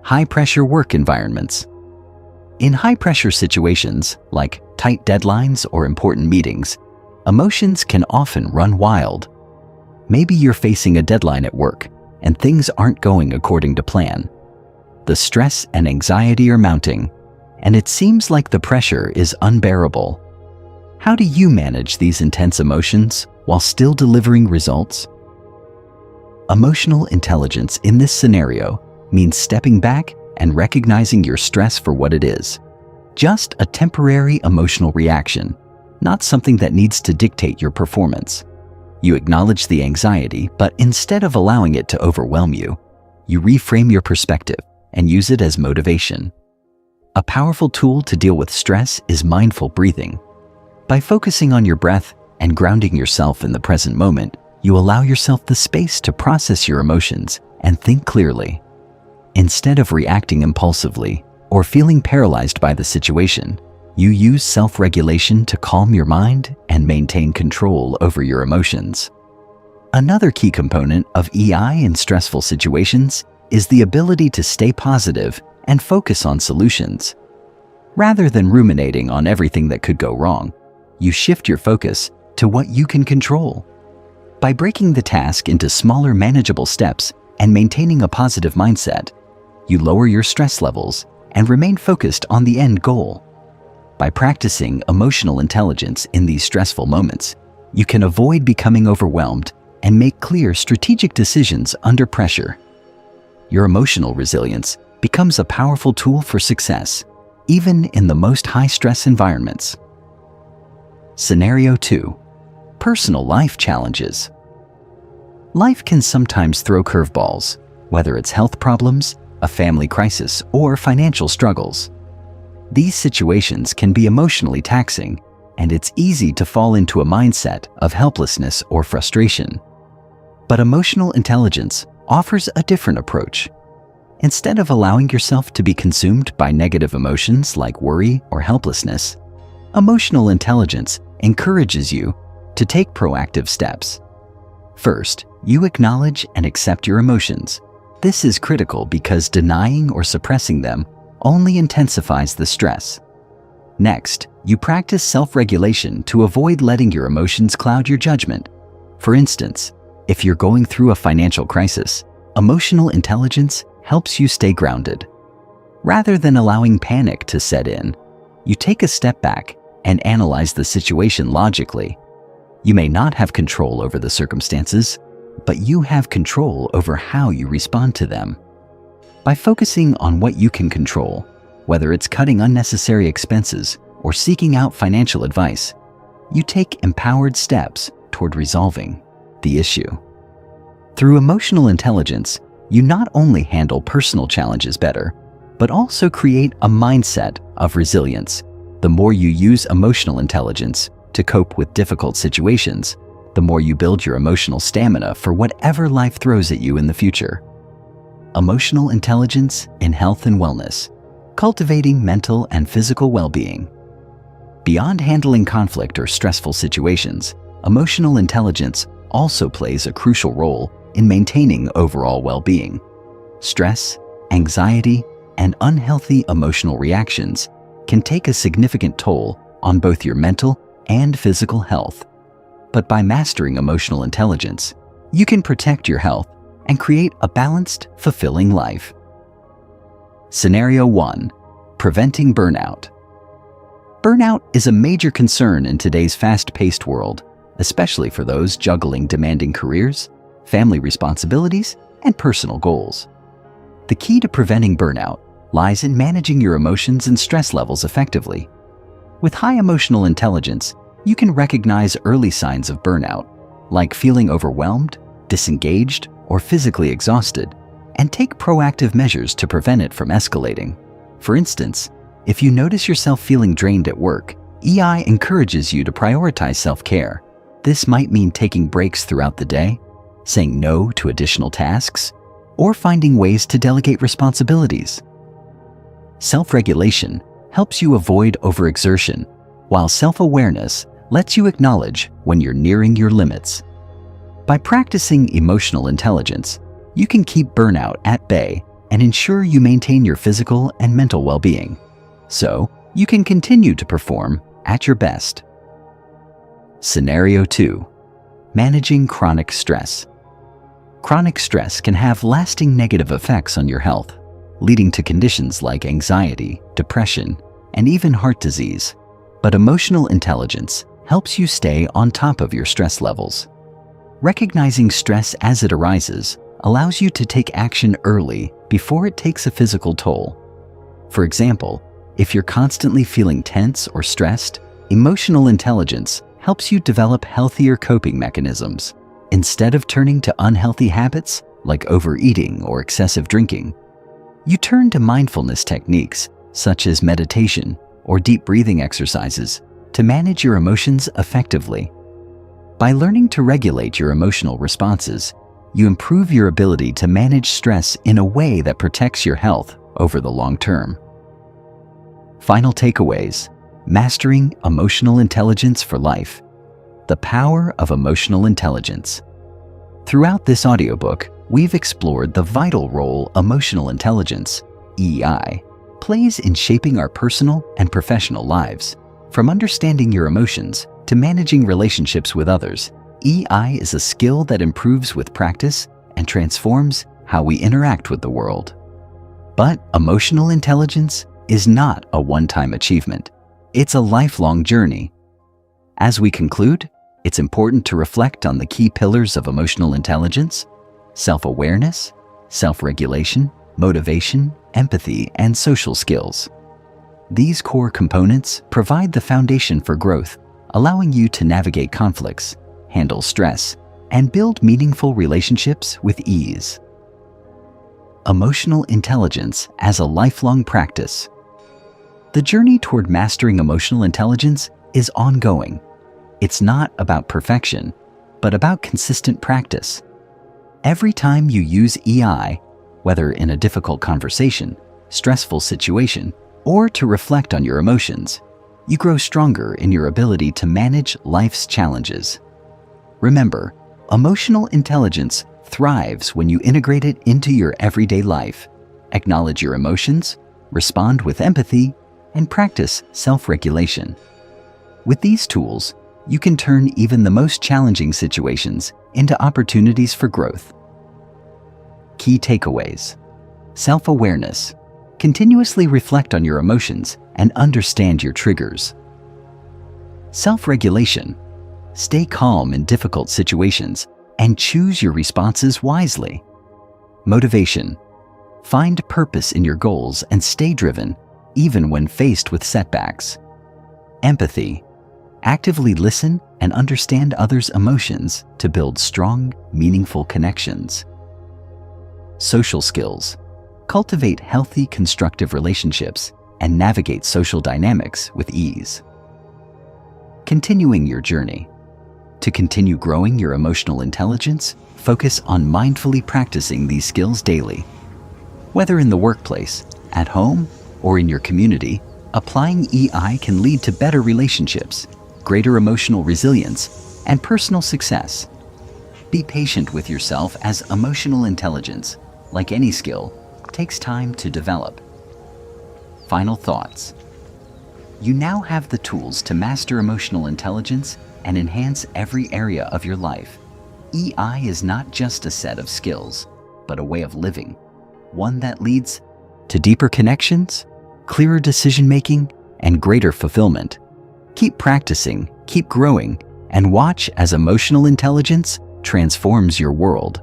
High-pressure work environments. In high-pressure situations, like tight deadlines or important meetings, emotions can often run wild. Maybe you're facing a deadline at work, and things aren't going according to plan. The stress and anxiety are mounting, and it seems like the pressure is unbearable. How do you manage these intense emotions while still delivering results? Emotional intelligence in this scenario means stepping back and recognizing your stress for what it is. Just a temporary emotional reaction, not something that needs to dictate your performance. You acknowledge the anxiety, but instead of allowing it to overwhelm you, you reframe your perspective and use it as motivation. A powerful tool to deal with stress is mindful breathing. By focusing on your breath and grounding yourself in the present moment, you allow yourself the space to process your emotions and think clearly. Instead of reacting impulsively or feeling paralyzed by the situation, you use self-regulation to calm your mind and maintain control over your emotions. Another key component of EI in stressful situations is the ability to stay positive and focus on solutions. Rather than ruminating on everything that could go wrong, you shift your focus to what you can control. By breaking the task into smaller, manageable steps and maintaining a positive mindset, you lower your stress levels and remain focused on the end goal. By practicing emotional intelligence in these stressful moments, you can avoid becoming overwhelmed and make clear strategic decisions under pressure. Your emotional resilience becomes a powerful tool for success, even in the most high-stress environments. Scenario 2. Personal life challenges. Life can sometimes throw curveballs, whether it's health problems, a family crisis, or financial struggles. These situations can be emotionally taxing, and it's easy to fall into a mindset of helplessness or frustration. But emotional intelligence offers a different approach. Instead of allowing yourself to be consumed by negative emotions like worry or helplessness, emotional intelligence encourages you to take proactive steps. First, you acknowledge and accept your emotions. This is critical because denying or suppressing them only intensifies the stress. Next, you practice self-regulation to avoid letting your emotions cloud your judgment For instance, if you're going through a financial crisis, emotional intelligence helps you stay grounded. Rather than allowing panic to set in, you take a step back and analyze the situation logically. You may not have control over the circumstances, but you have control over how you respond to them. By focusing on what you can control, whether it's cutting unnecessary expenses or seeking out financial advice, you take empowered steps toward resolving the issue. Through emotional intelligence, you not only handle personal challenges better, but also create a mindset of resilience. The more you use emotional intelligence to cope with difficult situations, the more you build your emotional stamina for whatever life throws at you in the future. Emotional intelligence in health and wellness, cultivating mental and physical well-being. Beyond handling conflict or stressful situations, emotional intelligence also plays a crucial role in maintaining overall well-being. Stress, anxiety, and unhealthy emotional reactions can take a significant toll on both your mental and physical health. But by mastering emotional intelligence, you can protect your health and create a balanced, fulfilling life. Scenario 1. Preventing burnout. Burnout is a major concern in today's fast-paced world, especially for those juggling demanding careers, family responsibilities, and personal goals. The key to preventing burnout lies in managing your emotions and stress levels effectively. With high emotional intelligence, you can recognize early signs of burnout, like feeling overwhelmed, disengaged, or physically exhausted, and take proactive measures to prevent it from escalating. For instance, if you notice yourself feeling drained at work, EI encourages you to prioritize self-care. This might mean taking breaks throughout the day, saying no to additional tasks, or finding ways to delegate responsibilities. Self-regulation helps you avoid overexertion, while self-awareness lets you acknowledge when you're nearing your limits. By practicing emotional intelligence, you can keep burnout at bay and ensure you maintain your physical and mental well-being, so you can continue to perform at your best. Scenario 2. Managing chronic stress. Chronic stress can have lasting negative effects on your health, leading to conditions like anxiety, depression, and even heart disease. But emotional intelligence helps you stay on top of your stress levels. Recognizing stress as it arises allows you to take action early before it takes a physical toll. For example, if you're constantly feeling tense or stressed, emotional intelligence helps you develop healthier coping mechanisms. Instead of turning to unhealthy habits like overeating or excessive drinking, you turn to mindfulness techniques such as meditation or deep breathing exercises to manage your emotions effectively. By learning to regulate your emotional responses, you improve your ability to manage stress in a way that protects your health over the long term. Final takeaways: mastering emotional intelligence for life. The power of emotional intelligence. Throughout this audiobook, we've explored the vital role emotional intelligence, EI, plays in shaping our personal and professional lives. From understanding your emotions to managing relationships with others, EI is a skill that improves with practice and transforms how we interact with the world. But emotional intelligence is not a one-time achievement. It's a lifelong journey. As we conclude, it's important to reflect on the key pillars of emotional intelligence: self-awareness, self-regulation, motivation, empathy, and social skills. These core components provide the foundation for growth, allowing you to navigate conflicts, handle stress, and build meaningful relationships with ease. Emotional intelligence as a lifelong practice. The journey toward mastering emotional intelligence is ongoing. It's not about perfection, but about consistent practice. Every time you use EI, whether in a difficult conversation, stressful situation, or to reflect on your emotions, you grow stronger in your ability to manage life's challenges. Remember, emotional intelligence thrives when you integrate it into your everyday life, acknowledge your emotions, respond with empathy, and practice self-regulation. With these tools, you can turn even the most challenging situations into opportunities for growth. Key takeaways. Self-awareness. Continuously reflect on your emotions and understand your triggers. Self-regulation. Stay calm in difficult situations and choose your responses wisely. Motivation. Find purpose in your goals and stay driven, even when faced with setbacks. Empathy. Actively listen and understand others' emotions to build strong, meaningful connections. Social skills. Cultivate healthy, constructive relationships and navigate social dynamics with ease. Continuing your journey. To continue growing your emotional intelligence, focus on mindfully practicing these skills daily. Whether in the workplace, at home, or in your community, applying EI can lead to better relationships, greater emotional resilience, and personal success. Be patient with yourself, as emotional intelligence, like any skill, takes time to develop. Final thoughts. You now have the tools to master emotional intelligence and enhance every area of your life. EI is not just a set of skills, but a way of living, one that leads to deeper connections, clearer decision-making, and greater fulfillment. Keep practicing, keep growing, and watch as emotional intelligence transforms your world.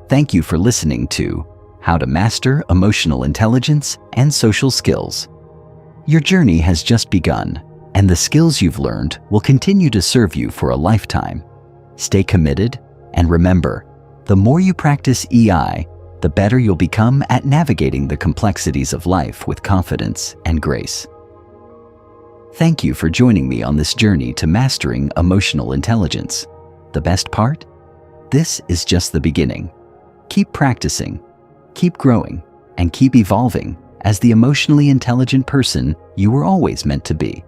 Thank you for listening to How to Master Emotional Intelligence and Social Skills. Your journey has just begun, and the skills you've learned will continue to serve you for a lifetime. Stay committed, and remember, the more you practice EI, the better you'll become at navigating the complexities of life with confidence and grace. Thank you for joining me on this journey to mastering emotional intelligence. The best part? This is just the beginning. Keep practicing, keep growing, and keep evolving as the emotionally intelligent person you were always meant to be.